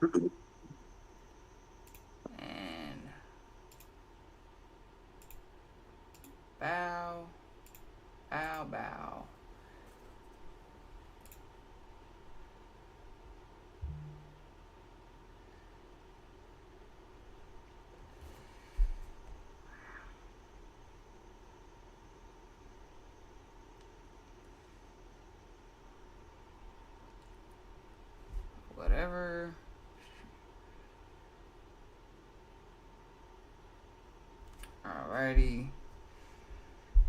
And bow, bow, bow. Whatever. Alrighty.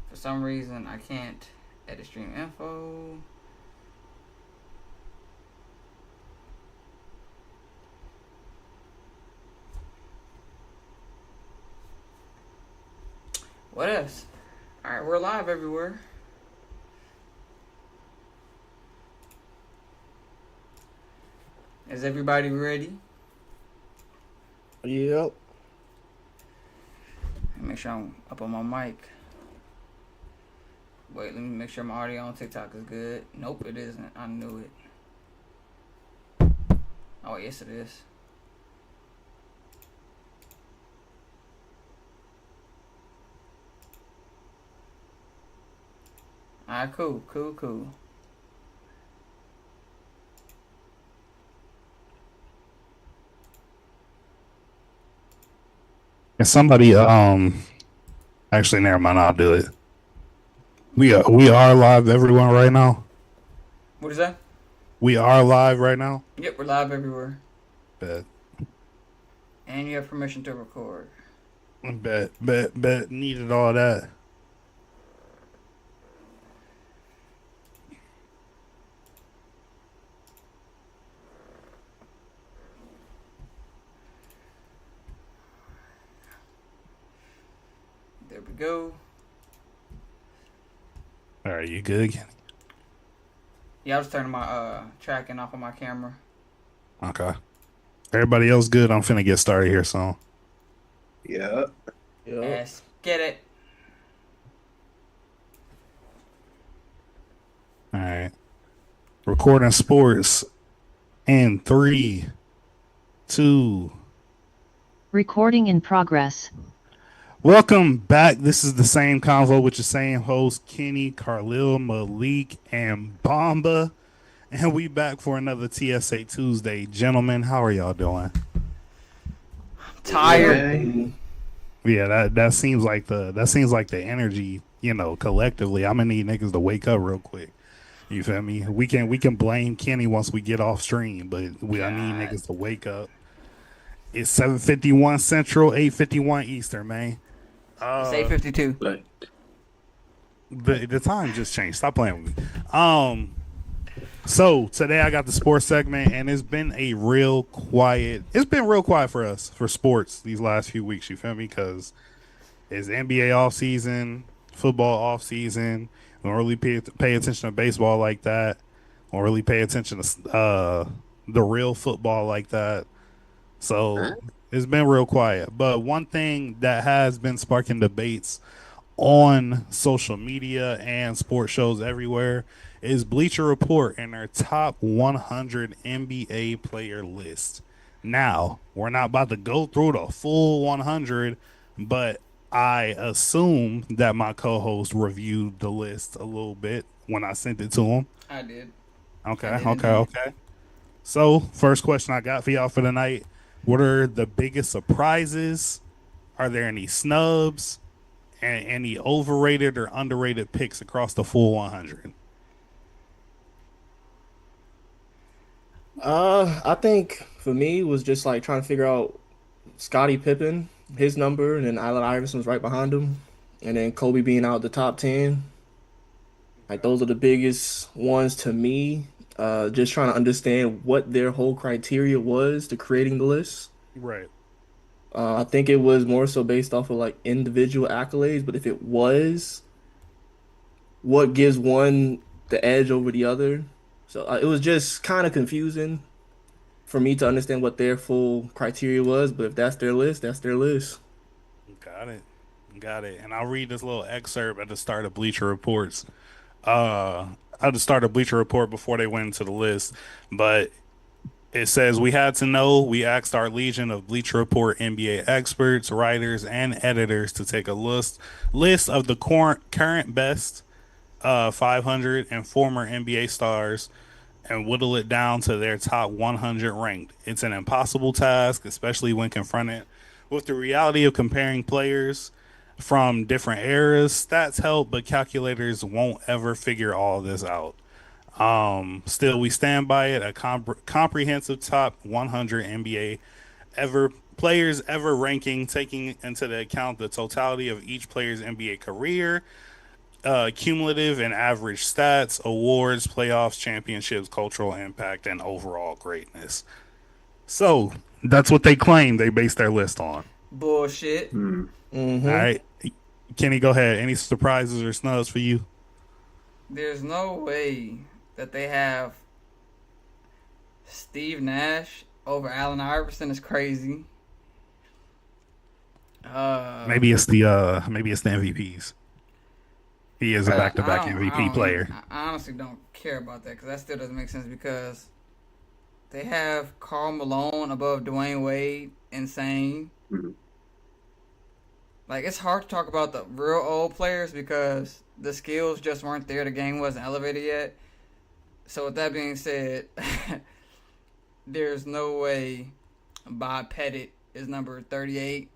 For some reason, I can't edit stream info. What else? Alright, we're live everywhere. Is everybody ready? Yep. Make sure I'm up on my mic. Wait, let me make sure my audio on TikTok is good. Nope, it isn't. I knew it. Oh, yes, it is. Alright, cool. And somebody, actually, never mind. I'll do it. We are live, everyone, right now. What is that? We are live right now. Yep, we're live everywhere. Bet. And you have permission to record. Bet. Needed all that. There we go. All right, you good, Kenny? Yeah, I was turning my tracking off on my camera. Okay. Everybody else good? I'm finna get started here soon. Yep. Let's get it. All right. Recording sports in 3, 2. Recording in progress. Welcome back. This is the same convo with your same host, Kenny, Khalil, Malik, and Bomba. And we back for another TSA Tuesday. Gentlemen, how are y'all doing? Tired. Yeah, that seems like the energy, collectively. I'm gonna need niggas to wake up real quick. You feel me? We can blame Kenny once we get off stream, but I need niggas to wake up. It's 7:51 Central, 8:51 Eastern, man. It's 8:52. The time just changed. Stop playing with me. So today I got the sports segment, and it's been real quiet for us for sports these last few weeks. You feel me? Because it's NBA off season, football off season. We don't really pay attention to baseball like that. We don't really pay attention to the real football like that. So it's been real quiet. But one thing that has been sparking debates on social media and sports shows everywhere is Bleacher Report and their top 100 NBA player list. Now, we're not about to go through the full 100, but I assume that my co-host reviewed the list a little bit when I sent it to him. I did. Okay. So, first question I got for y'all for the night. What are the biggest surprises? Are there any snubs? And any overrated or underrated picks across the full 100? I think for me it was just like trying to figure out Scottie Pippen, his number, and then Allen Iverson was right behind him, and then Kobe being out the top 10. Like those are the biggest ones to me. Just trying to understand what their whole criteria was to creating the list. Right. I think it was more so based off of like individual accolades, but if it was, what gives one the edge over the other? So it was just kind of confusing for me to understand what their full criteria was. But if that's their list, that's their list. Got it. And I'll read this little excerpt at the start of Bleacher Reports. At the start of Bleacher Report before they went into the list, but It says we had to know. We asked our legion of Bleacher Report NBA experts, writers, and editors to take a list of the current best 500 and former NBA stars and whittle it down to their top 100 ranked. It's an impossible task, especially when confronted with the reality of comparing players from different eras. Stats help, but calculators won't ever figure all this out. Still, we stand by it. A comprehensive top 100 NBA ever players ever ranking, taking into the account the totality of each player's NBA career, cumulative and average stats, awards, playoffs, championships, cultural impact, and overall greatness. So that's what they claim they base their list on. Bullshit. All right, Kenny, go ahead. Any surprises or snubs for you? There's no way that they have Steve Nash over Allen Iverson is crazy. Maybe it's the MVPs. He is a back-to-back MVP player. I honestly don't care about that because that still doesn't make sense because they have Karl Malone above Dwayne Wade. Insane. Like, it's hard to talk about the real old players because the skills just weren't there. The game wasn't elevated yet. So with that being said, there's no way Bob Pettit is number 38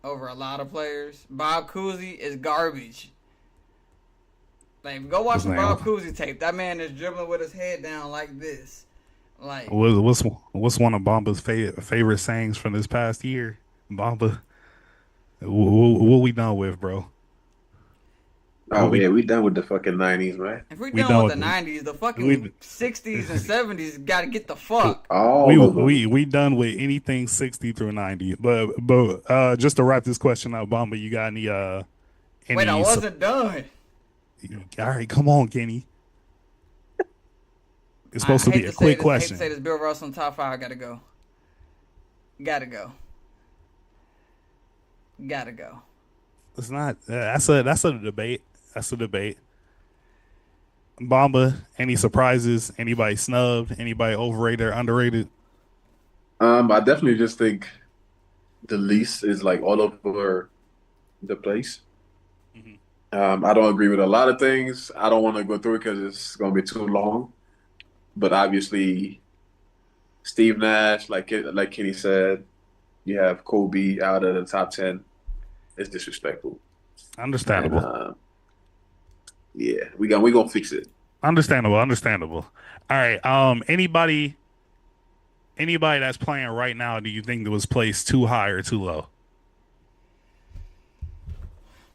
over a lot of players. Bob Cousy is garbage. Like, go watch the Bob Cousy tape. That man is dribbling with his head down like this. Like, what's one of Bomba's favorite sayings from this past year? Bomba, what we done with, bro? Oh, yeah, we done with the fucking 90s, right? If we done with the 90s, the fucking 60s and 70s got to get the fuck. We done with anything 60 through 90. But just to wrap this question up, Bomba, you got any Wait, I wasn't done. All right, come on, Kenny. It's supposed to be a quick question. I hate to say this, Bill Russell in top 5. Gotta go. It's not. That's a debate. That's a debate. Bomba, any surprises? Anybody snubbed? Anybody overrated or underrated? I definitely just think the lease is like all over the place. I don't agree with a lot of things. I don't want to go through it because it's going to be too long. But obviously, Steve Nash, like Kenny said, you have Kobe out of the top 10. It's disrespectful. Understandable. And, yeah, we gonna fix it. Understandable. All right. Anybody that's playing right now, do you think that was placed too high or too low?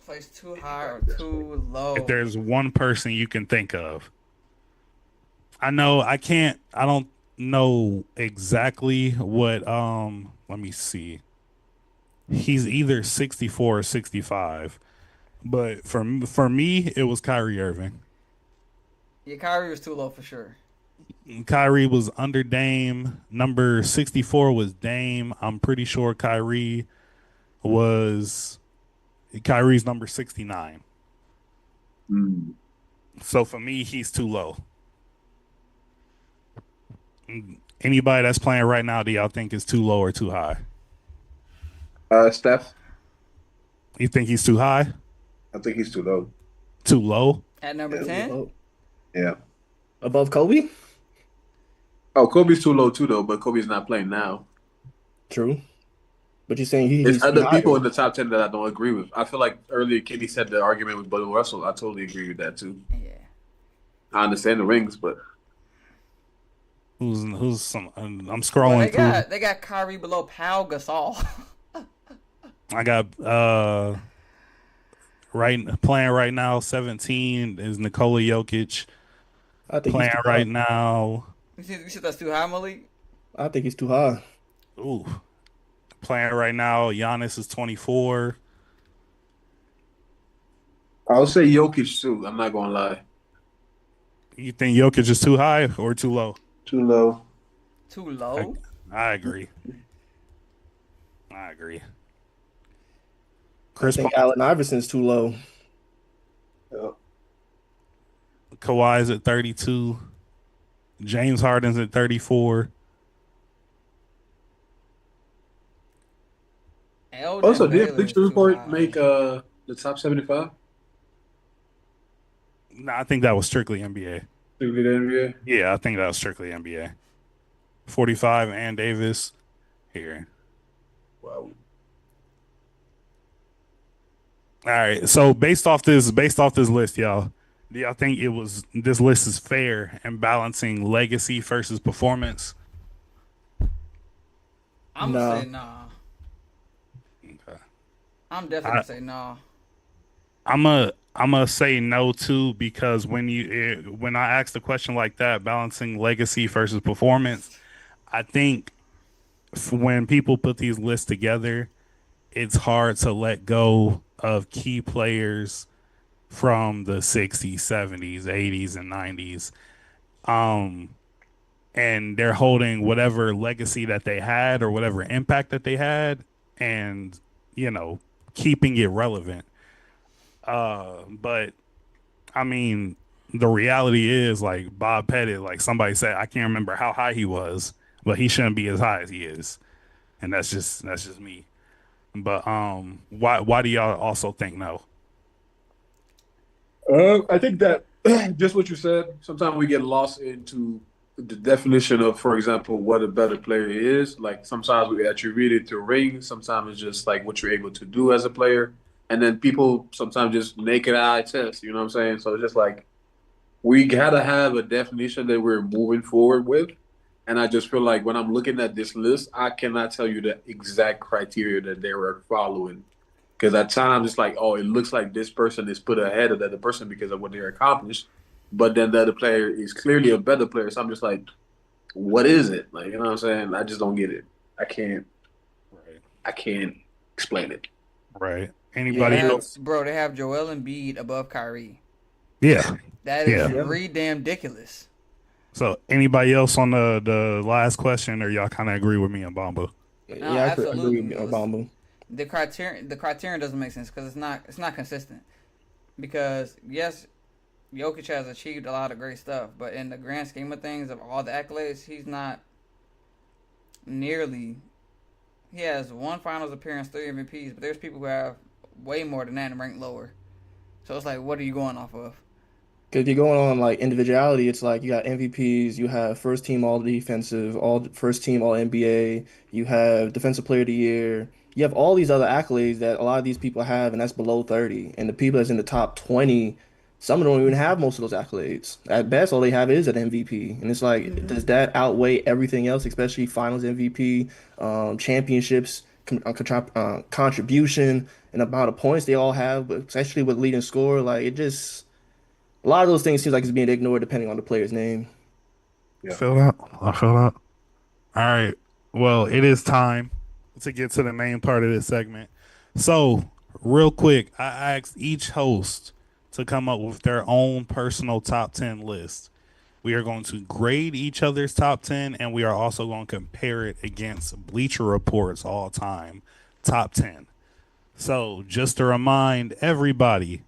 Placed too high or too low? If there's one person you can think of. I don't know exactly what let me see. He's either 64 or 65. But for me, it was Kyrie Irving. Yeah, Kyrie was too low for sure. Kyrie was under Dame. Number 64 was Dame. I'm pretty sure Kyrie's number 69. So for me, he's too low. Anybody that's playing right now, do y'all think is too low or too high? Steph. You think he's too high? I think he's too low. Too low? At number 10? Yeah. Above Kobe? Oh, Kobe's too low too, though, but Kobe's not playing now. True. But you're saying There's other people in the top 10 that I don't agree with. I feel like earlier Kenny said the argument with Bill Russell. I totally agree with that, too. Yeah. I understand the rings, but... Who's some? I'm scrolling through. They got Kyrie below Pau Gasol. I got playing right now. 17 is Nikola Jokic. I think playing right now. You said that's too high, Malik? I think he's too high. Ooh, playing right now. Giannis is 24. I'll say Jokic too. I'm not gonna lie. You think Jokic is too high or too low? Too low. Too low? I agree. I think Allen Iverson's too low. Yeah. Kawhi's at 32. James Harden's at 34. Also, Bolden did Baylor is Bleacher too Report high. make the top 75? No, I think that was strictly NBA. Did the NBA? Yeah, I think that was strictly NBA. 45 and Davis here. Wow. All right. So based off this list, y'all, do y'all think this list is fair and balancing legacy versus performance? I'm gonna say Nah. nah. Okay. I'm definitely I, gonna say nah. I'm gonna say no too because when I ask the question like that, balancing legacy versus performance, I think when people put these lists together, it's hard to let go of key players from the 60s, 70s, 80s, and 90s. Um, and they're holding whatever legacy that they had or whatever impact that they had and, you know, keeping it relevant. But I mean, the reality is like Bob Pettit, like somebody said, I can't remember how high he was, but he shouldn't be as high as he is. And that's just me. But why do y'all also think no? I think that just what you said. Sometimes we get lost into the definition of, for example, what a better player is. Like sometimes we attribute it to rings. Sometimes it's just like what you're able to do as a player. And then people sometimes just naked eye test. You know what I'm saying? So it's just like we gotta have a definition that we're moving forward with. And I just feel like when I'm looking at this list, I cannot tell you the exact criteria that they were following. Because at times it's like, oh, it looks like this person is put ahead of the other person because of what they accomplished. But then the other player is clearly a better player. So I'm just like, what is it? Like, you know what I'm saying? I just don't get it. I can't Right. I can't explain it. Right. They Anybody have, else? bro. They have Joel Embiid above Kyrie. Yeah. That is Yeah. Yeah. ridiculous. So anybody else on the last question, or y'all kind of agree with me on Bamba? No, Yeah, I could agree absolutely. with Obama. The criterion doesn't make sense because it's not consistent. Because yes, Jokic has achieved a lot of great stuff, but in the grand scheme of things, of all the accolades, he's not nearly. He has one Finals appearance, 3 MVPs, but there's people who have way more than that and ranked lower. So it's like, what are you going off of? Because if you're going on like individuality, it's like you got MVPs, you have first team all defensive, all first team all NBA, you have defensive player of the year, you have all these other accolades that a lot of these people have, and that's below 30. And the people that's in the top 20, some of them don't even have most of those accolades. At best, all they have is an MVP. And it's like, does that outweigh everything else, especially finals MVP, championships, contribution, and amount of points they all have, but especially with leading score, like it just. A lot of those things seems like it's being ignored depending on the player's name. I Yeah. feel that. I feel that. All right. Well, it is time to get to the main part of this segment. So, real quick, I asked each host to come up with their own personal top 10 list. We are going to grade each other's top 10, and we are also going to compare it against Bleacher Report's all time top 10. So, just to remind everybody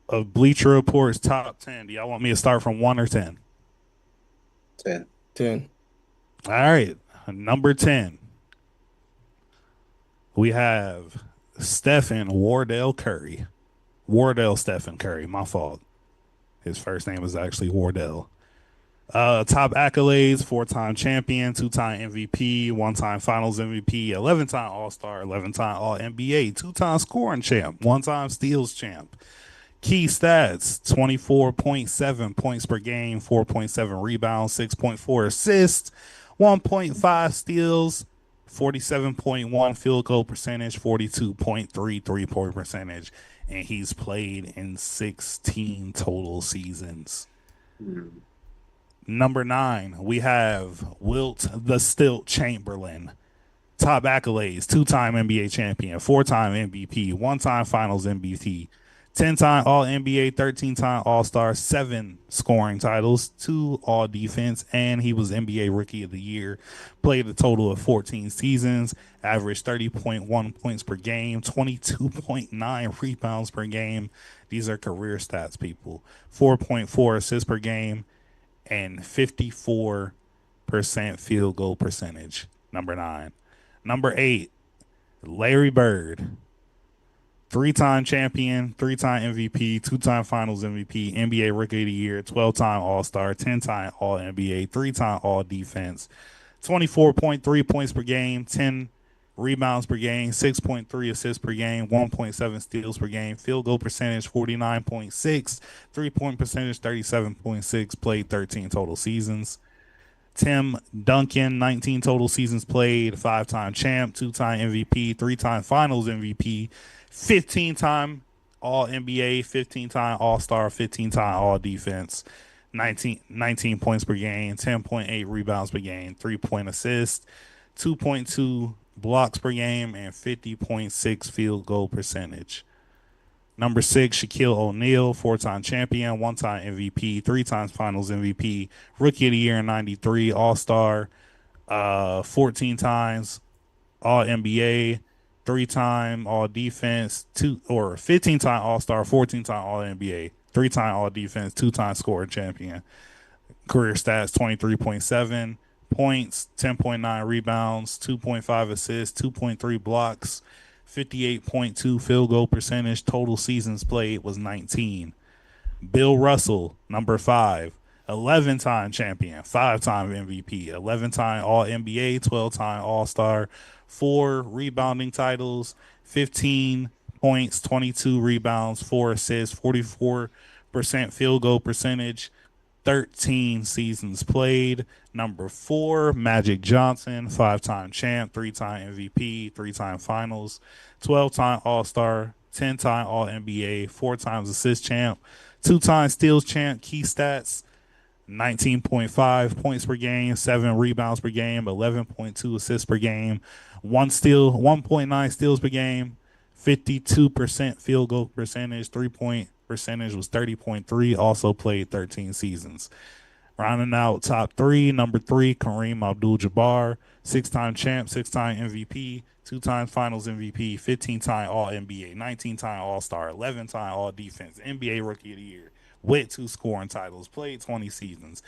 of Bleacher Report's top 10, do y'all want me to start from 1 or 10? 10. 10. All right. Number 10, we have Stephen Wardell Curry. Wardell Stephen Curry, my fault. His first name is actually Wardell. Top accolades: 4-time champion, 2-time MVP, 1-time Finals MVP, 11-time All Star, 11-time All NBA, 2-time scoring champ, 1-time steals champ. Key stats: 24.7 points per game, 4.7 rebounds, 6.4 assists, 1.5 steals, 47.1 field goal percentage, 42.3 3-point percentage, and he's played in 16 total seasons. Mm. Number 9, we have Wilt the Stilt Chamberlain. Top accolades: 2-time NBA champion, 4-time MVP, 1-time Finals MVP, 10-time All NBA, 13-time All Star, 7 scoring titles, 2 All Defense, and he was NBA Rookie of the Year. Played a total of 14 seasons, averaged 30.1 points per game, 22.9 rebounds per game. These are career stats, people. 4.4 assists per game, and 54% field goal percentage. Number 9. Number 8, Larry Bird, 3-time champion, 3-time MVP, 2-time Finals MVP, NBA Rookie of the Year, 12-time All-Star, 10-time All-NBA, 3-time All-Defense, 24.3 points per game, 10 rebounds per game, 6.3 assists per game, 1.7 steals per game, field goal percentage 49.6, 3-point percentage 37.6, played 13 total seasons. Tim Duncan, 19 total seasons played, 5-time champ, 2-time MVP, 3-time Finals MVP, 15-time All NBA, 15-time All Star, 15-time All Defense, 19 points per game, 10.8 rebounds per game, 3-point assist, 2.2 blocks per game, and 50.6 field goal percentage. Number 6, Shaquille O'Neal, 4-time champion, 1-time MVP, 3 times Finals MVP, Rookie of the Year in '93, All Star, 14 times All NBA, 3-time All Defense, 15-time All Star, 14-time All NBA, 3-time All Defense, 2-time scoring champion. Career stats 23.7 points, 10.9 rebounds, 2.5 assists, 2.3 blocks, 58.2 field goal percentage. Total seasons played was 19. Bill Russell, number 5, 11-time champion, 5-time MVP, 11-time All NBA, 12-time All Star, 4 rebounding titles, 15 points, 22 rebounds, 4 assists, 44% field goal percentage, 13 seasons played. Number 4, Magic Johnson, 5-time champ, 3-time MVP, 3-time Finals, 12-time All-Star, 10-time All-NBA, 4 times assist champ, 2-time steals champ. Key stats: 19.5 points per game, 7 rebounds per game, 11.2 assists per game, 1.9 steals per game, 52% field goal percentage, 3-point percentage was 30.3, also played 13 seasons. Rounding out top 3, number 3, Kareem Abdul-Jabbar, 6-time champ, 6-time MVP, 2 times Finals MVP, 15-time All-NBA, 19-time All-Star, 11-time All-Defense, NBA Rookie of the Year, with 2 scoring titles, played 20 seasons,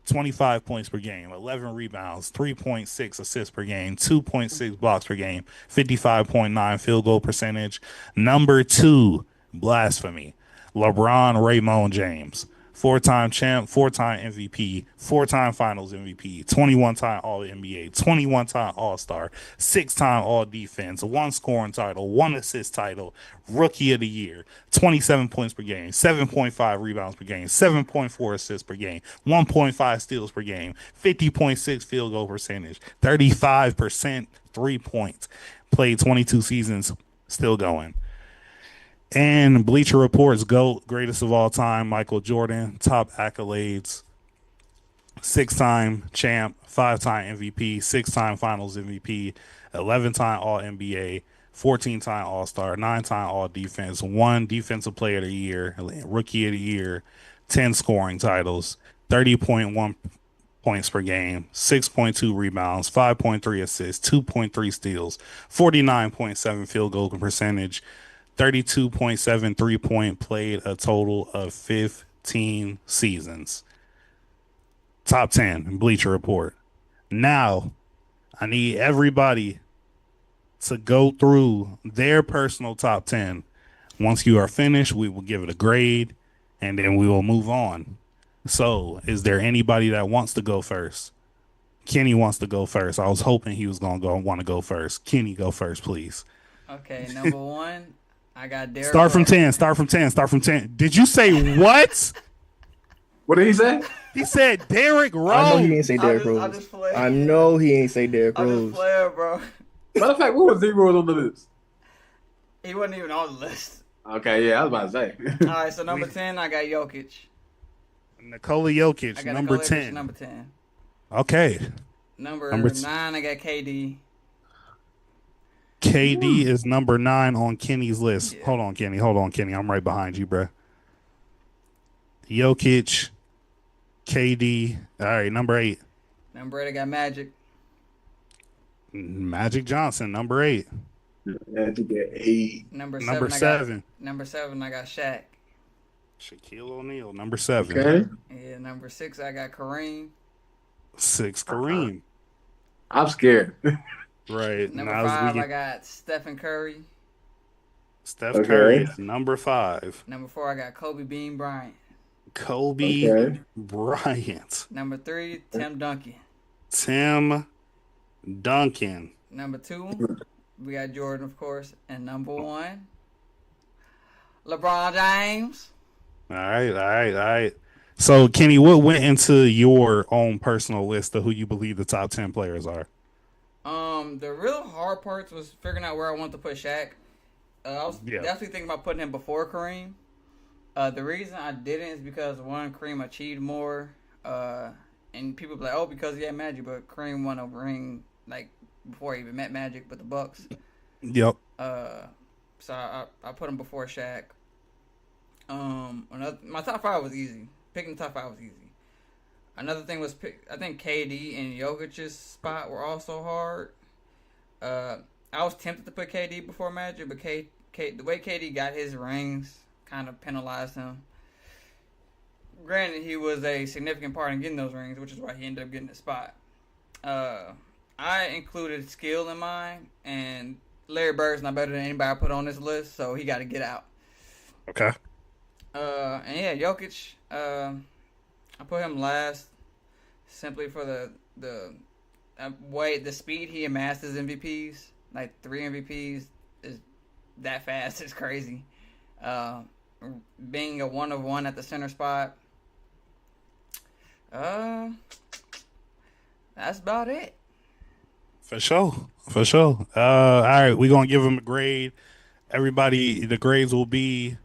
25 points per game, 11 rebounds, 3.6 assists per game, 2.6 blocks per game, 55.9 field goal percentage. Number 2, blasphemy, LeBron Raymond James, 4-time champ, 4-time MVP, 4-time Finals MVP, 21-time All NBA, 21-time All Star, 6-time All Defense, 1 scoring title, 1 assist title, Rookie of the Year, 27 points per game, 7.5 rebounds per game, 7.4 assists per game, 1.5 steals per game, 50.6 field goal percentage, 35% 3-point, played 22 seasons, still going. And Bleacher Report's GOAT, greatest of all time, Michael Jordan, top accolades, 6-time champ, 5-time MVP, 6-time Finals MVP, 11-time All NBA, 14-time All Star, 9-time All Defense, 1 Defensive Player of the Year, Rookie of the Year, 10 scoring titles, 30.1 points per game, 6.2 rebounds, 5.3 assists, 2.3 steals, 49.7 field goal percentage, 32.7 3-point, played a total of 15 seasons. Top 10, Bleacher Report. Now, I need everybody to go through their personal top 10. Once you are finished, we will give it a grade, and then we will move on. So, is there anybody that wants to go first? Kenny wants to go first. I was hoping he was going to want to go first. Kenny, go first, please. Okay, number 1, I got Derrick Start from Rose. 10. Start from 10. Start from 10. Did you say what? What did he say? He said Derrick Rose. I know he ain't say Derrick I Rose. just played. I know he ain't say Derrick I'm just Rose. playing, bro. Matter of fact, what was Zero's on the list? He wasn't even on the list. Okay, yeah, I was about to say. All right, so number 10, I got Jokic. Nikola Jokic, I got number Nikola Jokic, 10. number 10. Okay. Number Number 9, I got KD. KD is number 9 on Kenny's list. Yeah. Hold on, Kenny. Hold on, Kenny. I'm right behind you, bro. Jokic, KD. All right, number 8. Number 8, I got Magic. Magic Johnson, number 8. I think at 8. Number 7, Number 7. Number 7, I got Shaq. Shaquille O'Neal, number 7. Okay. Yeah, number 6, I got Kareem. 6, Kareem. I'm scared. Right. Number Now 5, I got Stephen Curry. Steph Okay. Curry is number 5. Number 4, I got Kobe Bean Bryant. Kobe Okay. Bryant. Number 3, Tim Duncan. Tim Duncan. Number 2, we got Jordan, of course. And number 1, LeBron James. All right. So, Kenny, what went into your own personal list of who you believe the top 10 players are? The real hard parts was figuring out where I wanted to put Shaq. I was Yeah. definitely thinking about putting him before Kareem. The reason I didn't is because one, Kareem achieved more, and people be like, oh, because he had Magic, but Kareem won a ring like before he even met Magic, but the Bucks. Yep. So I put him before Shaq. My top 5 was easy. Picking the top 5 was easy. Another thing was I think KD and Jokic's spot were also hard. I was tempted to put KD before Magic, but the way KD got his rings kind of penalized him. Granted, he was a significant part in getting those rings, which is why he ended up getting the spot. I included skill in mine, and Larry Bird's not better than anybody I put on this list, so he got to get out. Okay. And yeah, Jokic, I put him last simply for the speed he amassed his MVPs. Like 3 MVPs is that fast. It's crazy. Being a 1 of 1 at the center spot. That's about it. For sure. All right, we're going to give him a grade. Everybody, the grades will be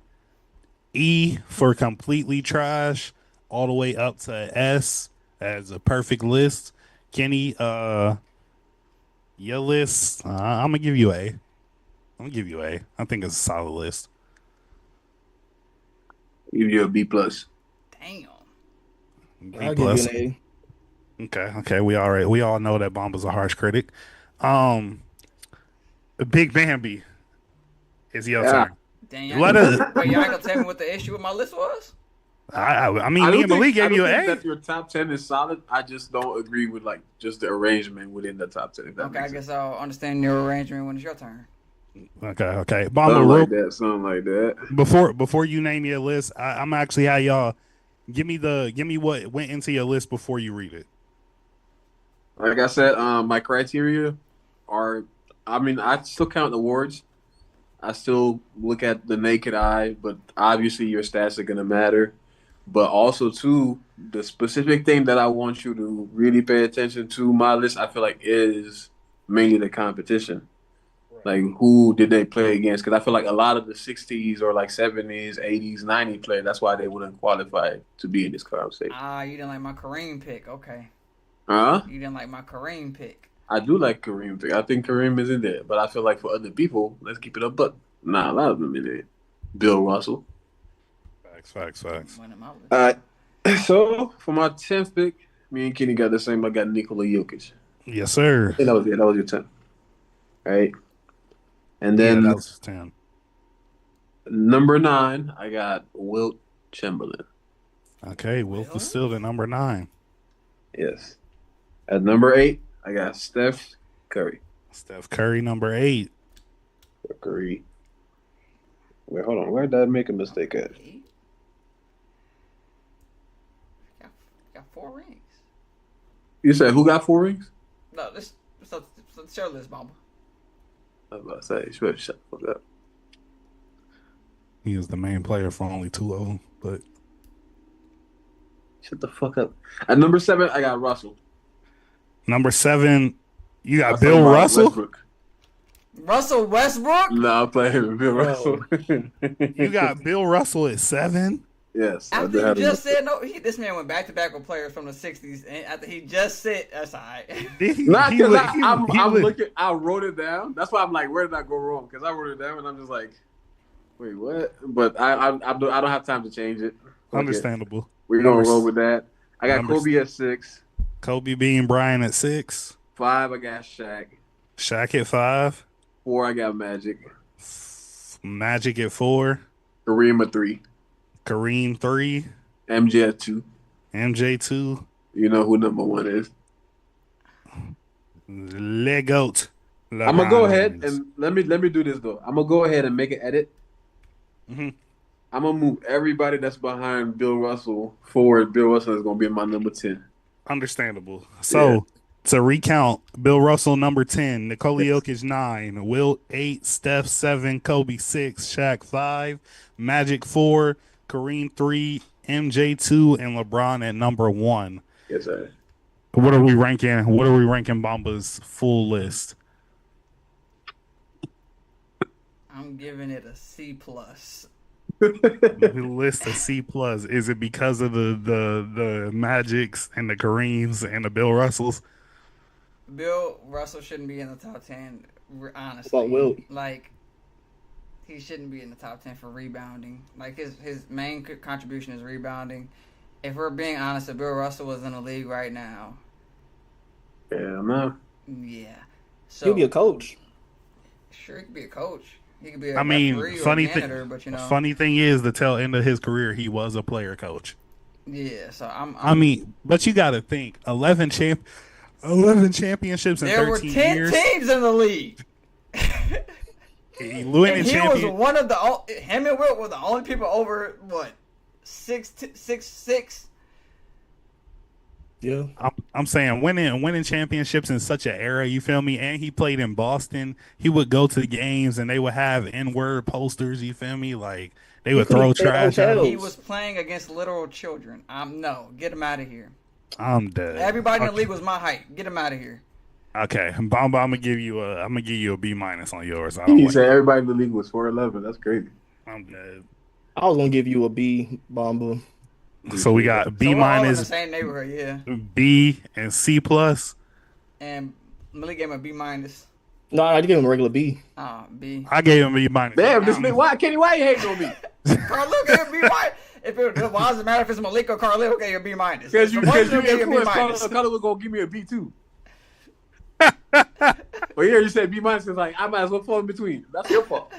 E for completely trash, all the way up to S as a perfect list. Kenny, your list, I'm going to give you A. I think it's a solid list. Give you a B plus. Damn. B I'll plus. give you an Okay. We all know that Bomba's a harsh critic. Big Bambi, it's your Yeah. turn. Damn. Let us. Wait, y'all ain't gonna tell me what the issue with my list was? I mean, me and Malik gave you an think A. that your top 10 is solid. I just don't agree with like just the arrangement within the top 10. If that Okay, I makes guess sense. I'll understand your arrangement when it's your turn. Okay. Bomba, Something like that. before you name your list, I'm actually how y'all give me what went into your list before you read it. Like I said, my criteria are. I mean, I still count awards. I still look at the naked eye, but obviously your stats are gonna matter. But also too, the specific thing that I want you to really pay attention to my list, I feel like is mainly the competition. Like who did they play against? Because I feel like a lot of the '60s or like '70s, '80s, '90s players, that's why they wouldn't qualify to be in this conversation. You didn't like my Kareem pick. Okay. Huh? You didn't like my Kareem pick. I do like Kareem. I think Kareem is in there, but I feel like for other people, let's keep it up. But nah, a lot of them in there. Bill Russell. Facts. One of my list. All right. So for my 10th pick, me and Kenny got the same. I got Nikola Jokic. Yes, sir. Yeah, that was it. That was your 10. Right. And Yeah, then that was 10. number 9, I got Wilt Chamberlain. Okay, Wilt is still the number 9. Yes. At number 8, I got Steph Curry. Steph Curry, number 8. Curry. Wait, hold on. Where did I make a mistake at? Got 4 rings. You said who got 4 rings? No, let's show this, Mama. I was about to say, you better shut the fuck up. He is the main player for only 2 of them, but Shut the fuck up. At number 7, I got Russell. number 7, you got That's Bill like Russell. Westbrook. Russell Westbrook? No, I'm playing with Bill Russell. You got Bill Russell at 7. Yes. I After did you have just him. said no, this man went back to back with players from the '60s, and after he just said, that's all right. Not because I'm looking. I wrote it down. That's why I'm like, where did I go wrong? Because I wrote it down and I'm just like, wait, what? But I don't have time to change it. Understandable. We're gonna roll with that. I got Kobe at 6. Kobe Bean Bryant at 6. 5, I got Shaq. Shaq at 5. 4, I got Magic. Magic at 4. Kareem at 3. Kareem 3. MJ at 2. MJ 2. You know who number 1 is? Legoat. I'm gonna go LeBron ahead James. and let me do this though. I'm gonna go ahead and make an edit. Mhm. I'm gonna move everybody that's behind Bill Russell forward. Bill Russell is gonna be my number 10. Understandable. Yeah. So to recount, Bill Russell number 10, Nikola Jokic 9, Wilt 8, Steph 7, Kobe 6, Shaq 5, Magic 4, Kareem 3, MJ 2, and LeBron at number 1. Yes, sir. What are we ranking? What are we ranking Bomba's full list? I'm giving it a C plus. The list a C plus. Is it because of the Magics and the Kareems and the Bill Russells? Bill Russell shouldn't be in the top 10, What honestly. about Wilt? Like, he shouldn't be in the top 10 for rebounding. Like, his main contribution is rebounding. If we're being honest, if Bill Russell was in the league right now, Yeah, man. yeah. So, He'll be a coach. sure, he could be a coach. He could be a I mean, referee or a funny janitor, thing. but you know. Funny thing is, the tail end of his career, he was a player coach. Yeah, so I mean, but you got to think 11 championships in there were 13 10 years. teams in the league. Winning And he was champion. one of him and Wilt were the only people over, what, 6'6". Yeah. I'm saying winning championships in such an era, you feel me? And he played in Boston. He would go to the games and they would have N-word posters, you feel me? Like they would couldn't throw stay in trash at hotels. him. He was playing against literal children. No, get him out of here. I'm dead. Everybody in the Okay. league was my height. Get him out of here. Okay, Bomba, I'm gonna give you a B minus on yours. I don't He like said it. everybody in the league was 4'11". That's crazy. I'm dead. I was gonna give you a B, Bomba. So we got B So we're all in the minus, same neighborhood, yeah. B, and C plus. And Malik gave him a B minus. No, I'd give him a regular B. B. I gave him a B minus. Damn, this nigga, why Kenny? Why you hating on me? Carlito gave him B minus. Why does it matter if it's Malik or Carlito gave him a B minus? Because you gave him a B influenced minus. Color was gonna give me a B too. But here you said B minus is like I might as well fall in between. That's your fault.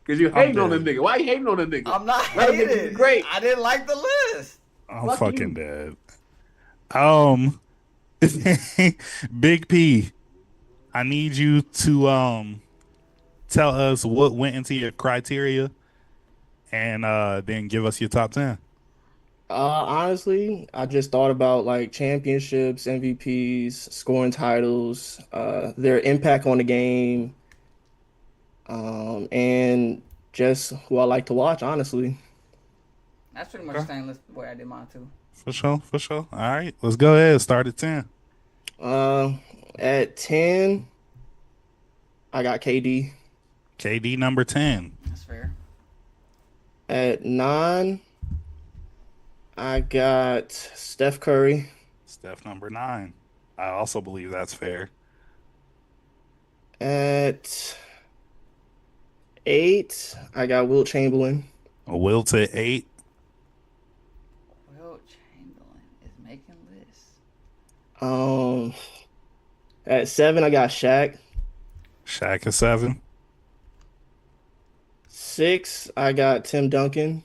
Because you hating on the dead. nigga. Why you hating on the nigga? I'm not That nigga hating. is great. I didn't like the list. I'm Fuck fucking you. dead. Big P, I need you to tell us what went into your criteria and then give us your top 10. Honestly, I just thought about like championships, MVPs, scoring titles, their impact on the game, and just who I like to watch, honestly. That's pretty much the same list the way I did mine too. For sure. All right, let's go ahead. Start at 10. At 10, I got KD. KD number 10. That's fair. At 9, I got Steph Curry. Steph number 9. I also believe that's fair. At 8, I got Wilt Chamberlain. A Will to 8. Will Chamberlain is making lists. At 7, I got Shaq. Shaq is 7. 6, I got Tim Duncan.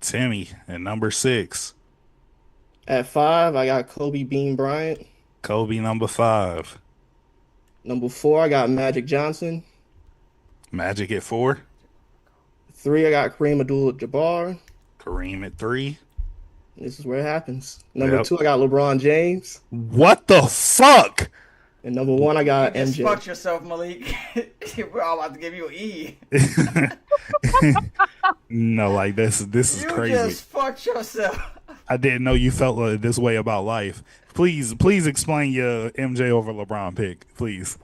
Timmy at number 6. At 5, I got Kobe Bean Bryant. Kobe number 5. Number 4, I got Magic Johnson. Magic at 4. 3, I got Kareem Abdul-Jabbar. Kareem at 3. This is where it happens. Number Yep. 2, I got LeBron James. What the fuck? And number 1, I got You just MJ. fucked yourself, Malik. We're all about to give you an E. No, like this is You crazy. just fucked yourself. I didn't know you felt this way about life. Please explain your MJ over LeBron pick, please.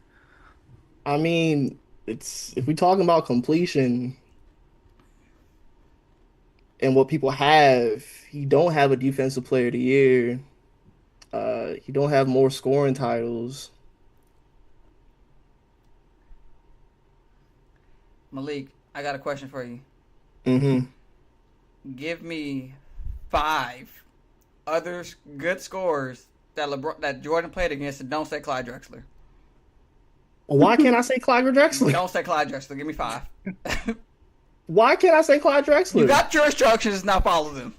I mean, it's if we talking about completion and what people have, he don't have a defensive player of the year. He don't have more scoring titles. Malik, I got a question for you. Mm-hmm. Give me 5 other good scorers that Jordan played against and don't say Clyde Drexler. Why can't I say Clyde Drexler? Don't say Clyde Drexler. Give me 5. Why can't I say Clyde Drexler? You got your instructions, now follow them.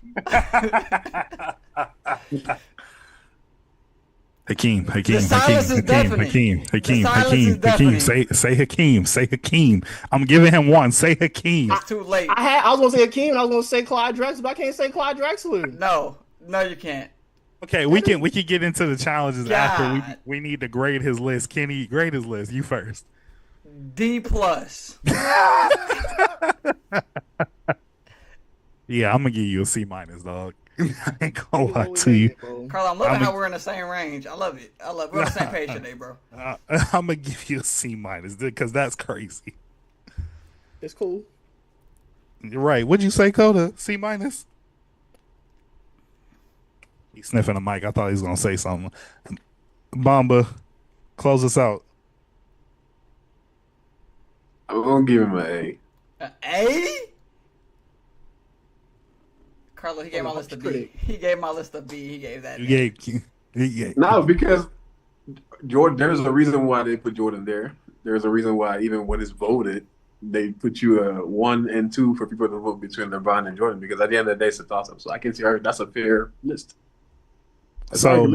Hakeem. The silence is deafening. The silence is deafening. Say Hakeem. Say Hakeem. I'm giving him one. Say Hakeem. It's too late. I was gonna say Akeem, and I was gonna say Clyde Drexler, but I can't say Clyde Drexler. No, you can't. Okay, we can get into the challenges God. after we need to grade his list. Kenny, grade his list. You first. D+. Yeah, I'm gonna give you a C-, dog. I ain't gonna lie to you. Carl, I'm loving how we're in the same range. I love it. We're on the same page today, bro. I'm gonna give you a C- because that's crazy. It's cool. You're right. What'd you say, Coda? C-? He's sniffing the mic. I thought he was gonna say something. Bomba, close us out. I'm gonna give him an A. An A? Carlo, he gave my list a B. He gave my list a B. He gave that. No, because Jordan. There's a reason why they put Jordan there. There's a reason why even when it's voted, they put you a 1 and 2 for people to vote between LeBron and Jordan. Because at the end of the day, it's a toss-up. So I can see that's a fair list. So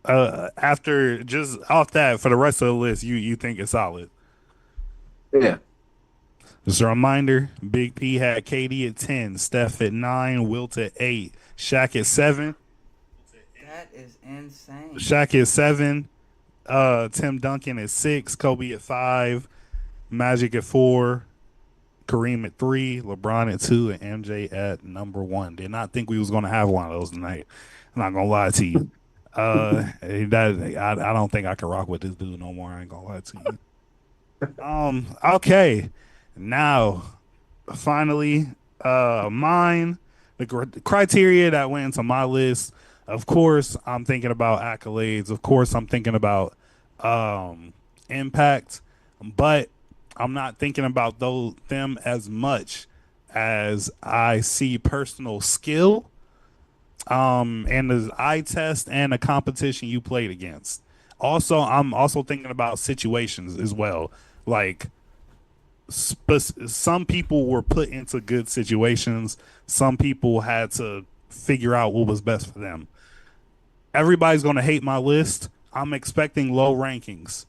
after just off that, for the rest of the list, you think it's solid? Yeah. Just a reminder, Big P had KD at 10, Steph at 9, Wilt at 8, Shaq at 7. That is insane. Shaq at 7, Tim Duncan at 6, Kobe at 5, Magic at 4, Kareem at 3, LeBron at 2, and MJ at number 1. Did not think we was going to have one of those tonight. I'm not going to lie to you. I don't think I can rock with this dude no more. I ain't going to lie to you. Okay. Now, finally, mine, the criteria that went into my list. Of course, I'm thinking about accolades. Of course, I'm thinking about impact, but I'm not thinking about them as much as I see personal skill, and the eye test and the competition you played against. Also, I'm also thinking about situations as well, like. Some people were put into good situations. Some people had to figure out what was best for them. Everybody's going to hate my list. I'm expecting low rankings,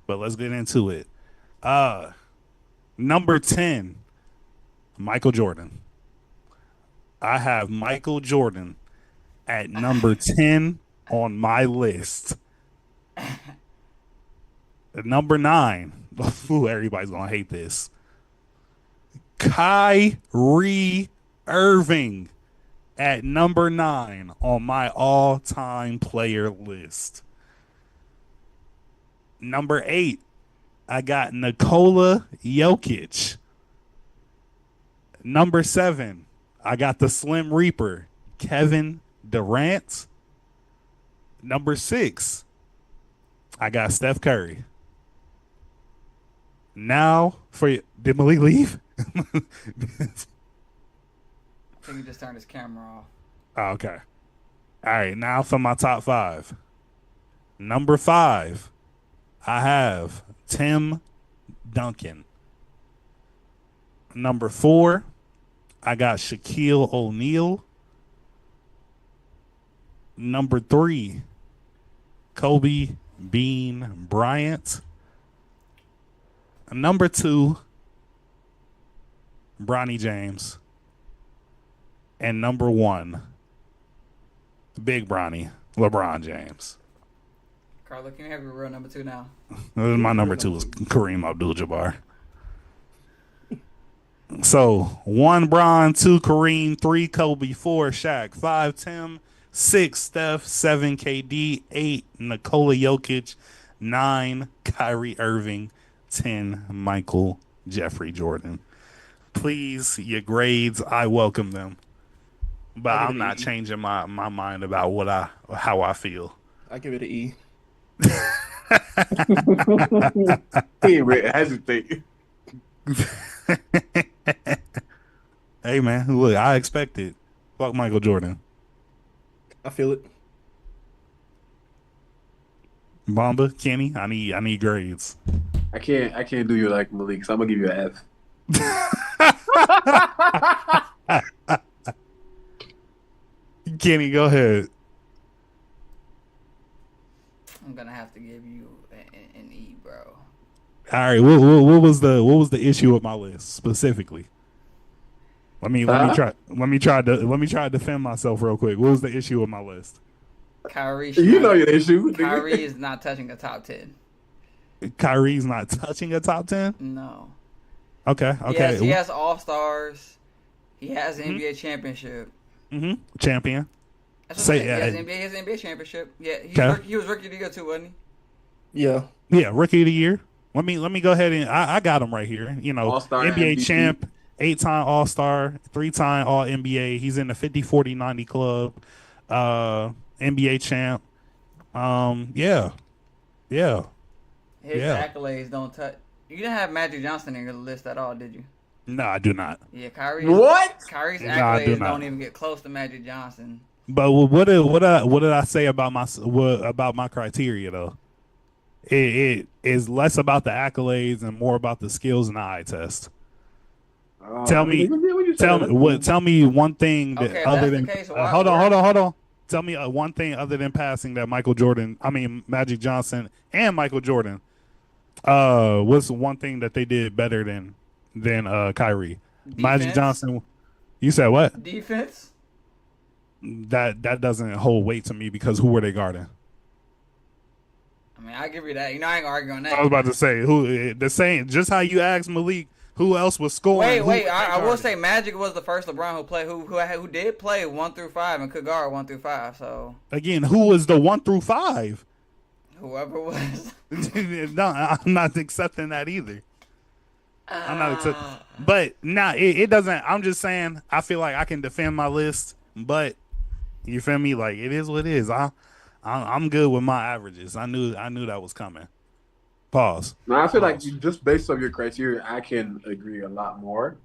but let's get into it. Number 10, Michael Jordan. I have Michael Jordan at number 10 on my list. At number 9, ooh, everybody's going to hate this. Kyrie Irving at number 9 on my all-time player list. Number 8, I got Nikola Jokic. Number 7, I got the Slim Reaper, Kevin Durant. Number 6, I got Steph Curry. Now, did Malik leave? I think he just turned his camera off. Oh, okay. All right, now for my top 5. Number 5, I have Tim Duncan. Number 4, I got Shaquille O'Neal. Number 3, Kobe Bean Bryant. Number 2, Bronny James. And number 1, Big Bronny, LeBron James. Carlo, can you have your real number 2 now? My number 2 is Kareem Abdul-Jabbar. So 1 Bron, 2 Kareem, 3 Kobe, 4 Shaq, 5 Tim, 6 Steph, 7 KD, 8 Nikola Jokic, 9 Kyrie Irving, 10 Michael Jeffrey Jordan. Please, your grades, I welcome them, but I'm not changing my mind about how I feel. I give it an E. He ain't hesitate. Hey man, look, I expect it. Fuck Michael Jordan. I feel it. Bomba, Kenny, I need grades. I can't do you like Malik, so I'm gonna give you an F. Kenny, go ahead. I'm gonna have to give you an E, bro. All right, what was the issue with my list specifically? Let me Huh? try to defend myself real quick. What was the issue with my list? Kyrie should You know not. your issue, Kyrie nigga. is not touching a top 10. Kyrie's not touching a top 10. No. Okay, okay. He has All Stars. He has an Mhm. NBA championship. Champion. That's what Say I'm saying. He has NBA championship. Yeah, Okay. he was rookie of the year too, wasn't Yeah. Yeah, rookie of the year. Let me go ahead and I got him right here. You know, All-Star NBA MVP. champ, 8-time All-Star, 3-time All NBA. He's in the 50 40 90 club. NBA champ. Yeah. Yeah. he? His Yeah. accolades don't touch. You didn't have Magic Johnson in your list at all, did you? No, I do not. Yeah, Kyrie's What? Kyrie's No, I do accolades not. don't even get close to Magic Johnson. But what did I say about my criteria though? It is less about the accolades and more about the skills and the eye test. Tell me, tell me one thing that Okay, if other that's than the case, hold on. Tell me one thing other than passing that Magic Johnson and Michael Jordan. What's one thing that they did better than Kyrie? Magic Defense. Johnson. You said what? Defense. That doesn't hold weight to me because who were they guarding? I mean, I give you that. You know, I ain't gonna argue on that. I was about to say who the same. Just how you asked Malik, who else was scoring? Wait. I will say Magic was the first LeBron who did play 1 through 5 and could guard 1 through 5. So Again, who was the 1 through 5? whoever was. No, I'm not accepting that either. I'm not accepting. But it doesn't. I'm just saying. I feel like I can defend my list, but you feel me? Like it is what it is. I'm good with my averages. I knew that was coming. Pause. No, I feel like Pause. just based on your criteria, I can agree a lot more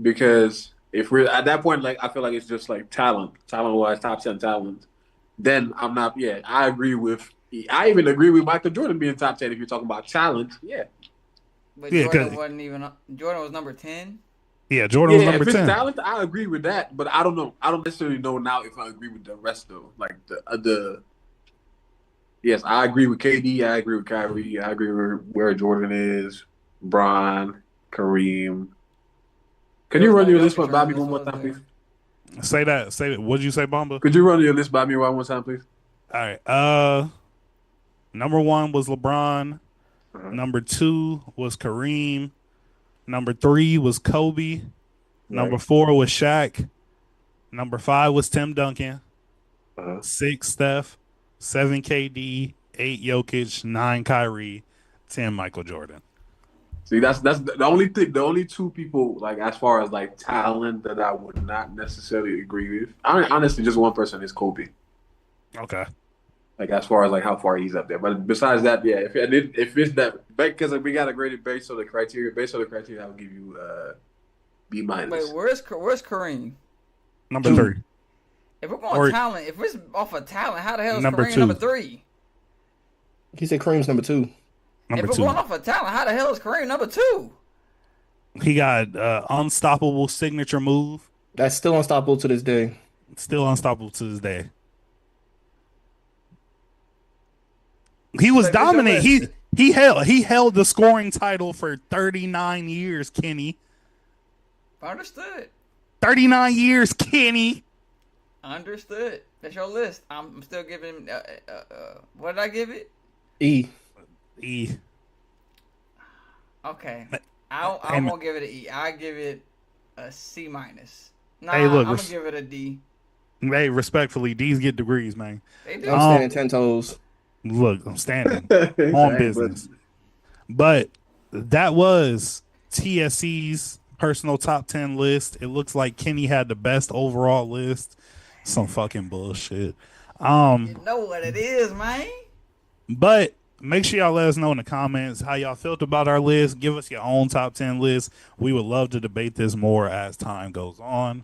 because if we're at that point, like I feel like it's just like talent wise, top 10 talent. Then I'm not. Yeah, I agree with. I even agree with Michael Jordan being top 10 if you're talking about talent. Yeah. But Yeah, Jordan wasn't even. Jordan was number 10. Yeah, Jordan was number if it's 10. talent, I agree with that. But I don't know. I don't necessarily know now if I agree with the rest though. Like the. Yes, I agree with KD. I agree with Kyrie. I agree with where Jordan is. Bron, Kareem. Can you run your list by me one more time, please? Say that. What'd you say, Bomba? Could you run your list by me one more time, please? All right. Number 1 was LeBron. Number 2 was Kareem. Number 3 was Kobe. Number 4 was Shaq. Number 5 was Tim Duncan. 6 Steph. 7 KD. 8 Jokic. 9 Kyrie. 10 Michael Jordan. See, that's the only thing. The only two people, like as far as like talent, that I would not necessarily agree with. I mean, honestly, just one person is Kobe. Okay. Like as far as like how far he's up there, but besides that, yeah. If it's that, because we got a graded based on the criteria. Based on the criteria, I will give you B minus. Wait, where's Kareem? Number 3. If we're going talent, if it's off of talent, how the hell is Number Kareem 2. number 3? He said Kareem's number 2. If we're going off of talent, how the hell is Kareem number 2? He got unstoppable signature move. That's still unstoppable to this day. Still unstoppable to this day. He was dominant. He held the scoring title for 39 years, Kenny. Understood. 39 years, Kenny. Understood. That's your list. I'm still giving. What did I give it? E. Okay. I'm gonna give it an E. I give it a C minus. Nah, Hey, look, I'm gonna give it a D. Hey, respectfully, D's get degrees, man. They do. I'm standing 10 toes. Look, I'm standing on business. But that was TSC's personal top 10 list. It looks like Kenny had the best overall list. Some fucking bullshit. You know what it is, man. But make sure y'all let us know in the comments how y'all felt about our list. Give us your own top 10 list. We would love to debate this more as time goes on.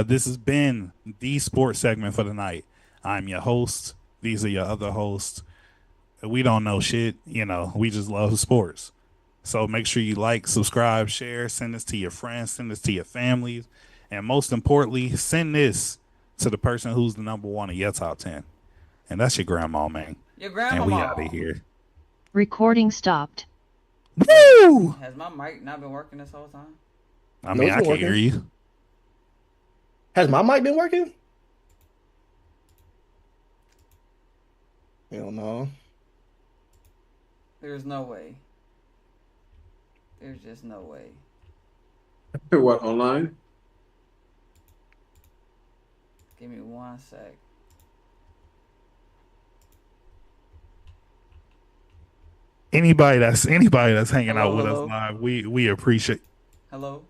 This has been the sports segment for the night. I'm your host. These are your other hosts. We don't know shit. We just love sports. So make sure you like, subscribe, share, send this to your friends, send this to your families. And most importantly, send this to the person who's the number 1 of your top 10. And that's your grandma, man. Your And we grandmama. out of here. Recording stopped. Woo! Has my mic not been working this whole time? I No, mean, it's I been can hear working. you. Has my mic been working? Hell no. There's no way. There's just no way. What, online? Give me 1 sec. Anybody that's hanging out Hello, with us hello. live, we appreciate. Hello?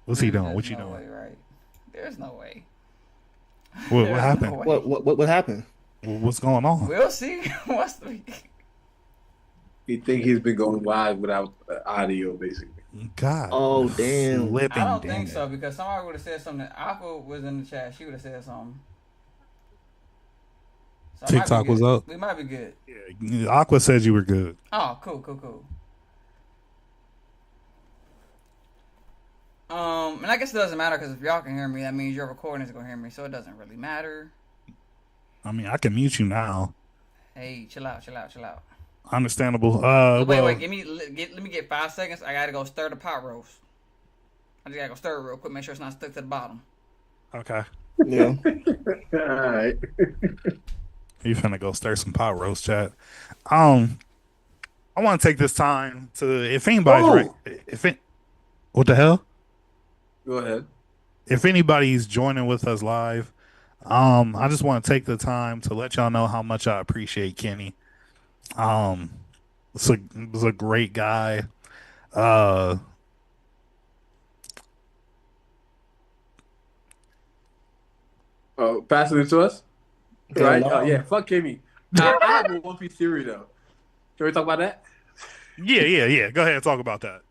What's he There's doing? What just you no doing? way, right? There's no way. What There's happened? no way. What happened? What's going on? We'll see. What's the... He think he's been going live without audio, basically. God. Oh damn. Flipping I don't think damn. so because somebody would have said something. Aqua was in the chat. She would have said something. So TikTok was up. We might be good. Yeah, Aqua said you were good. Oh, cool. And I guess it doesn't matter because if y'all can hear me, that means your recording is gonna hear me, so it doesn't really matter. I mean, I can mute you now. Hey, chill out. Understandable. Wait. Let me get 5 seconds. I gotta go stir the pot roast. I just gotta go stir it real quick. Make sure it's not stuck to the bottom. Okay. Yeah. All right. You finna go stir some pot roast, chat. I want to take this time to, if anybody's what the hell? Go ahead. If anybody's joining with us live, I just want to take the time to let y'all know how much I appreciate Kenny. Was a great guy. Passing it to us? Hell Right? no. Oh, yeah. Fuck Kimmy. I have a One Piece theory, though. Can we talk about that? Yeah. Go ahead and talk about that.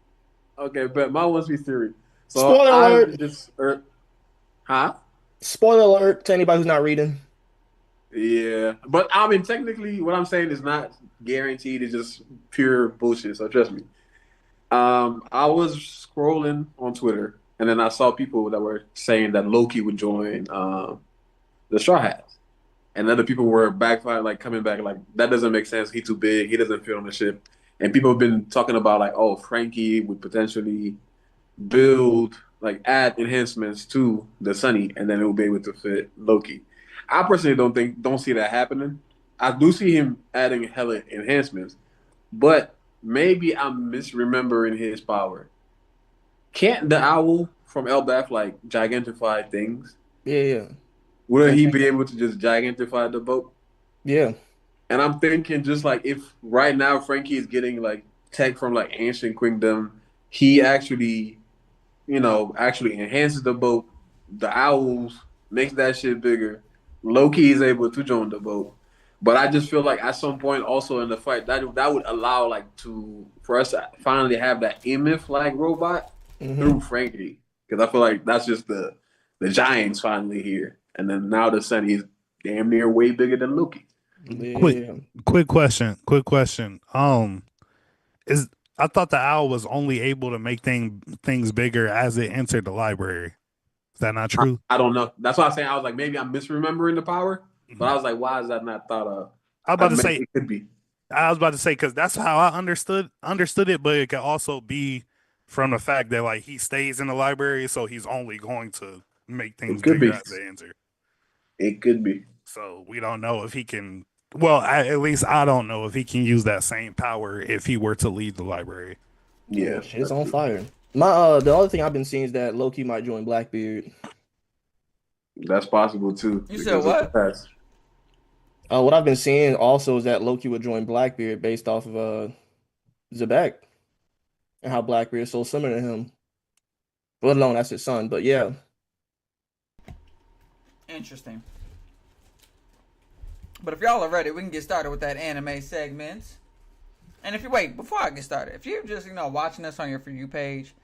Okay, but my One Piece theory. So Spoiler alert. Huh? Spoiler alert to anybody who's not reading. Yeah. But, I mean, technically, what I'm saying is not guaranteed. It's just pure bullshit, so trust me. I was scrolling on Twitter, and then I saw people that were saying that Loki would join the Straw Hats. And other people were coming back, like, that doesn't make sense. He's too big. He doesn't fit on the ship. And people have been talking about, like, oh, Frankie would potentially add enhancements to the Sunny, and then it will be able to fit Loki. I personally don't see that happening. I do see him adding hella enhancements, but maybe I'm misremembering his power. Can't the owl from Elbaf gigantify things? Yeah. Would he be able to just gigantify the boat? Yeah. And I'm thinking just like if right now Frankie is getting tech from ancient kingdom, he actually enhances the boat. The owls makes that shit bigger. Loki is able to join the boat. But I just feel like at some point also in the fight that would allow for us to finally have that Emif robot through Frankie. Because I feel like that's just the giants finally here. And then now the Sun is damn near way bigger than Loki. Yeah. Quick question. Is I thought the owl was only able to make things bigger as it entered the library. Is that not true? I don't know. That's why I'm saying I was like maybe I'm misremembering the power, but I was like, why is that not thought of? I was about to say because that's how I understood it, but it could also be from the fact that he stays in the library, so he's only going to make things bigger as they enter. It could be. So we don't know if he can. Well, at least I don't know if he can use that same power if he were to leave the library. Yeah, shit's on fire. My the other thing I've been seeing is that Loki might join Blackbeard. That's possible too. You said what? What I've been seeing also is that Loki would join Blackbeard based off of Zebek and how Blackbeard is so similar to him. Let alone that's his son, but yeah. Interesting. But if y'all are ready, we can get started with that anime segment. And before I get started, if you're just watching this on your For You page,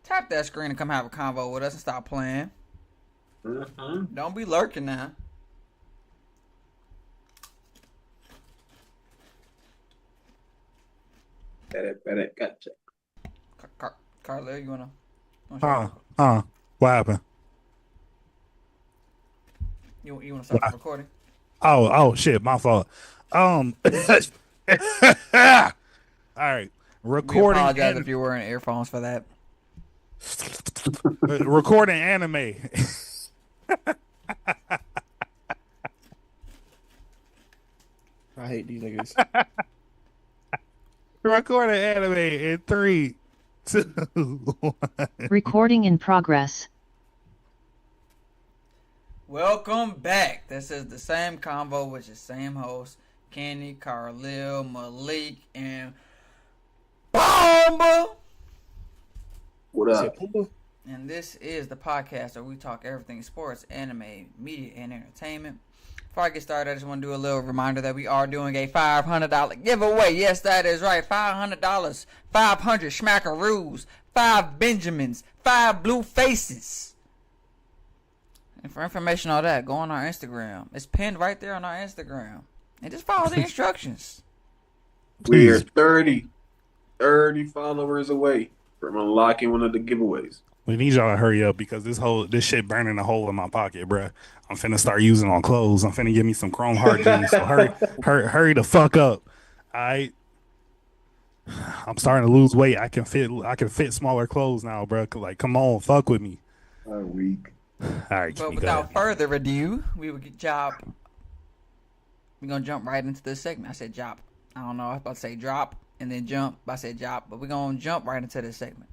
tap that screen and come have a convo with us and stop playing. Mm-hmm. Don't be lurking now. Gotcha. Carla, you wanna? What happened? You wanna start the recording? Oh shit, my fault. All right. We Recording apologize if you're wearing earphones for that. recording anime. I hate these niggas. Recording anime in 3, 2, 1. Recording in progress. Welcome back. This is the same convo, which is same host, Kenny, Carlil, Malik, and Bomba. What up? And this is the podcast where we talk everything sports, anime, media, and entertainment. Before I get started, I just want to do a little reminder that we are doing a $500 giveaway. Yes, that is right. $500. 500 schmackaroos. 5 Benjamins. 5 blue faces. And for information on that, go on our Instagram. It's pinned right there on our Instagram. And just follow the instructions. We're 30 followers away from unlocking one of the giveaways. We need y'all to hurry up because this shit burning a hole in my pocket, bruh. I'm finna start using on clothes. I'm finna give me some Chrome Heart jeans. So hurry the fuck up. I'm starting to lose weight. I can fit smaller clothes now, bruh. Like, come on, fuck with me. I'm weak. All right, But without further ado, we're gonna jump right into this segment. I said drop. I don't know. I was about to say drop and then jump. I said drop, but we're gonna jump right into this segment.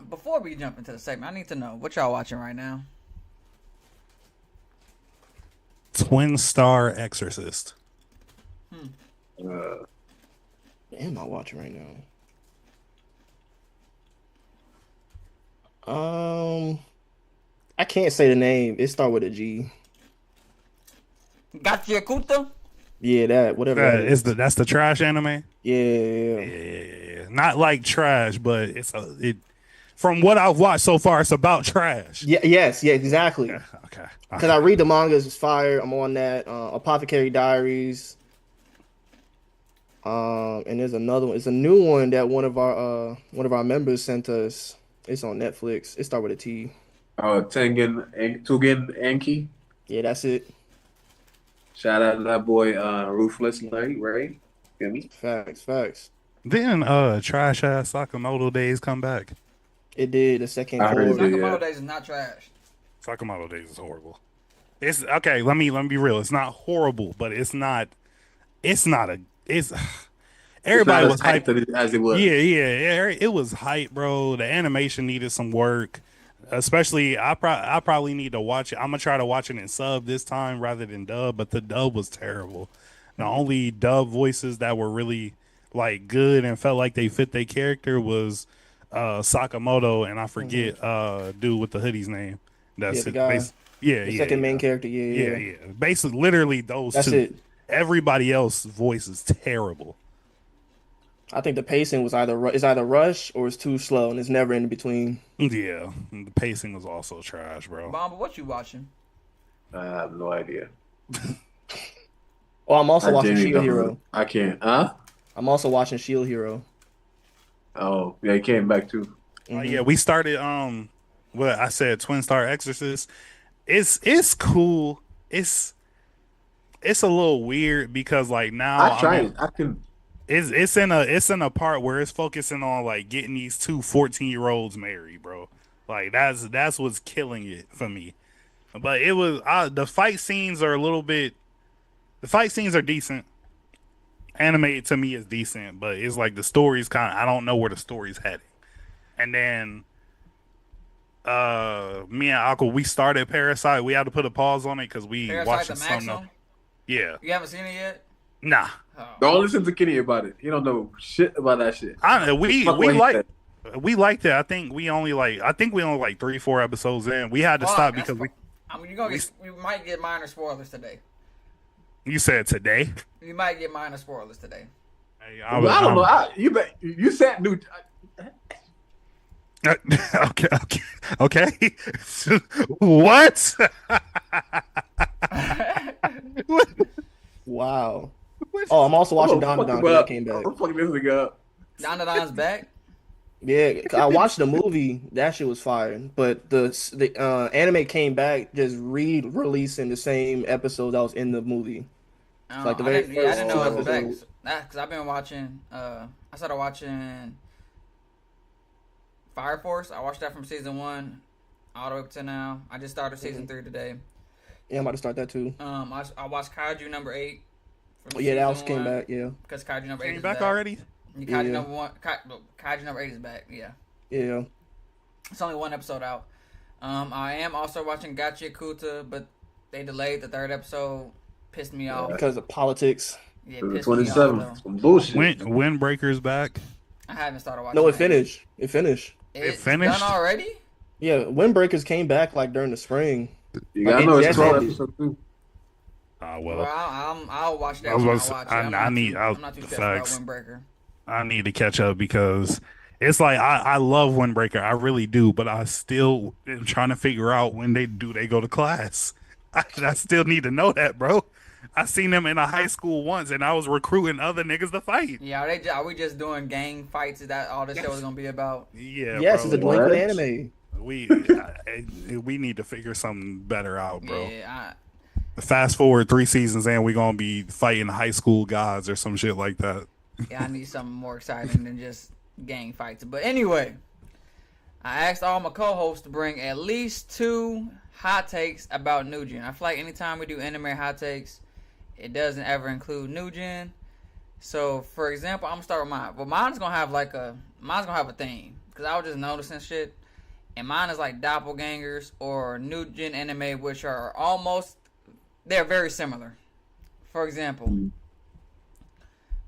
Before we jump into the segment, I need to know what y'all watching right now. Twin Star Exorcist. What am I watching right now? I can't say the name. It start with a G. Gotcha Kuta? Yeah, that whatever. That is. That's the trash anime. Yeah. Not like trash, but it. From what I've watched so far, it's about trash. Yeah. Yes. Yeah. Exactly. Yeah, okay. Because I read the mangas. It's fire. I'm on that. Apothecary Diaries. And there's another one. It's a new one that one of our members sent us. It's on Netflix. It start with a T. Tugen Anki. Yeah, that's it. Shout out to that boy, Ruthless Night, right? Get me? Facts. Then trash ass Sakamoto Days come back. It did. The second I heard core. it. Sakamoto Days is not trash. Sakamoto Days is horrible. It's okay. Let me be real. It's not horrible, but it's everybody was hyped as it was. Yeah. It was hype, bro. The animation needed some work. Especially, I probably need to watch it. I'm gonna try to watch it in sub this time rather than dub, but the dub was terrible. The only dub voices that were really like good and felt like they fit their character was Sakamoto, and I forget dude with the hoodie's name. That's the it. guy. The second main character. Yeah. Basically, literally those That's two. it. Everybody else's voice is terrible. I think the pacing was either rush or it's too slow, and it's never in between. Yeah, the pacing was also trash, bro. Bomba, what you watching? I have no idea. Oh, I'm also watching Shield Hero. I can't. Huh? I'm also watching Shield Hero. Oh, yeah, he came back too. Yeah, we started. What I said, Twin Star Exorcist. It's cool. It's a little weird because like now I tried it. I can. It's in a part where it's focusing on like getting these two 14-year-olds married, bro. Like that's what's killing it for me. But it was the fight scenes are decent. Animated to me is decent, but it's like the story's I don't know where the story's heading. And then me and Akko, we started Parasite. We had to put a pause on it because we watched something else. Yeah. You haven't seen it yet? Nah. Oh. Don't listen to Kenny about it. He don't know shit about that shit. We liked it. I think we only like 3-4 episodes in. We had to stop because we might get minor spoilers today. You said today? You might get minor spoilers today. Hey, I don't know. You said new. Okay. What? Wow. Oh, I'm also watching Don. That came back. I'm fucking this nigga up. Don's back? Yeah, I watched the movie. That shit was fire. But the anime came back just re-releasing the same episode that was in the movie. So like the I very didn't. Yeah, I didn't first know two it was back. Oh, episodes. Because I've been watching. I started watching Fire Force. I watched that from season 1 all the way up to now. I just started season 3 today. Yeah, I'm about to start that too. I watched Kaiju number 8 from Oh, yeah, that season also came 1 back. Yeah, because Kaiju number 8 Came is back back. already? Kaiju Yeah. number 1, Kaiju number 8 is back. Yeah, yeah. it's only one episode out. I am also watching Gotcha Kuta, but they delayed the 3rd episode. Pissed me off. Because of politics. Yeah, the pissed me off 27th. though. Some bullshit. Windbreaker's back. I haven't started watching. No, it that finished. It finished. yet. It It's finished? done already? Yeah, Windbreakers came back like during the spring. You Like, gotta it know it's just 12 ended. episodes too. Well, Well, I'll watch that I was when I about to watch say, it. I'm not too stressed about facts. Windbreaker. I need to catch up because it's like I love Windbreaker. I really do, but I still am trying to figure out when they go to class. I still need to know that, bro. I seen them in a high school once, and I was recruiting other niggas to fight. Yeah, are we just doing gang fights? Is that all this show is gonna be about? Yeah, Yes, bro. it's a delinquent What? anime. We need to figure something better out, bro. Yeah, Fast forward 3 seasons, and we're gonna be fighting high school gods or some shit like that. I need something more exciting than just gang fights. But anyway, I asked all my co-hosts to bring at least 2 hot takes about New Gen. I feel like anytime we do anime hot takes, it doesn't ever include New Gen. So, for example, I'm gonna start with mine. Well, mine's gonna have a theme because I was just noticing shit, and mine is like doppelgangers or New Gen anime, which are they're very similar. For example,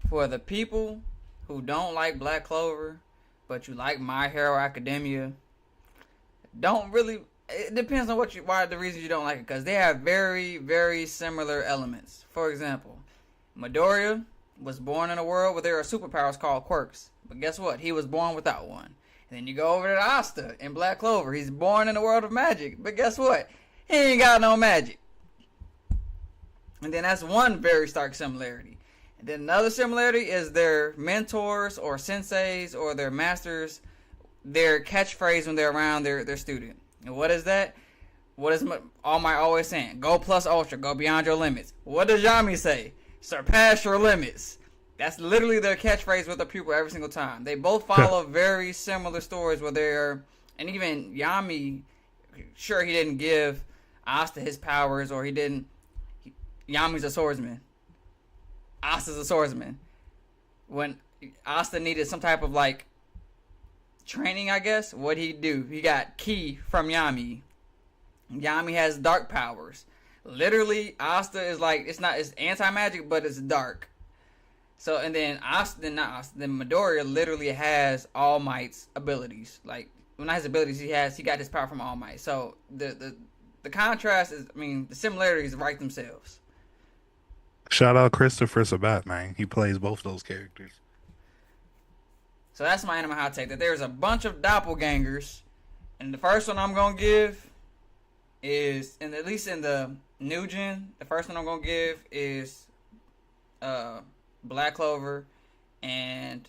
for the people who don't like Black Clover, but you like My Hero Academia, don't really. It depends on why the reasons you don't like it, because they have very, very similar elements. For example, Midoriya was born in a world where there are superpowers called quirks, but guess what? He was born without one. And then you go over to Asta in Black Clover. He's born in a world of magic, but guess what? He ain't got no magic. And then that's one very stark similarity. And then another similarity is their mentors or senseis or their masters, their catchphrase when they're around their student. And what is that? What is All Might always saying? Go plus ultra, go beyond your limits. What does Yami say? Surpass your limits. That's literally their catchphrase with the pupil every single time. They both follow very similar stories where they're, and even Yami, sure he didn't give Asta his powers, or he didn't. Yami's a swordsman. Asta's a swordsman. When Asta needed some type of like training, I guess, what'd he do? He got ki from Yami. Yami has dark powers. Literally, Asta is like, it's anti-magic, but it's dark. So, and then then Midoriya literally has All Might's abilities. Like, well, not his abilities, he got his power from All Might. So, the contrast is, the similarities write themselves. Shout out Christopher Sabat, man. He plays both those characters. So that's my anime hot take, that there's a bunch of doppelgangers, and the first one I'm gonna give is, and at least in the New Gen, the first one I'm gonna give is Black Clover and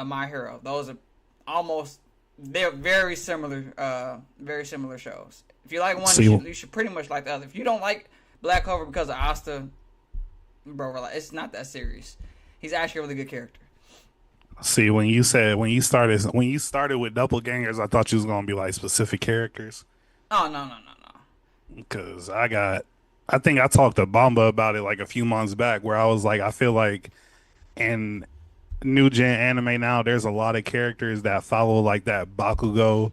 My Hero. Those are they're very similar shows. If you like one, you should pretty much like the other. If you don't like Black Clover because of Asta, bro, it's not that serious. He's actually a really good character. See, when you started with doppelgangers, I thought you was gonna be like specific characters. Oh no. Because I think I talked to Bamba about it like a few months back, where I was like, I feel like in New Gen anime now, there's a lot of characters that follow like that Bakugo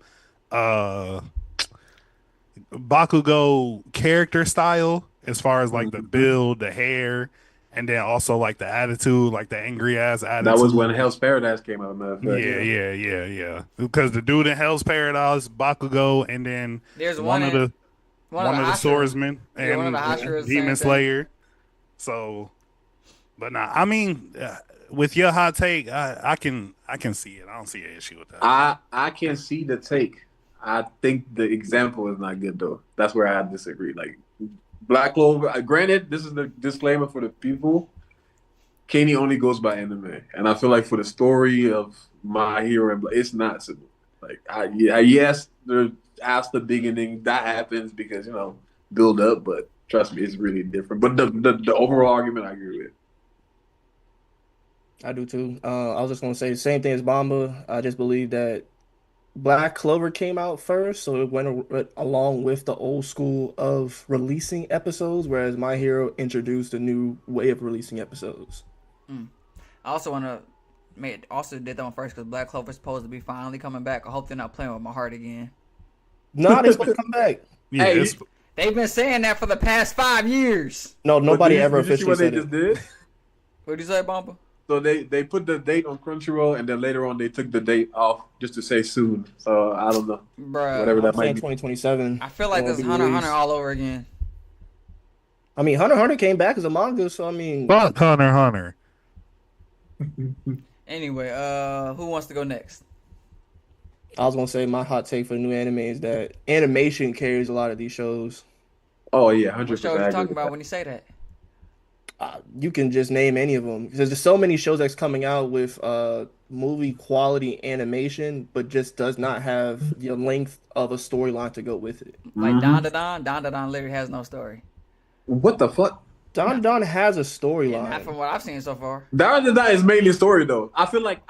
character style, as far as like the build, the hair, and then also like the attitude, like the angry ass attitude. That was when Hell's Paradise came out. Matter of fact. Yeah. Because the dude in Hell's Paradise, Bakugo, and then there's one of the swordsmen Yeah, one of the and Hashira is the Demon same Slayer. So, but nah, with your hot take, I can see it. I don't see an issue with that. I can see the take. I think the example is not good though. That's where I disagree. Like Black Clover. Granted, this is the disclaimer for the people. Kenny only goes by anime, and I feel like for the story of My Hero, it's not simple. Like, yes, there's after the beginning that happens because build up, but trust me, it's really different. But the overall argument, I agree with. I do too. I was just gonna say the same thing as Bamba. I just believe that Black Clover came out first, so it went along with the old school of releasing episodes, whereas My Hero introduced a new way of releasing episodes. I also want to also did that one first because Black Clover's supposed to be finally coming back. I hope they're not playing with my heart again. Nah, they supposed to come back. Yeah, Hey, They've been saying that for the past 5 years. No, nobody ever did you see officially what they said just it. did? What'd you say, Bumper? So they put the date on Crunchyroll, and then later on they took the date off just to say soon. So I don't know, whatever Bruh, that I'm saying might be. 2027. I feel like it won't this be Hunter x released. Hunter all over again. I mean, Hunter x Hunter came back as a manga, so I mean, Fuck Hunter x Hunter. Anyway, who wants to go next? I was gonna say my hot take for the new anime is that animation carries a lot of these shows. Oh yeah, What 100%. show are I you agree talking with about that. when you say that? You can just name any of them because there's so many shows that's coming out with movie quality animation, but just does not have the length of a storyline to go with it. Like Mhm. Don Don literally has no story. What the fuck? Don Don has a Yeah, not storyline. from what I've seen so far. That is mainly story though. I feel like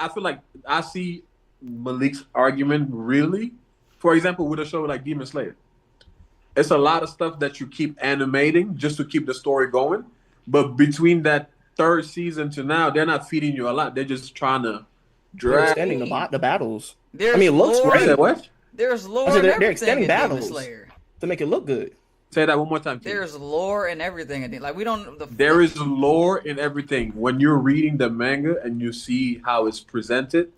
I see Malik's argument really. For example, with a show like Demon Slayer, it's a lot of stuff that you keep animating just to keep the story going. But between that third season to now, they're not feeding you a lot. They're just trying to They're drag. extending the battles. I There's mean, it looks lore. You said great. what? There's I lore said and they're everything extending in Demon battles Slayer. to make it look good. Say that one more time, Keith. There's lore and everything in it. Like we don't. There is lore in everything. When you're reading the manga and you see how it's presented,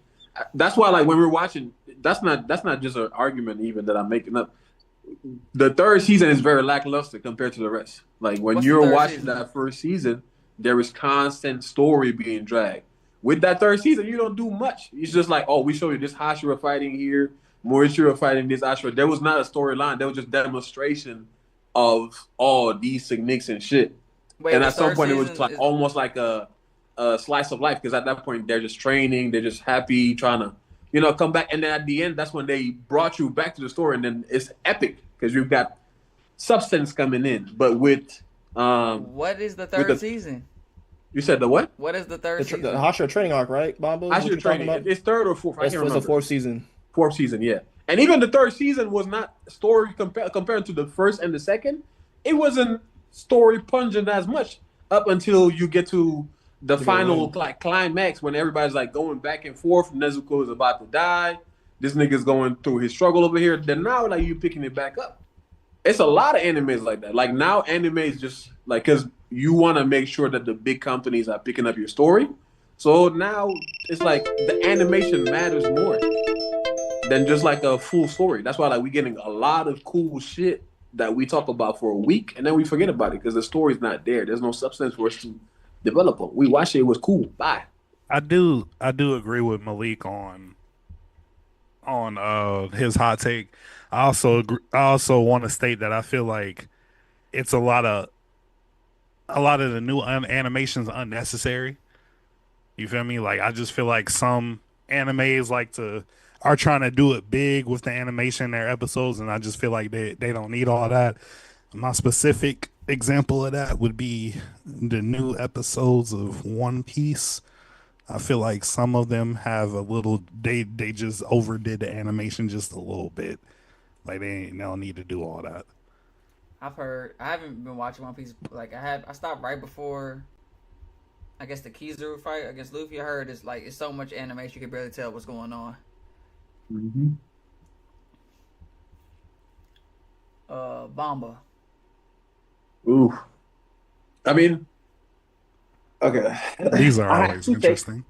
that's why like when we're watching, that's not just an argument even that I'm making up. The third season is very lackluster compared to the rest. Like when What's the you're third watching season? that first season, there is constant story being dragged. With that third season, you don't do much. It's just like, oh, we show you this Hashira fighting here, Morishira fighting this Ashura. There was not a storyline. There was just demonstration of all these techniques and shit. Wait, And the at some third point, it was season like is- almost like a slice of life because at that point they're just training, they're just happy, trying to come back. And then at the end, that's when they brought you back to the story, and then it's epic because you've got substance coming in. But with what is the third the- season? you said the what? What is the third The season? Hashira training arc, right, Bombo? I should training. It's third or fourth. I It's can't the remember. fourth season. Fourth season, yeah. And even the third season was not story compared to the first and the second. It wasn't story pungent as much up until you get to the final like climax when everybody's like going back and forth. Nezuko is about to die. This nigga's going through his struggle over here. Then now like you picking it back up. It's a lot of animes like that. Like now anime is just like because you want to make sure that the big companies are picking up your story. So now it's like the animation matters more than just like a full story. That's why like we're getting a lot of cool shit that we talk about for a week and then we forget about it because the story's not there. There's no substance for us to develop on. We watched it, it was cool. Bye. I do agree with Malik on his hot take. I also want to state that I feel like it's a lot of the new animations unnecessary. You feel me? Like I just feel like some animes are trying to do it big with the animation in their episodes, and I just feel like they don't need all that. My specific example of that would be the new episodes of One Piece. I feel like some of them have they just overdid the animation just a little bit. Like they don't need to do all that. I've heard. I haven't been watching One Piece. Like I stopped right before. I guess the Kizaru fight against Luffy. I heard it's so much animation you can barely tell what's going on. Mm-hmm. Bomba. Ooh. I mean, okay. These are I always actually think- interesting.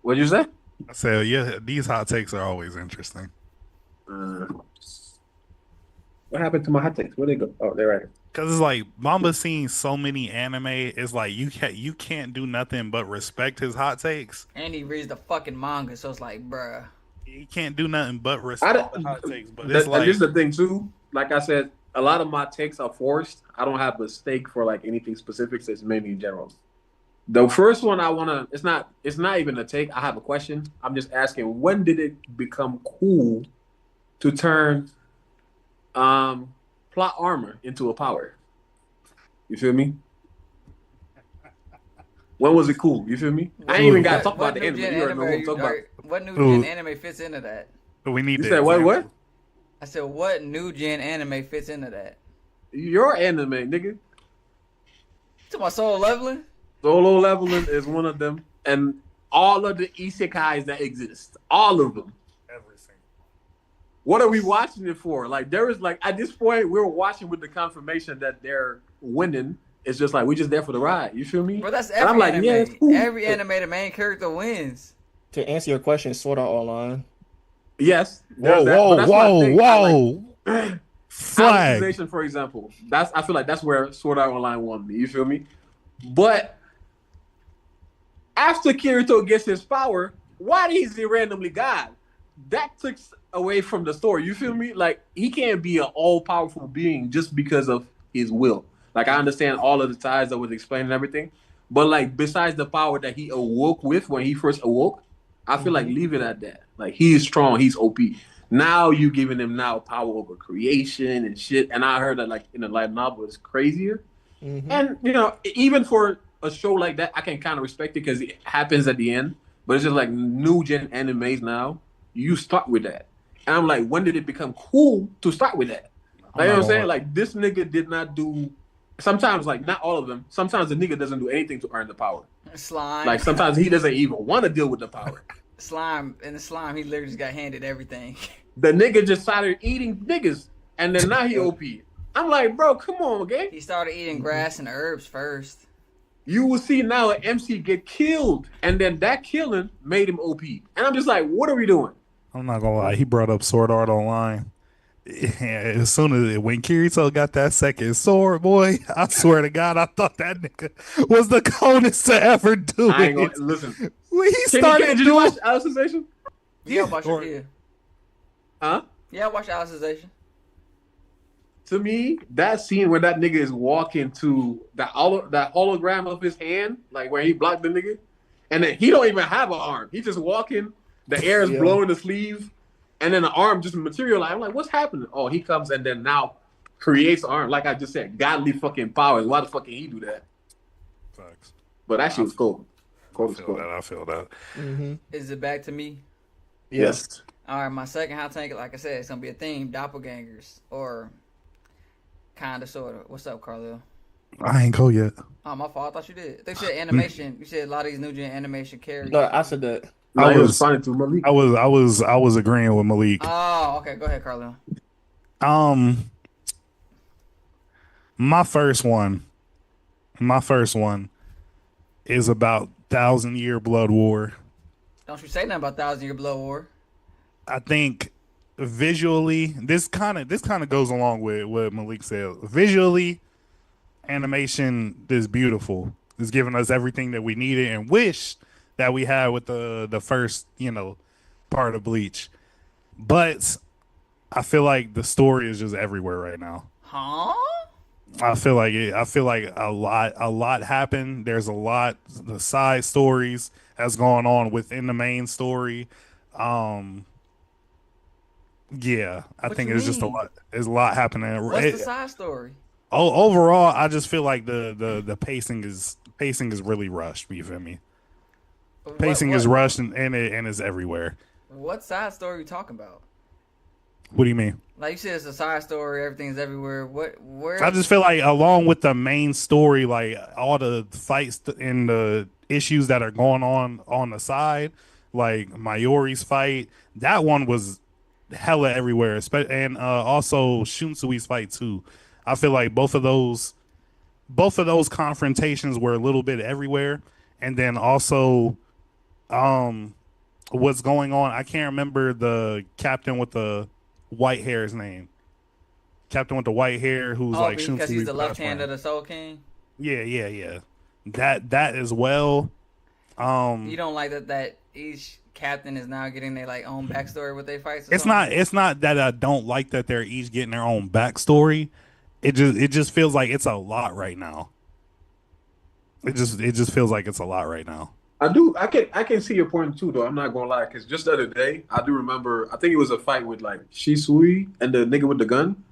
What'd you say? I say, yeah, these hot takes are always interesting. What happened to my hot takes? Where they go? Oh, they're right here. Cause it's like Mamba seeing so many anime, it's like you can't do nothing but respect his hot takes. And he reads the fucking manga, so it's like, bruh. You can't do nothing but respect the hot takes. But it's And like this is the thing too. Like I said, a lot of my takes are forced. I don't have a stake for like anything specific. So it's mainly in general. The first one I wanna it's not even a take. I have a question. I'm just asking when did it become cool to turn plot armor into a power? You feel me? When was it cool? You feel me? I ain't even gotta talk about What the new anime. gen You already anime know what I'm talking about. what new Ooh. gen anime fits into that? We need You the said what? example. What? I said, what new gen anime fits into that? Your anime, nigga. To my soul leveling? Solo leveling is one of them, and all of the isekais that exist, all of them. Everything. What are we watching it for? Like there is like at this point we're watching with the confirmation that they're winning. It's just like we just there for the ride. You feel me? Bro, that's And I'm every like, anime. yeah, it's cool. Every anime, the main character wins. To answer your question, Sword Art Online. Yes, Whoa, there's that. But that's my thing. Flag. Alicization, for example. I feel like that's where Sword Art Online won me. You feel me? But after Kirito gets his power, why is he randomly God? That takes away from the story. You feel me? Like he can't be an all-powerful being just because of his will. Like I understand all of the ties that was explained and everything, but like besides the power that he awoke with when he first awoke, I feel like leave it at that. Like he is strong, he's OP. Now you giving him now power over creation and shit. And I heard that like in the light novel it's crazier. And you know, even for a show like that, I can kind of respect it because it happens at the end. But it's just like new gen animes now. You start with that, and I'm like, when did it become cool to start with that? Like, you know what I'm saying? Like this nigga did not do. Sometimes, like not all of them. Sometimes the nigga doesn't do anything to earn the power. Slime. Like sometimes he doesn't even want to deal with the power. Slime. In the slime, he literally just got handed everything. The nigga just started eating niggas, and then now he OP. I'm like, bro, come on, okay? He started eating grass and herbs first. You will see now an MC get killed, and then that killing made him OP. And I'm just like, what are we doing? I'm not gonna lie. He brought up Sword Art Online. As soon as when Kirito got that second sword, boy, I swear to God, I thought that nigga was the coldest to ever do I ain't it. gonna listen. When he started Did you doing, watch Alicization? Yeah, I watched or- it. Yeah. Huh? Yeah, I watched Alicization. To me, that scene where that nigga is walking to that hologram of his hand, like where he blocked the nigga, and then he don't even have an arm. He just walking, the air is blowing the sleeve, and then the arm just materialized. I'm like, what's happening? Oh, he comes and then now creates the arm. Like I just said, godly fucking powers. Why the fuck can he do that? Facts. But that shit was cool. Cool as cool. I feel that. Is it back to me? Yes. All right, my second hot take, like I said, it's gonna be a theme: doppelgangers, or kind of, sort of. What's up, Carlil? I ain't go yet. Oh, my fault. I thought you did. They said animation. You said a lot of these new gen animation characters. No, I said that. No, I he was- was funny to Malik. I was agreeing with Malik. Oh, okay. Go ahead, Carlil. My first one is about 1,000-Year Blood War. Don't you say nothing about 1,000 Year Blood War. I think visually, this kind of goes along with what Malik said. Visually, animation is beautiful. It's giving us everything that we needed and wish that we had with the first, part of Bleach. But I feel like the story is just everywhere right now. Huh? I feel like a lot happened. There's a lot the side stories that's going on within the main story. Yeah, I What think you it's just a mean? lot. There's a lot happening. What's the side story? Overall, I just feel like the pacing is really rushed. You feel me? Pacing is rushed and it's everywhere. What side story are you talking about? What do you mean? Like you said, it's a side story. Everything's everywhere. Where? I just feel like along with the main story, like all the fights and the issues that are going on the side, like Mayori's fight, that one was hella everywhere. And also Shunsui's fight too. I feel like both of those confrontations were a little bit everywhere. And then also, what's going on? I can't remember the captain with the white hair's name. Captain with the white hair who's like because Shunsui's he's the left best hand friend. of the Soul King. Yeah. That as well. You don't like that each captain is now getting their like own backstory with their fights. It's not that I don't like that they're each getting their own backstory. It just feels like it's a lot right now. It just feels like it's a lot right now. I can see your point too, though. I'm not gonna lie, because just the other day, I do remember. I think it was a fight with like Shisui and the nigga with the gun.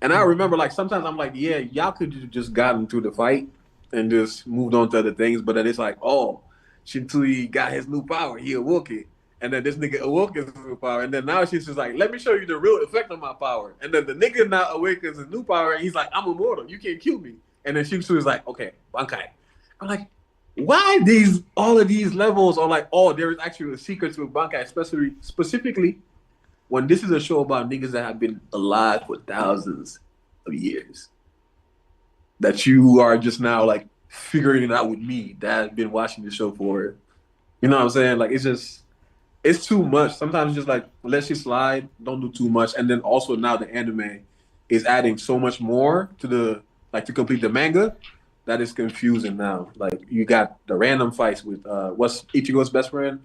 And I remember, like, sometimes I'm like, yeah, y'all could have just gotten through the fight and just moved on to other things. But then it's like, oh, Shintui got his new power. He awoke it. And then this nigga awoke his new power. And then now she's just like, let me show you the real effect of my power. And then the nigga now awakens his new power. And he's like, I'm immortal. You can't kill me. And then Shintui is like, okay, Bankai. I'm like, why all of these levels are like, oh, there is actually a secret to Bankai, especially specifically when this is a show about niggas that have been alive for thousands of years, that you are just now like figuring it out with me that has been watching the show for, you know what I'm saying? Like, it's too much. Sometimes it's just like, let you slide, don't do too much. And then also now the anime is adding so much more to complete the manga that is confusing now. Like, you got the random fights with, what's Ichigo's best friend?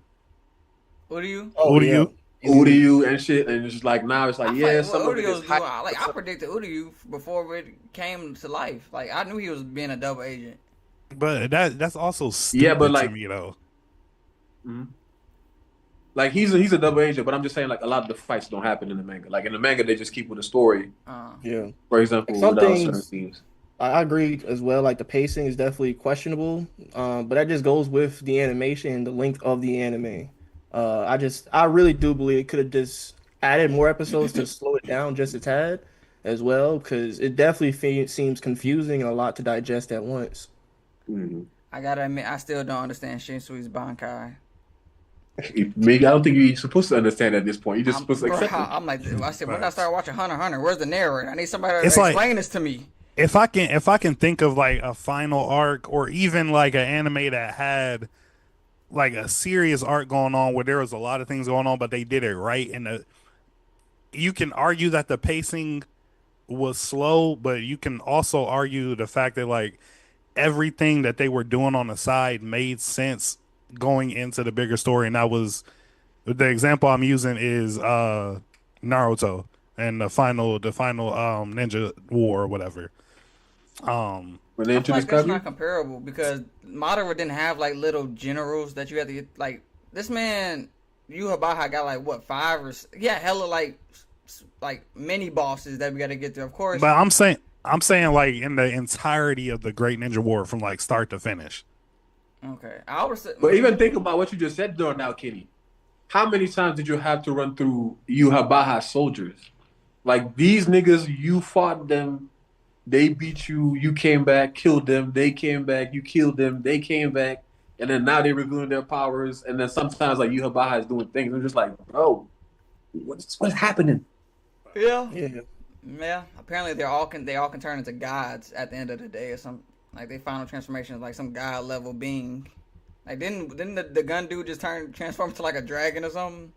What do you? Oh, Who do yeah. you? Uryu and shit, and it's just like now it's like, yeah, What some of it Urio's is doing, hype. like I predicted Uryu before it came to life. Like I knew he was being a double agent. But that's also Yeah, stupid but to like, me though. mhm. Like he's a double agent, but I'm just saying like a lot of the fights don't happen in the manga. Like in the manga, they just keep with the story. Yeah. For Like example, some without certain things, things. I agree as well. Like the pacing is definitely questionable, but that just goes with the animation and the length of the anime. I really do believe it could have just added more episodes to slow it down just a tad, as well, because it definitely seems confusing and a lot to digest at once. Mm-hmm. I gotta admit, I still don't understand Shinsui's Bankai. Maybe I don't think you're supposed to understand at this point. You're just supposed to Bro, accept it. I'm like, I said, when I Facts. started watching Hunter x Hunter, where's the narrator? I need somebody It's to like explain this to me. if I can think of like a final arc or even like an anime that had like a serious arc going on where there was a lot of things going on, but they did it right, and you can argue that the pacing was slow, but you can also argue the fact that like everything that they were doing on the side made sense going into the bigger story, and that was the example I'm using is Naruto and the final ninja war or whatever. When they I feel like introduced that's not Kaguya, comparable because Madara didn't have like little generals that you had to get. Like this man, Yuhabaha got like what yeah, hella like mini bosses that we got to get through. Of course, But I'm saying like in the entirety of the Great Ninja War from like start to finish. okay. I would say, but even think about what you just said though now, Kenny. How many times did you have to run through Yuhabaha soldiers? Like these niggas, you fought them, they beat you, you came back, killed them, they came back, you killed them, they came back, and then now they're revealing their powers, and then sometimes like Yuhabaha is doing things. I'm just like, bro, what's happening? yeah, Yeah. yeah. Apparently, they all can turn into gods at the end of the day, or some like their final transformation is like some god level being. Like didn't the gun dude just transform to like a dragon or something?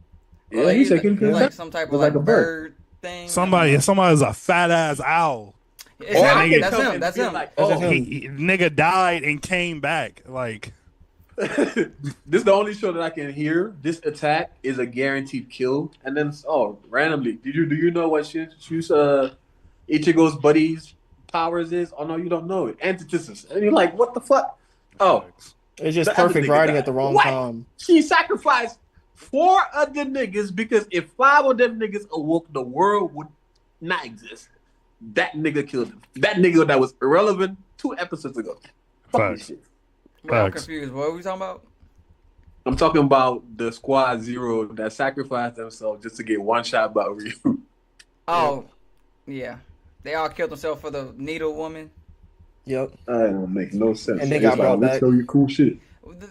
Or Yeah, like, he said he could like some type of was like like a bird. bird thing. Somebody's a fat ass owl. It's Or that him. I can nigga- That's come him. and That's feel him. like, That's oh, him. Nigga died and came back. Like this is the only show that I can hear. This attack is a guaranteed kill, and then randomly, do you know what Ichigo's buddy's powers is? Oh no, you don't know it. Antithesis, and you're like, what the fuck? Oh, It's just the other perfect nigga writing died. at the wrong What? time. She sacrificed 4 other niggas because if 5 of them niggas awoke, the world would not exist. That nigga killed him. That nigga that was irrelevant 2 episodes ago. Fuck this Facts. shit. Wait, I'm Facts. confused. What are we talking about? I'm talking about the Squad Zero that sacrificed themselves just to get one shot by Ryu. Oh, yeah. They all killed themselves for the needle woman. Yep. That don't make no sense. And they got brought back. Show you cool shit.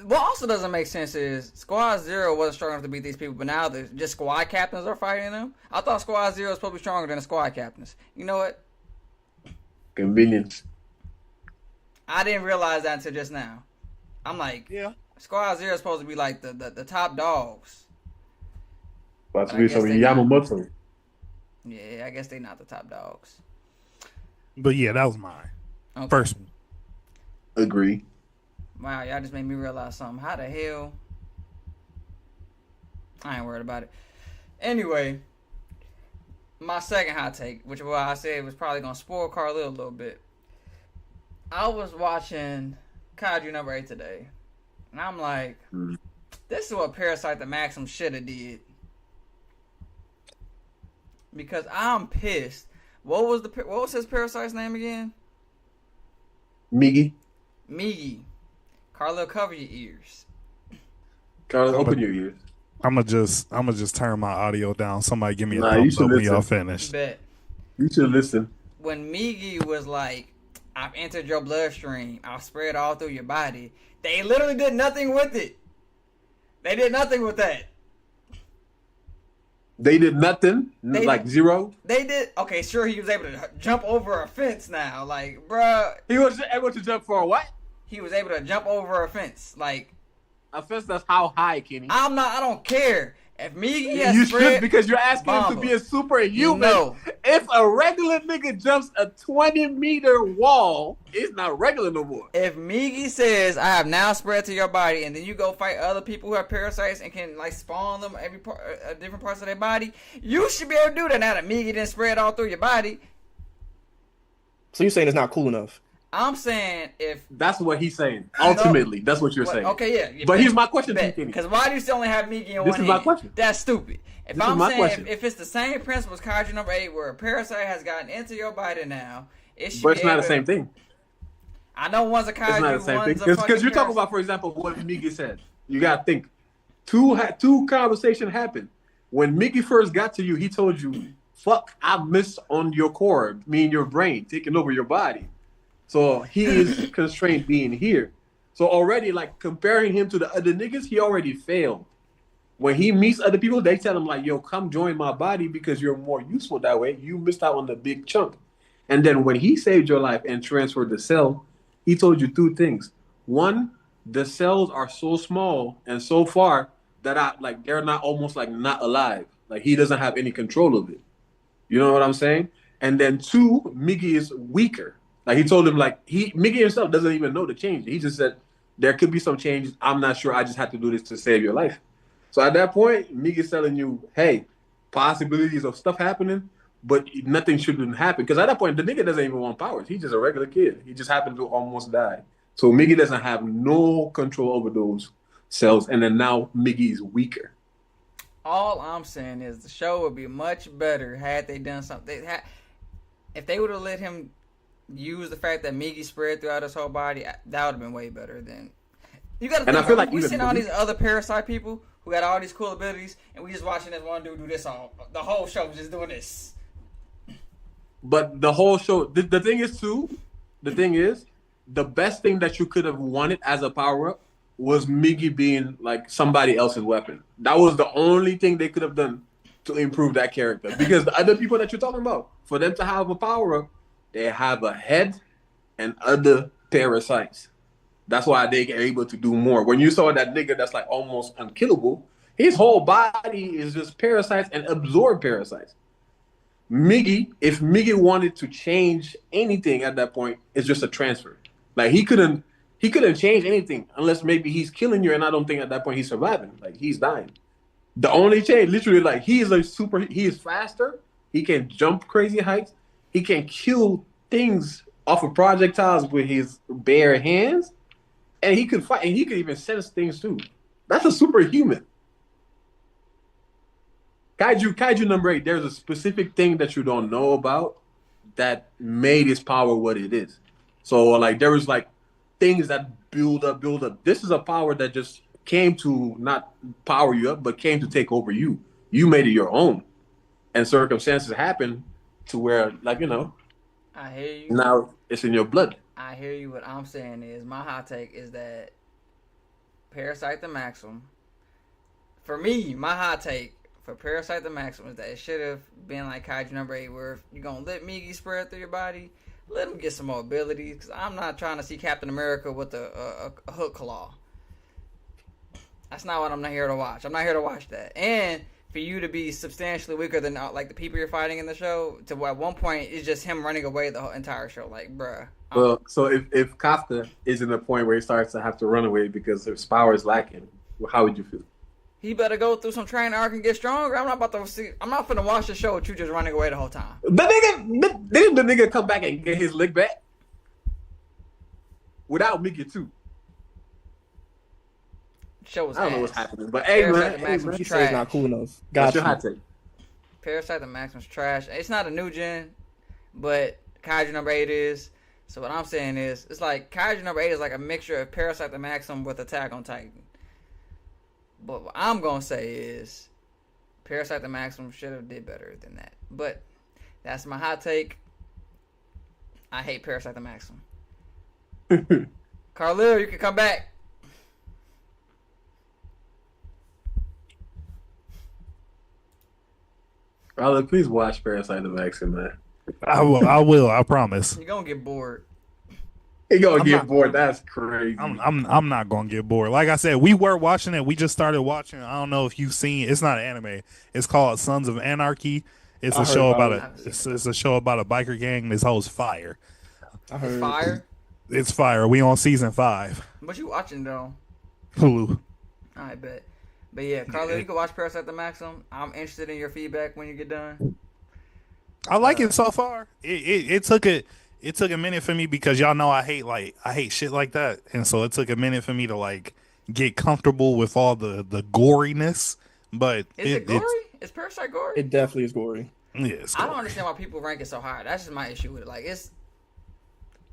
What also doesn't make sense is Squad Zero wasn't strong enough to beat these people, but now just squad captains are fighting them. I thought Squad Zero was supposed to be stronger than the squad captains. You know what? Convenience. I didn't realize that until just now. I'm like, yeah. Squad Zero is supposed to be like the top dogs. About to I be guess some they not. Yamamoto. Yeah, I guess they not the top dogs. But yeah, that was mine. Okay. First one. Agree. Wow, y'all just made me realize something. How the hell? I ain't worried about it. Anyway, my second hot take, which is why I said it was probably gonna spoil Carlil a little bit. I was watching Kaiju number 8 today, and I'm like, this is what Parasite the Maxim should have did. Because I'm pissed. What was his Parasite's name again? Miggy. Carlo, cover your ears. Carlos, open your ears. I'ma just turn my audio down. Somebody give me a Nah, you thumbs should up when listen. y'all finished. Bet. You should listen. When Miggy was like, I've entered your bloodstream, I'll spread all through your body. They literally did nothing with it. They did nothing with that. They did nothing, zero. They did. Okay, sure, he was able to jump over a fence now. Like, bruh. He was able to jump for a what? He was able to jump over a fence. Like, A fence that's how high, Kenny? I don't care. If Miggy has You spread, should, because you're asking him Mamba, to be a superhuman. no. If a regular nigga jumps a 20-meter wall, it's not regular no more. If Miggy says, I have now spread to your body, and then you go fight other people who have parasites and can like spawn them different parts of their body, you should be able to do that now that Miggy didn't spread all through your body. So you're saying it's not cool enough? I'm saying if That's what he's saying. Ultimately, that's what you're saying. Okay, yeah. But here's my question to you, Kenny. Because why do you still only have Miggy in This one is hand? my question. That's stupid. If This is I'm my saying question. if it's the same principle as Kaiju number 8, where a parasite has gotten into your body now, it should But be it's not able the same thing. I know one's a Kaiju, It's not the same thing. one's a fucking Because you're talking parasite. about, for example, what Miggy said. You got to think. Two conversations happened. When Miggy first got to you, he told you, fuck, I miss on your core, meaning your brain, taking over your body. So he is constrained being here. So already, like, comparing him to the other niggas, he already failed. When he meets other people, they tell him, like, yo, come join my body because you're more useful that way. You missed out on the big chunk. And then when he saved your life and transferred the cell, he told you two things. One, the cells are so small and so far that they're not almost like not alive. Like he doesn't have any control of it. You know what I'm saying? And then two, Miggy is weaker. Like he told him, like Miggy himself doesn't even know the change. He just said there could be some changes. I'm not sure. I just had to do this to save your life. So at that point, Miggy's telling you, hey, possibilities of stuff happening, but nothing shouldn't happen. Because at that point, the nigga doesn't even want powers. He's just a regular kid. He just happened to almost die. So Miggy doesn't have no control over those cells. And then now Miggy is weaker. All I'm saying is the show would be much better had they done something. If they would have let him use the fact that Miggy spread throughout his whole body, that would have been way better than. You got to think, I feel like we even seen all these other parasite people who got all these cool abilities, and we just watching this one dude do this all. The whole show was just doing this. But the whole show, the thing is, the best thing that you could have wanted as a power-up was Miggy being like somebody else's weapon. That was the only thing they could have done to improve that character. Because the other people that you're talking about, for them to have a power-up, they have a head and other parasites. That's why they are able to do more. When you saw that nigga that's like almost unkillable, his whole body is just parasites and absorb parasites. Miggy, if Miggy wanted to change anything at that point, it's just a transfer. Like he couldn't change anything unless maybe he's killing you, and I don't think at that point he's surviving. Like he's dying. The only change, literally, like he is faster. He can jump crazy heights. He can kill things off of projectiles with his bare hands, and he could fight, and he could even sense things too. That's a superhuman. Kaiju number 8, there's a specific thing that you don't know about that made his power what it is. So like there was like things that build up. This is a power that just came to not power you up, but came to take over you. You made it your own. And circumstances happen to where, like, you know, I hear you. now it's in your blood. I hear you. What I'm saying is, my hot take is that Parasite the Maximum, for me, my hot take for Parasite the Maximum is that it should have been like Kaiju number 8, where if you're going to let Miggy spread through your body, let him get some more abilities, because I'm not trying to see Captain America with a hook claw. That's not what I'm not here to watch. I'm not here to watch that. And for you to be substantially weaker than like the people you're fighting in the show, to where at one point it's just him running away the whole entire show. Like, bruh. Well, so if Kafka is in a point where he starts to have to run away because his power is lacking, how would you feel? He better go through some training arc and get stronger. I'm not finna watch the show with you just running away the whole time. Didn't the nigga come back and get his lick back? Without Mickey too. show was I don't know what's ass. happening, but hey, Parasite man, the hey, Max man. was You say it's not trash. cool enough. What's Got your you. hot take? Parasite the Max was trash. It's not a new gen, but Kaiju number 8 is. So what I'm saying is, it's like Kaiju number 8 is like a mixture of Parasite the Maximum with Attack on Titan. But what I'm gonna say is, Parasite the Maximum should have did better than that. But that's my hot take. I hate Parasite the Maximum. Carlil, you can come back. Brother, please watch Parasite the Maximum, man. I will. I promise. You're gonna get bored. He gonna I'm get not- bored. That's crazy. I'm not gonna get bored. Like I said, we were watching it. We just started watching. I don't know if you've seen. It's not an anime. It's called Sons of Anarchy. It's I a heard show about about it. it's a show about a biker gang. This whole's fire. I It's heard. fire. It's fire. We on season 5. What you watching though? Hulu. I bet. But yeah, Carlil, you can watch Parasite the Maximum. I'm interested in your feedback when you get done. I like it so far. It took a minute for me because y'all know I hate shit like that, and so it took a minute for me to like get comfortable with all the goriness. But Is it gory? Is Parasite gory? It definitely is gory. It's I don't gory. understand why people rank it so high. That's just my issue with it. Like it's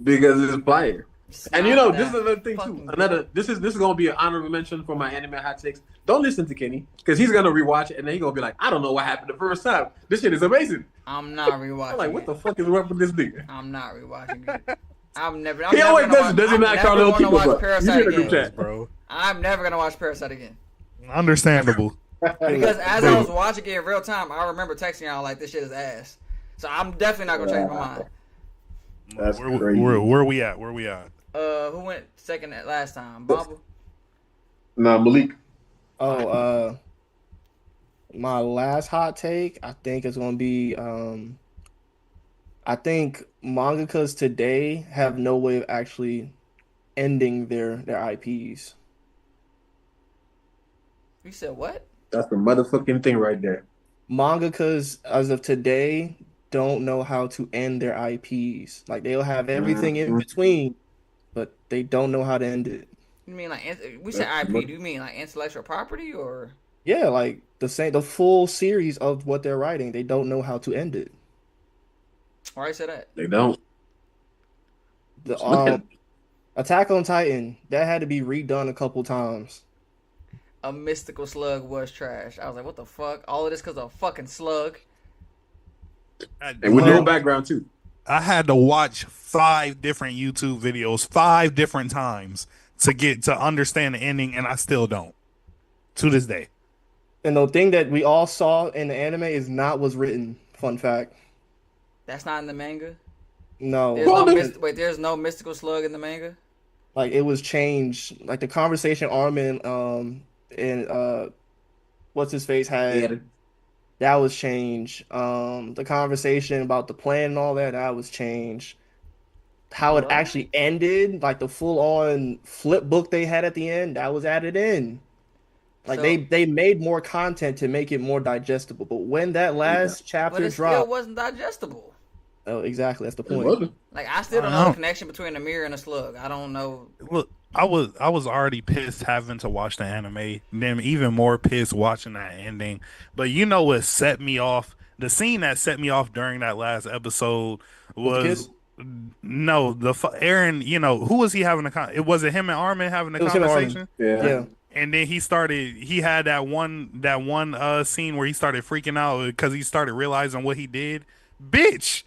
Because it's fire. And you not know, that this is another thing fucking too. This is gonna be an honorable mention for my anime hot takes. Don't listen to Kenny because he's gonna rewatch it and then he's gonna be like, I don't know what happened the first time. This shit is amazing. I'm not rewatching. I'm like, what it. the fuck is wrong with this nigga? I'm not rewatching it. I'm never. He never always gonna does it, does he I'm not, never Carlo? gonna Keep it watch up. Parasite You need a group again. chat. Bro. I'm never gonna watch Parasite again. Understandable. Because as I was watching it in real time, I remember texting y'all like this shit is ass. So I'm definitely not gonna change my mind. That's where, crazy. where we at? Where we at? Who went second at last time? Bobble? Nah, Malik. Oh, my last hot take, I think is gonna be I think mangakas today have no way of actually ending their IPs. You said what? That's the motherfucking thing right there. Mangakas as of today don't know how to end their IPs. Like they'll have everything in between, but they don't know how to end it. You mean like we said IP? Do you mean like intellectual property or? Yeah, like the full series of what they're writing, they don't know how to end it. Why you say that? They don't. The Attack on Titan, that had to be redone a couple times. A mystical slug was trash. I was like, what the fuck? All of this because of a fucking slug. And with no background too. I had to watch 5 different YouTube videos 5 different times to understand the ending, and I still don't. To this day. And the thing that we all saw in the anime is not what's written. Fun fact. That's not in the manga. No. There's no mystical slug in the manga. Like it was changed. Like the conversation Armin and what's his face had, that was changed. The conversation about the plan and all that was changed. How it What? actually ended, like the full on flip book they had at the end, that was added in. Like So- they made more content to make it more digestible. But when that last But chapter it still dropped, wasn't digestible. oh exactly, that's the It point. wasn't. Like I still don't know the connection between a mirror and a slug. I don't know. Look, I was already pissed having to watch the anime, then even more pissed watching that ending. But you know what set me off? The scene that set me off during that last episode was no Aaron. You know who was he having it was it him and Armin having a It was him and Armin. conversation? Yeah. And then he had that one scene where he started freaking out because he started realizing what he did. Bitch.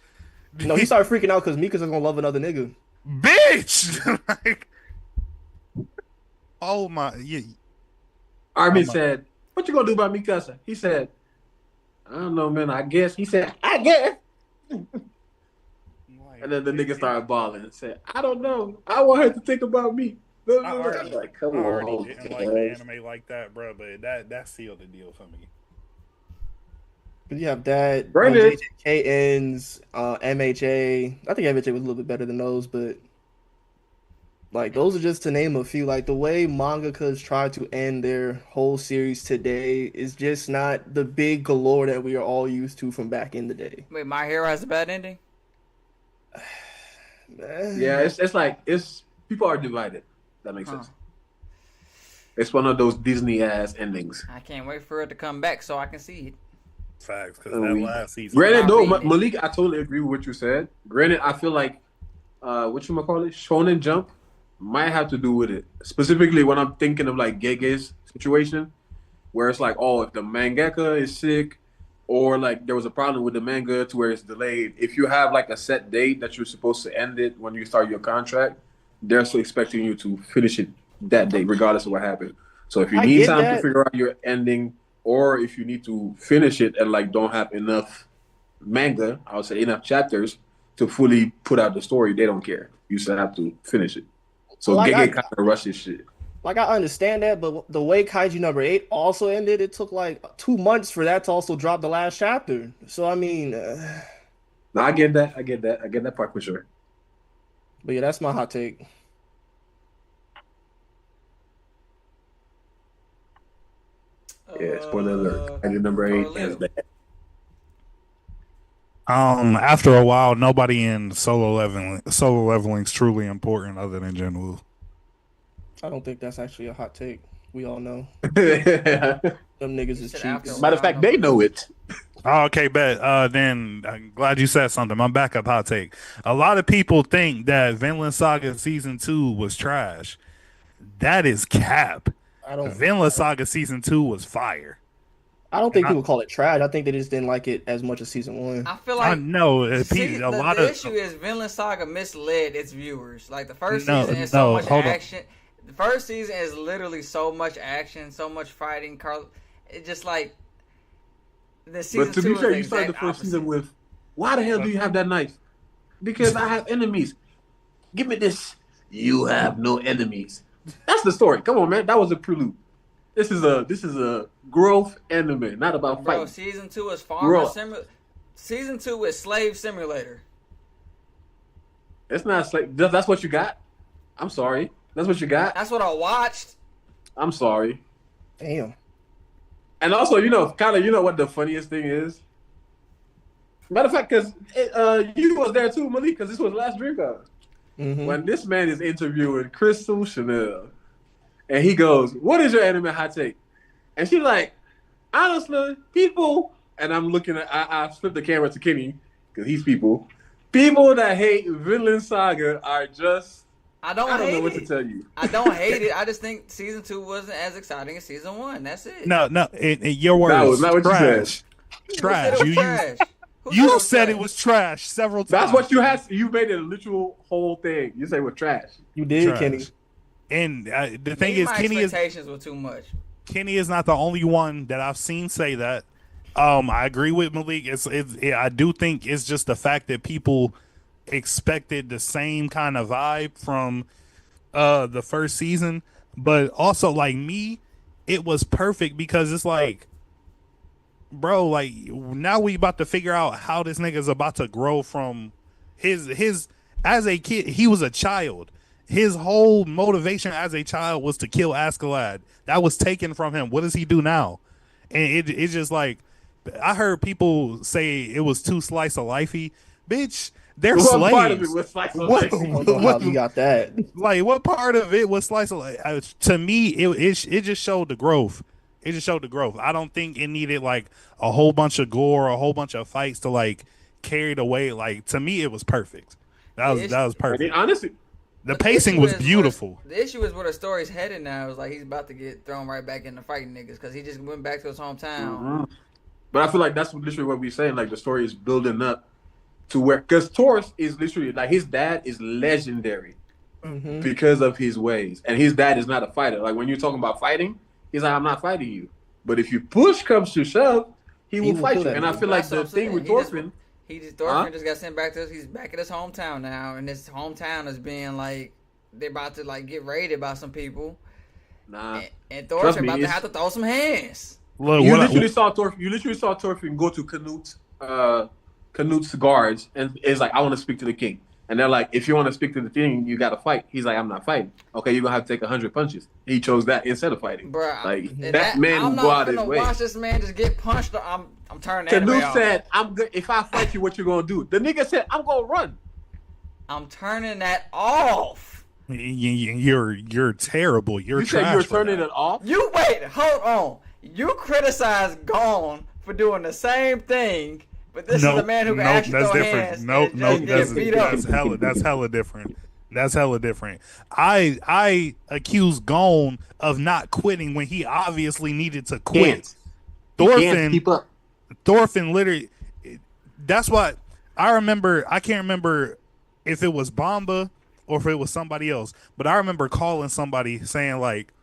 No, he started freaking out because Mika's gonna love another nigga. Bitch. Like, oh my. Yeah. Armin said, "What you gonna do about Mikasa?" He said, "I don't know, man. I guess." He said, "I guess." And then the nigga started bawling and said, "I don't know. I want her to think about me." I I'm already, like, I come already on, didn't like guys. anime like that, bro. But that sealed the deal for me. You have that, Brandon. JJKN's, MHA. I think MHA was a little bit better than those, but like those are just to name a few. Like the way mangakas try to end their whole series today is just not the big galore that we are all used to from back in the day. Wait, My Hero has a bad ending. Yeah, it's like people are divided. That makes sense. It's one of those Disney ass endings. I can't wait for it to come back so I can see it. Facts, because that last season. Granted, though, reading it. Malik, I totally agree with what you said. Granted, I feel like whatchamacallit, Shonen Jump might have to do with it. Specifically when I'm thinking of like Gege's situation, where it's like, oh, if the mangaka is sick, or like there was a problem with the manga to where it's delayed. If you have like a set date that you're supposed to end it when you start your contract, they're still expecting you to finish it that day, regardless of what happened. So if you need time to figure out your ending, or if you need to finish it and like don't have enough manga, I would say enough chapters to fully put out the story, they don't care. You still have to finish it. So Like, Gege kind of rushes shit. Like, I understand that, but the way Kaiju number 8 also ended, it took like 2 months for that to also drop the last chapter. So, I mean... No, I get that. I get that part for sure. But yeah, that's my hot take. Yeah, spoiler alert. Kaiju number 8 is bad. After a while, nobody in solo leveling is truly important other than Jinwoo. I don't think that's actually a hot take. We all know. Them Matter niggas is cheeks. of fact, they know it. Oh, okay, bet. Then I'm glad you said something. My backup hot take. A lot of people think that Vinland Saga Season 2 was trash. That is cap. Vinland Saga Season 2 was fire. I don't think people call it trash. I think they just didn't like it as much as Season 1. I feel like... The issue is Vinland Saga misled its viewers. Like, the first season is so much action. The first season is literally so much action, so much fighting. It's just like... The season but to be fair, you started the first season with, why the hell do you have that knife? Because I have enemies. Give me this. You have no enemies. That's the story. Come on, man. That was a prelude. This is a growth anime, not about fighting. Bro, season 2 is Farmer Simulator. Season 2 is Slave Simulator. It's not slave. That's what you got? I'm sorry. That's what you got? That's what I watched. I'm sorry. Damn. And also, you know what the funniest thing is? Matter of fact, because you was there too, Malik, because this was last DreamCon. Mm-hmm. When this man is interviewing Crystal Chanel, and he goes, "What is your anime hot take?" And she's like, "Honestly, people," and I'm looking at, I flipped the camera to Kenny, because he's people. People that hate Vinland Saga are just, I don't know what to tell you. I don't hate it. I just think season 2 wasn't as exciting as season 1. That's it. No, your words. That was not what trash. you said. Trash. You said it was trash several times. That's what you had. You made it a literal whole thing. You say it was trash. You did, trash. Kenny. And the thing is, expectations were too much. Kenny is not the only one that I've seen say that. I agree with Malik. I do think it's just the fact that people expected the same kind of vibe from the first season, but also like me, it was perfect because it's like, bro, like now we about to figure out how this nigga's about to grow from his as a kid. He was a child. His whole motivation as a child was to kill Askeladd. That was taken from him. What does he do now? And it's just like, I heard people say it was too slice of lifey. Bitch, they're slaves. Part of it was slice of life? What you got that? Like, what part of it was slice of life? To me, it just showed the growth. It just showed the growth. I don't think it needed like a whole bunch of gore, a whole bunch of fights to like carry the weight. Like, to me, it was perfect. That was perfect. I mean, honestly, the pacing was beautiful. The issue is where the story's headed now. Is like he's about to get thrown right back into fighting niggas because he just went back to his hometown. Mm-hmm. But I feel like that's literally what we're saying. Like the story is building up to where, because Taurus is literally like his dad is legendary because of his ways, and his dad is not a fighter. Like when you're talking about fighting, he's like, I'm not fighting you. But if you push comes to shove, he will fight you. And I feel like the thing with Thorfinn. Thorfinn just got sent back to us. He's back at his hometown now, and his hometown is being like they're about to like get raided by some people. Nah, and Thorfinn about to have to throw some hands. Look, you literally saw Thorfinn go to Canute's guards, and it's like, I want to speak to the king. And they're like, if you want to speak to the king, you got to fight. He's like, I'm not fighting. Okay, you're gonna have to take 100 punches. He chose that instead of fighting. Bruh, like that man will go out his way. I'm not gonna watch this man just get punched. I'm turning that way off. Canute said, "I'm good. If I fight you, what you gonna do?" The nigga said, "I'm gonna run." I'm turning that off. You're terrible. You're You said trash you were for turning that. it off. You wait, hold on. You criticize Gone for doing the same thing, but this is a man who can actually that's throw different. hands Nope, and nope, just get beat up. that's hella different. That's hella different. I accuse Gone of not quitting when he obviously needed to quit. He can't Thorfinn keep up. Thorfinn literally. That's what I remember. I can't remember if it was Bomba or if it was somebody else, but I remember calling somebody saying like,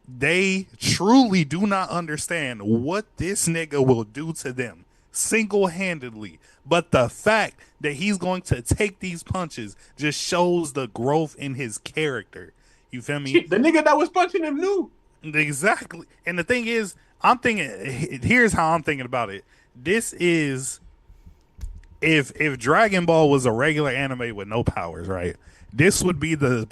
they truly do not understand what this nigga will do to them single-handedly. But the fact that he's going to take these punches just shows the growth in his character. You feel me? Shit, the nigga that was punching him knew. Exactly. And the thing is, I'm thinking, here's how I'm thinking about it. This is, if Dragon Ball was a regular anime with no powers, right? This would be the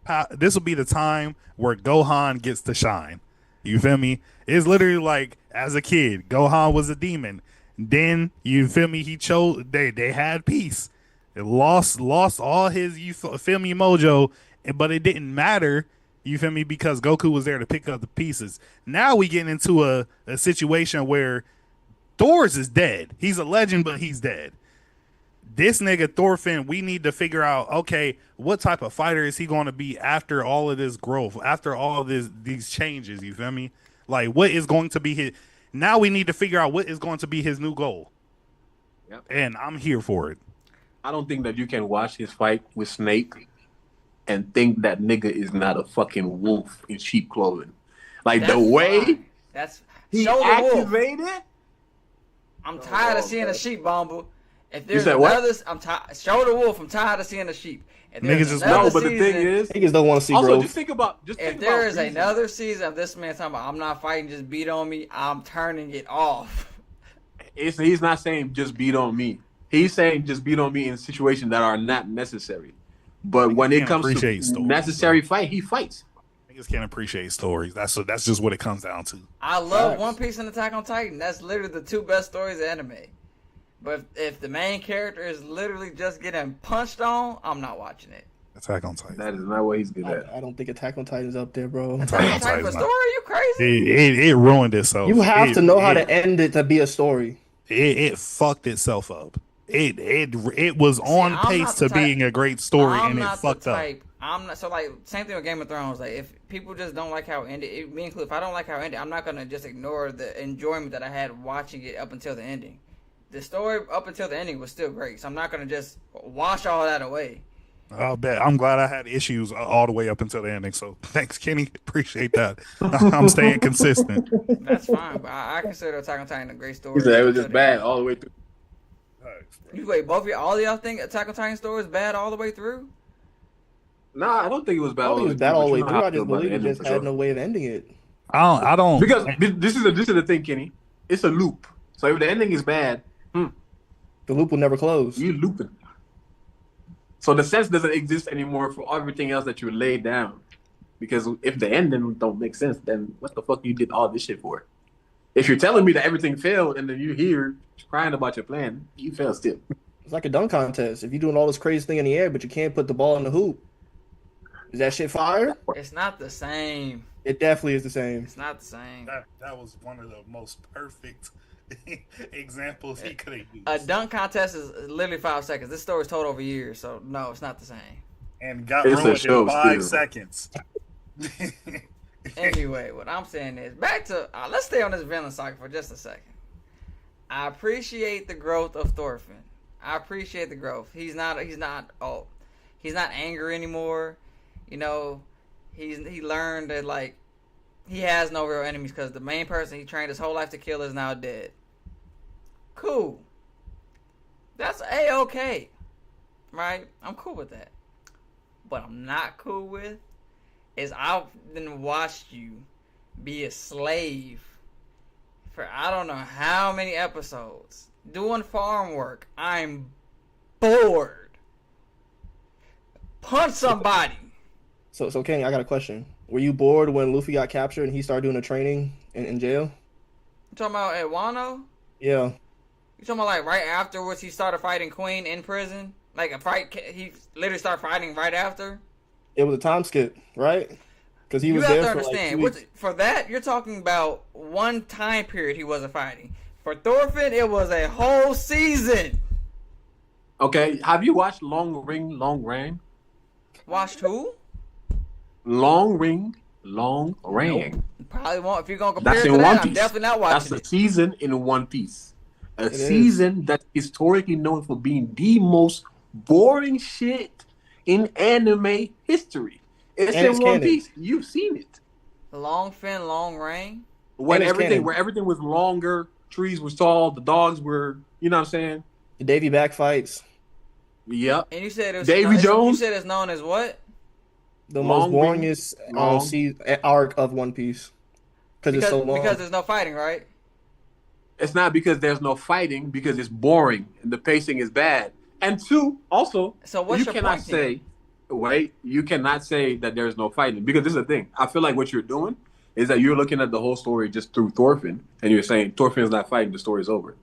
time where Gohan gets to shine. You feel me? It's literally like, as a kid, Gohan was a demon. Then, you feel me, he chose, they had peace. It lost all his, you feel me, mojo, but it didn't matter, you feel me, because Goku was there to pick up the pieces. Now we get into a situation where Thor's is dead. He's a legend, but he's dead. This nigga Thorfinn, we need to figure out, okay, what type of fighter is he going to be after all of this growth, after all of these changes, you feel me? Like, what is going to be his... Now we need to figure out what is going to be his new goal. Yep. And I'm here for it. I don't think that you can watch his fight with Snake and think that nigga is not a fucking wolf in sheep clothing. Like, That's the way fine. That's he show the wolf. activated... I'm tired of seeing a sheep, Bumble. If there's said what? another, I'm tired. Show the wolf. I'm tired of seeing a sheep. If there's Niggas just another No, but the season- thing is... Niggas don't want to see Also, growth. just think about... if there is another season of this man talking about I'm not fighting, just beat on me, I'm turning it off. He's not saying just beat on me. He's saying just beat on me in situations that are not necessary. But when it can't comes to appreciate stories, necessary fight, he fights. Niggas can't appreciate stories. That's just what it comes down to. I love Facts. One Piece and Attack on Titan. That's literally the two best stories of anime. But if the main character is literally just getting punched on, I'm not watching it. Attack on Titan. That is not what he's good at. I don't think Attack on Titan's up there, bro. Attack on What type Titan's of not- story? You crazy? It ruined itself. You have to know how to end it to be a story. It fucked itself up. It was on I'm pace not the to type- being a great story, I'm and it not fucked the up. type. I'm not so like same thing with Game of Thrones. Like if people just don't like how it ended, me included. If I don't like how it ended, I'm not gonna just ignore the enjoyment that I had watching it up until the ending. The story up until the ending was still great, so I'm not gonna just wash all that away. I'll bet. I'm glad I had issues all the way up until the ending. So thanks, Kenny. Appreciate that. I'm staying consistent. That's fine, but I consider Attack on Titan a great story. He said it was just Until the bad end. all the way through. You wait, both of y'all, all of y'all think Attack on Titan story is bad all the way through? Nah, I don't think it was bad. I don't think it was bad all the way through. I just believe it it just had no way of ending it. I don't. Because this is the thing, Kenny. It's a loop. So if the ending is bad, The loop will never close. you looping. So the sense doesn't exist anymore for everything else that you laid down. Because if the ending don't make sense, then what the fuck you did all this shit for? If you're telling me that everything failed and then you're here crying about your plan, you failed still. It's like a dunk contest. If you're doing all this crazy thing in the air, but you can't put the ball in the hoop, is that shit fire? It's not the same. It definitely is the same. It's not the same. That was one of the most perfect examples he could have used. A dunk contest is literally 5 seconds. This story's told over years, so no, it's not the same. And got It's a ruined show in 5 still. seconds. Anyway, what I'm saying is, back to let's stay on this villain saga for just a second. I appreciate the growth of Thorfinn. I appreciate the growth. He's not angry anymore. You know, he learned that like he has no real enemies because the main person he trained his whole life to kill is now dead. Cool. That's A-okay. Right? I'm cool with that. What I'm not cool with is I've then watched you be a slave for I don't know how many episodes doing farm work. I'm bored. Punch somebody. So Kenny, I got a question. Were you bored when Luffy got captured and he started doing the training in jail? You talking about at Wano? Yeah. You talking about like right afterwards he started fighting Queen in prison? Like a fight, he literally started fighting right after. It was a time skip, right? Because he You was have there to for like understand. 2 weeks. For that, you're talking about one time period he wasn't fighting. For Thorfinn, it was a whole season. Okay, have you watched Long Ring, Long Reign? Watched who? Long Ring, Long Reign. Probably won't. If you're gonna compare That's it to in One that, I'm Piece. definitely not That's watching a it. season in One Piece. A It is. season that's historically known for being the most boring shit in anime history. It's And in it's One canon. Piece. You've seen it. Long Fin, Long Rain. When it's everything canon. where everything was longer, trees were tall, the dogs were, you know what I'm saying? The Davy back fights, Yep. And you said it was Davy You Jones? said it's known as what? the Long most ring, boringest long. arc of One Piece because it's so long. Because there's no fighting, right? It's not because there's no fighting, because it's boring and the pacing is bad. And two, also, So what's you your cannot point say, wait, you cannot say that there's no fighting because this is the thing. I feel like what you're doing is that you're looking at the whole story just through Thorfinn and you're saying Thorfinn's not fighting, the story's over.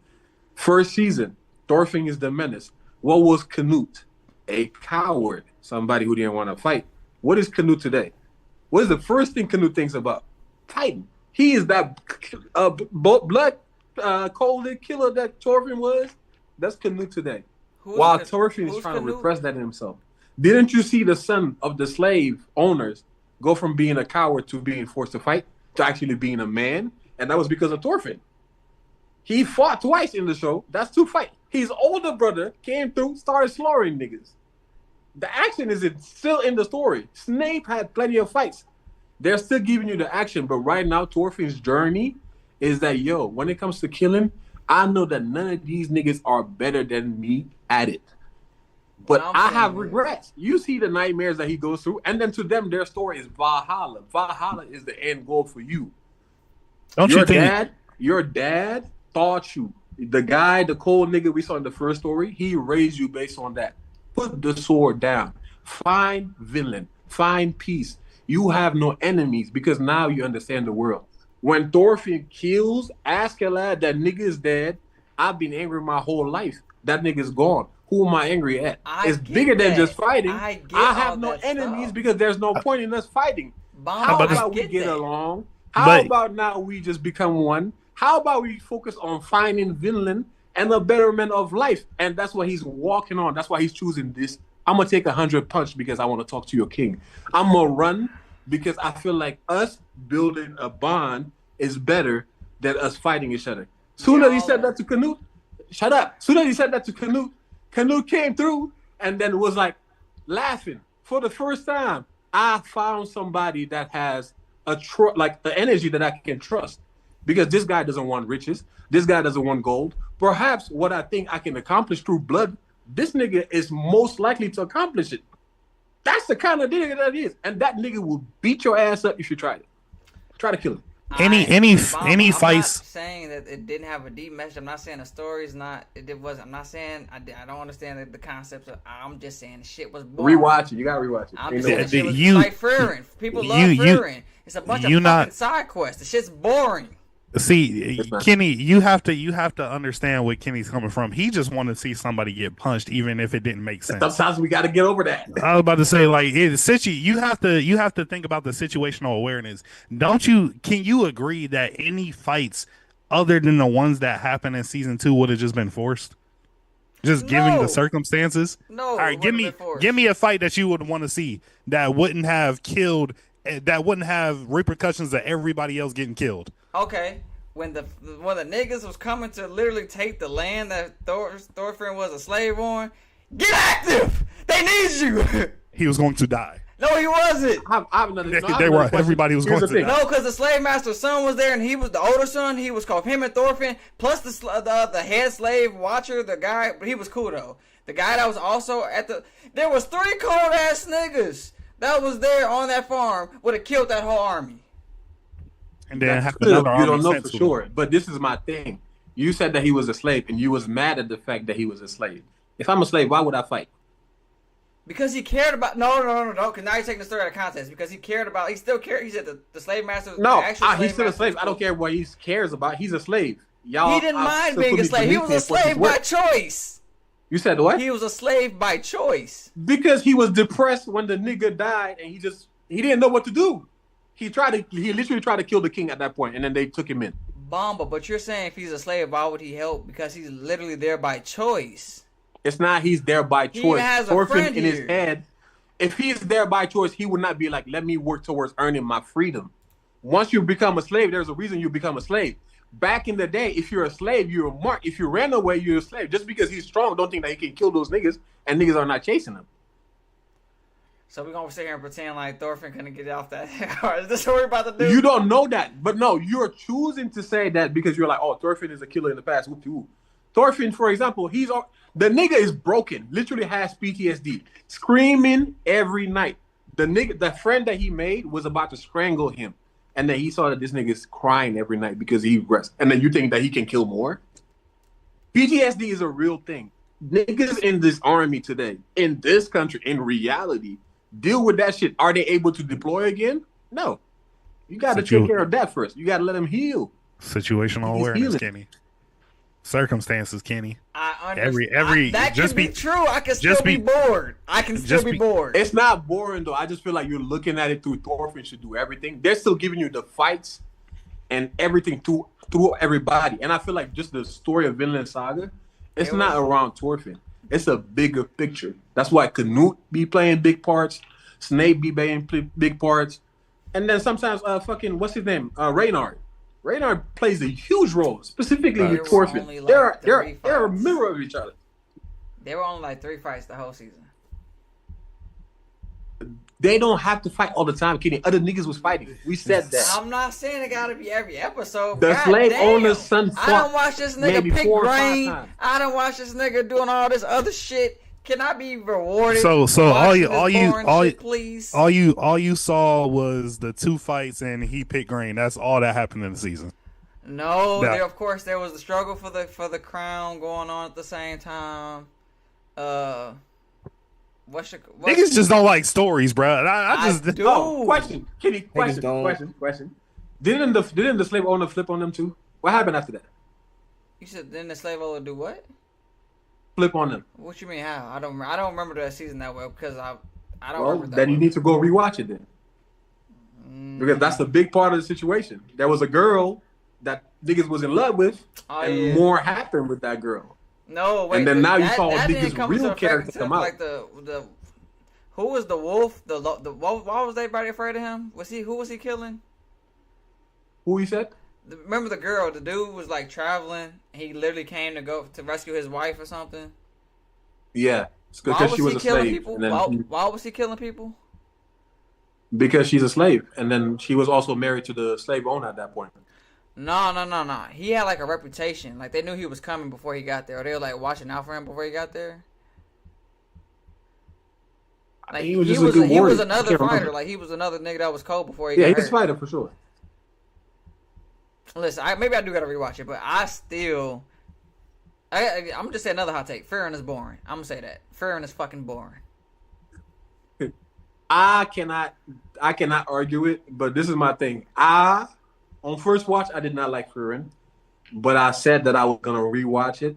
First season, Thorfinn is the menace. What was Canute? A coward, somebody who didn't want to fight. What is Canute today? What is the first thing Canute thinks about? Fighting. He is that blood cold killer that Thorfinn was. That's Canute today. While Thorfinn is trying to repress that in himself. Didn't you see the son of the slave owners go from being a coward to being forced to fight to actually being a man? And that was because of Thorfinn. He fought twice in the show. That's 2 fights. His older brother came through, started slaughtering niggas. The action is still in the story. Snape had plenty of fights. They're still giving you the action, but right now, Thorfinn's journey is that, yo, when it comes to killing, I know that none of these niggas are better than me at it. But I have regrets. You see the nightmares that he goes through, and then to them, their story is Valhalla. Valhalla is the end goal for you. Don't you think Your dad taught you. The guy, the cold nigga we saw in the first story, he raised you based on that. Put the sword down. Find villain. Find peace. You have no enemies because now you understand the world. When Thorfinn kills Askeladd, that nigga is dead. I've been angry my whole life. That nigga's gone. Who am I angry at? It's bigger than just fighting. I have no enemies because there's no point in us fighting. How about we get along? How about now we just become one? How about we focus on finding villain and the betterment of life? And that's what he's walking on. That's why he's choosing this. I'm going to take 100 punch because I want to talk to your king. I'm going to run because I feel like us building a bond is better than us fighting each other. Soon as he said that to Canute, shut up. Soon as he said that to Canute, Canute came through and then was like laughing. For the first time, I found somebody that has like the energy that I can trust. Because this guy doesn't want riches. This guy doesn't want gold. Perhaps what I think I can accomplish through blood, this nigga is most likely to accomplish it. That's the kind of nigga that is. And that nigga will beat your ass up if you try it. Try to kill him. Any fights? I'm not saying that it didn't have a deep message. I'm not saying the story's not. It was. I'm not saying I don't understand the concepts. I'm just saying the shit was boring. Rewatch it. You gotta rewatch it. I'm just saying the shit was like Furin. People love Furin. It's a bunch of fucking side quests. The shit's boring. See, Kenny, you have to understand where Kenny's coming from. He just wanted to see somebody get punched, even if it didn't make sense. Sometimes we got to get over that. I was about to say, like, you have to think about the situational awareness. Don't you? Can you agree that any fights other than the ones that happened in season 2 would have just been forced? Just giving the circumstances. No. All right, give me a fight that you would want to see that wouldn't have repercussions of everybody else getting killed. Okay, when the niggas was coming to literally take the land that Thorfinn was a slave on, get active! They need you! He was going to die. No, he wasn't. Everybody was going to die. No, because the slave master's son was there, and he was the older son. He was called him and Thorfinn, plus the head slave watcher, the guy. But he was cool though. The guy that was also there was 3 cold ass niggas that was there on that farm would have killed that whole army. And then you don't know for sure. But this is my thing. You said that he was a slave, and you was mad at the fact that he was a slave. If I'm a slave, why would I fight? Because he cared about no. Because now you're taking the story out of context. Because he cared about. He still cared. He said the slave master. No, he's still a slave. I don't care what he cares about. He's a slave. He didn't mind being a slave. He was a slave by choice. You said what? He was a slave by choice. Because he was depressed when the nigga died, and he didn't know what to do. He literally tried to kill the king at that point, and then they took him in. Bomba, but you're saying if he's a slave, why would he help? Because he's literally there by choice. It's not he's there by He choice. has a Thorfinn friend in his here. head. If he's there by choice, he would not be like, let me work towards earning my freedom. Once you become a slave, there's a reason you become a slave. Back in the day, if you're a slave, you're a mark. If you ran away, you're a slave. Just because he's strong, don't think that he can kill those niggas, and niggas are not chasing him. So we're gonna sit here and pretend like Thorfinn couldn't get off that. Is this what we're about to do? You don't know that. But no, you're choosing to say that because you're like, oh, Thorfinn is a killer in the past. Whoop-de-whoop. Thorfinn, for example, the nigga is broken, literally has PTSD, screaming every night. The friend that he made was about to strangle him. And then he saw that this nigga is crying every night because he rests. And then you think that he can kill more? PTSD is a real thing. Niggas in this army today, in this country, in reality, deal with that shit. Are they able to deploy again? No. You got to take care of that first. You got to let him heal. Situational awareness, Kenny. Circumstances, Kenny. I understand. That just can be true. I can still be bored. I can still be bored. It's not boring though. I just feel like you're looking at it through Thorfinn should do everything. They're still giving you the fights and everything through everybody. And I feel like just the story of Vinland Saga, it's not around Thorfinn. It's a bigger picture. That's why Canute be playing big parts, Snape be playing big parts, and then sometimes what's his name? Reynard. Reynard plays a huge role, specifically with Thorfinn. Like they're a mirror of each other. There were only like 3 fights the whole season. They don't have to fight all the time, Kenny. Other niggas was fighting. We said that. I'm not saying it gotta be every episode. The slave owner's son fought. I don't watch this nigga pick grain. I don't watch this nigga doing all this other shit. Can I be rewarded? So all you saw was the 2 fights and he picked green. That's all that happened in the season. No, of course there was the struggle for the crown going on at the same time. Niggas just don't like stories, bro. I just do. Oh, question, Kenny. Question. Didn't the slave owner flip on them too? What happened after that? You said didn't the slave owner do what? Flip on them. What you mean how? I don't remember that season that well because I don't remember that. Then you need to go rewatch it then. Because that's the big part of the situation. There was a girl that niggas was in love with, more happened with that girl. No, wait. And then now you saw niggas' real character come out. Like who was the wolf? Why was everybody afraid of him? Who was he killing? Who he said? Remember the girl? The dude was like traveling. He literally came to rescue his wife or something. Yeah, because she was a slave. Why was he killing people? Because she's a slave, and then she was also married to the slave owner at that point. No. He had like a reputation. Like they knew he was coming before he got there, or they were like watching out for him before he got there. Like he was another fighter. Like he was another nigga that was cold before he got hurt. Yeah, he was a fighter for sure. Listen, maybe I do gotta rewatch it, but I'm just saying another hot take. Farron is boring. I'm gonna say that. Farron is fucking boring. I cannot argue it, but this is my thing. On first watch, I did not like Farron, but I said that I was gonna rewatch it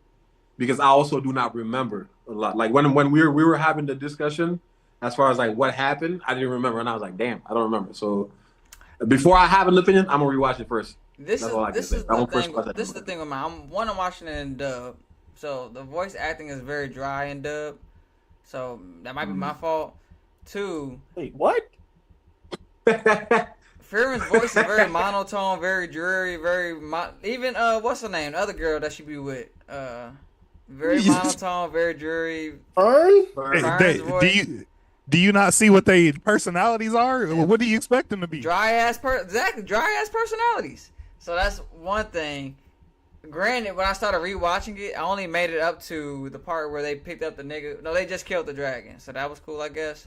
because I also do not remember a lot. Like when we were having the discussion as far as like what happened, I didn't remember, and I was like, damn, I don't remember. So before I have an opinion, I'm gonna rewatch it first. This is the thing with I'm watching it in dub, so the voice acting is very dry in dub, so that might be my fault. 2. Wait, what? Farron's voice is very monotone, very dreary, even what's her name? The other girl that she be with, very monotone, very dreary. Do you not see what their personalities are? What do you expect them to be? Dry ass personalities. So that's one thing. Granted, when I started rewatching it, I only made it up to the part where they picked up the nigga. No, they just killed the dragon, so that was cool, I guess.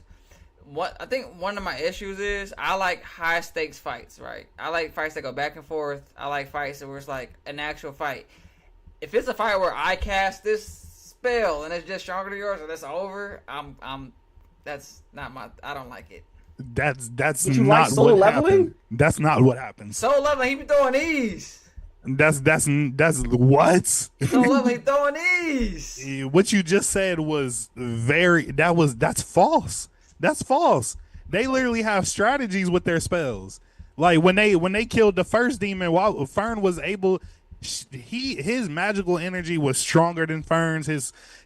I think one of my issues is I like high stakes fights, right? I like fights that go back and forth. I like fights where it's like an actual fight. If it's a fight where I cast this spell and it's just stronger than yours, or that's over, that's not my. I don't like it. That's not what happened. That's not what happens. Soul leveling, he be throwing these. That's what? No love, he throwing these. What you just said was that's false. That's false. They literally have strategies with their spells. Like when they killed the first demon, while Fern was able, his magical energy was stronger than Fern's. No,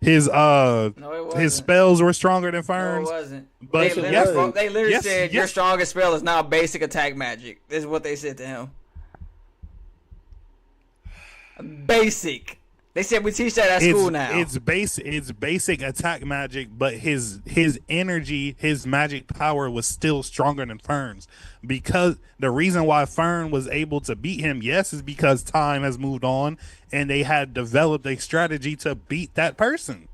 it wasn't. His spells were stronger than No, it Fern's. wasn't. But They literally said your yes. strongest spell is now basic attack magic. This is what they said to him. Basic. They said we teach that at school now. It's basic attack magic, but his energy, his magic power was still stronger than Fern's. Because the reason why Fern was able to beat him, yes, is because time has moved on and they had developed a strategy to beat that person.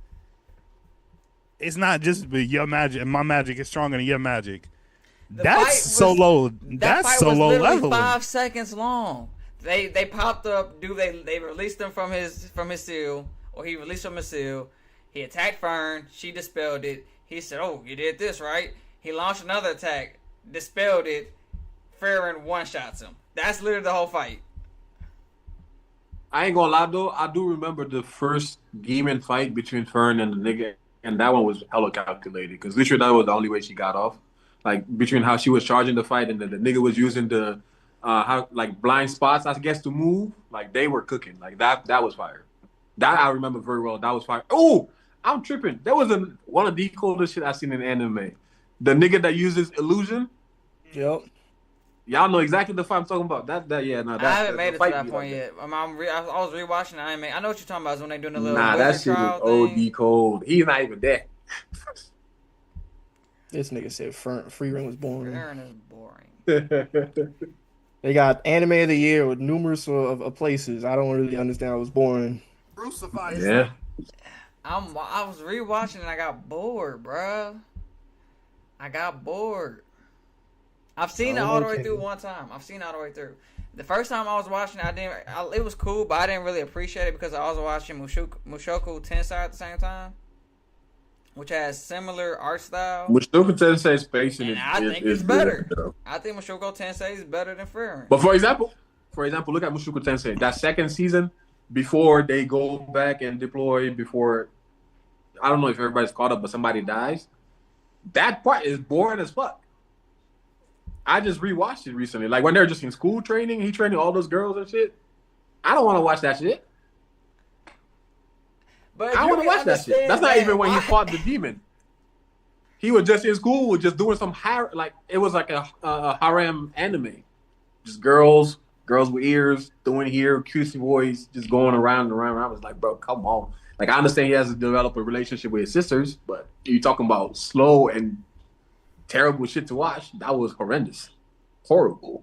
It's not just your magic. My magic is stronger than your magic. That's so low level. 5 seconds long. They popped up. They released him from his seal, or he released from his seal. He attacked Fern. She dispelled it. He said, "Oh, you did this right." He launched another attack, dispelled it. Farron one shots him. That's literally the whole fight. I ain't gonna lie though, I do remember the first demon fight between Fern and the nigga, and that one was hella calculated because literally that was the only way she got off. Like between how she was charging the fight and then the nigga was using the how like blind spots, I guess, to move. Like they were cooking. Like that was fire. That I remember very well. That was fire. Oh, I'm tripping. There was one of the coolest shit I've seen in anime. The nigga that uses illusion. Yep. Y'all know exactly the fight I'm talking about. I haven't made it to that point yet. I was rewatching the anime. I know what you're talking about. Is when they doing the little that shit trial was thing. OD cold. He's not even there. This nigga said Free Ring was boring. Farron is boring. They got anime of the year with numerous of places. I don't really understand. It was boring. Crucify. Yeah. I was rewatching and I got bored, bro. I got bored. I've seen it all the way through one time. I've seen it all the way through. The first time I was watching it, it was cool, but I didn't really appreciate it because I was watching Mushoku Tensei at the same time, which has similar art style. Mushoku Tensei's pacing And is I think it's better. I think Mushoku Tensei is better than Farron. But for example, look at Mushoku Tensei. That second season, before they go back and deploy, before I don't know if everybody's caught up, but somebody dies. That part is boring as fuck. I just rewatched it recently. Like when they're just in school training, he training all those girls and shit. I don't want to watch that shit. But I want to watch that shit. That's not even when he fought the demon. He was just in school, just doing some it was like a harem anime, just girls with ears, doing hair, cutesy boys, just going around and around. I was like, bro, come on. Like I understand he has to develop a relationship with his sisters, but you talking about slow and terrible shit to watch. That was horrendous, horrible.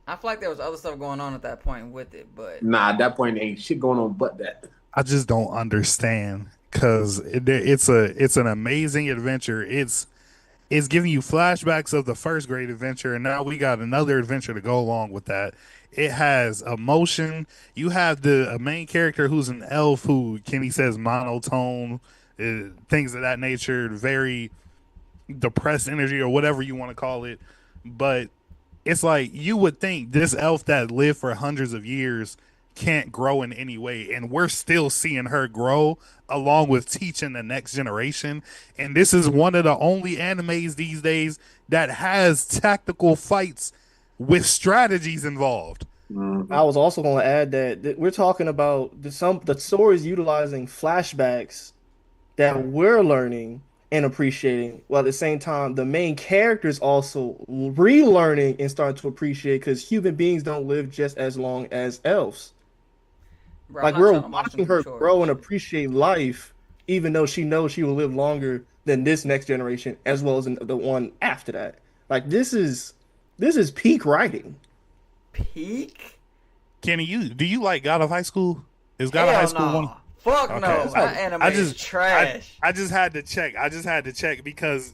I feel like there was other stuff going on at that point with it, but At that point ain't shit going on but that. I just don't understand because it's an amazing adventure. It's giving you flashbacks of the first great adventure, and now we got another adventure to go along with that. It has emotion. You have a main character who's an elf who Kenny says monotone, things of that nature, very depressed energy or whatever you want to call it. But it's like you would think this elf that lived for hundreds of years can't grow in any way, and we're still seeing her grow along with teaching the next generation. And this is one of the only animes these days that has tactical fights with strategies involved. I was also going to add that we're talking about the stories utilizing flashbacks that we're learning and appreciating, while at the same time the main characters also relearning and starting to appreciate, because human beings don't live just as long as elves. bro, Like I'm not we're trying to watch watching them her short. grow and appreciate life, even though she knows she will live longer than this next generation as well as the one after that. Like this is peak writing. Peak? Kenny, do you like God of High School? Is God of Hell High School no. one? Fuck Okay. no. That anime is trash. I just had to check because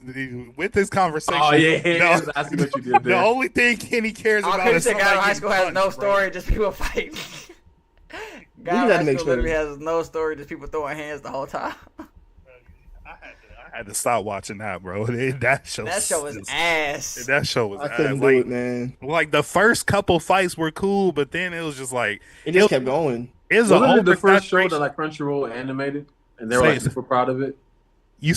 with this conversation. Oh yeah, I see what you did The there. only thing Kenny cares I about couldn't is say somebody God of High getting School has no punched, bro. story, just people fighting. God had of to High make School sure. literally has no story, just people throwing hands the whole time. I I had to stop watching that, bro. That show was ass. That show was I ass. couldn't do Like, it, man. like the first couple fights were cool, but then it was just like It it just was, kept going. it was an Wasn't it the first show that oversaturation. like Crunchyroll animated, and they were Say, like super proud of it? you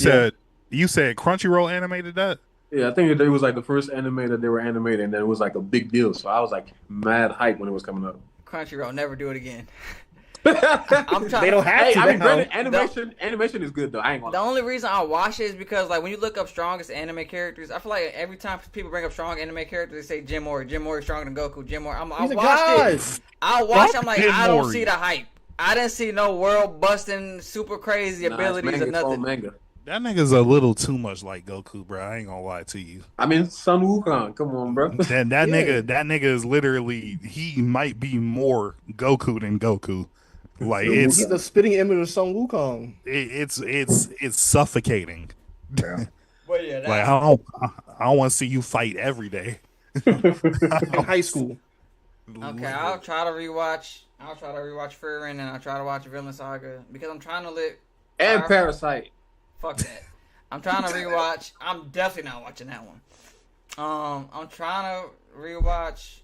Yeah. said Crunchyroll animated that? Yeah, I think it was like the first anime that they were animated, and then it was like a big deal. So I was like mad hype when it was coming up. Crunchyroll, never do it again. I'm trying- They don't have Hey, to I mean, now. granted, animation is good though. I ain't The gonna. only reason I watch it is because, like, when you look up strongest anime characters, I feel like every time people bring up strong anime characters, they say Jim Mori. Jim Mori stronger than Goku. Jim Mori. I He's a watched god. it. I watched. I'm like, Jim I don't Mori. see the hype. I didn't see no world busting, super crazy Nah, it's abilities manga, or it's all nothing. manga. That nigga's a little too much like Goku, bro. I ain't gonna lie to you. I mean, Sun Wukong. Come on, bro. That Yeah. nigga is literally, he might be more Goku than Goku. Like He's the spitting image of Son Wukong. it's suffocating. Yeah. But yeah, Like I don't want to see you fight every day. In high school. okay. I'll try to rewatch Frieren, and I'll try to watch Villain Saga because I'm trying to live. And Parasite. Fuck that. I'm trying to rewatch. I'm definitely not watching that one. I'm trying to rewatch.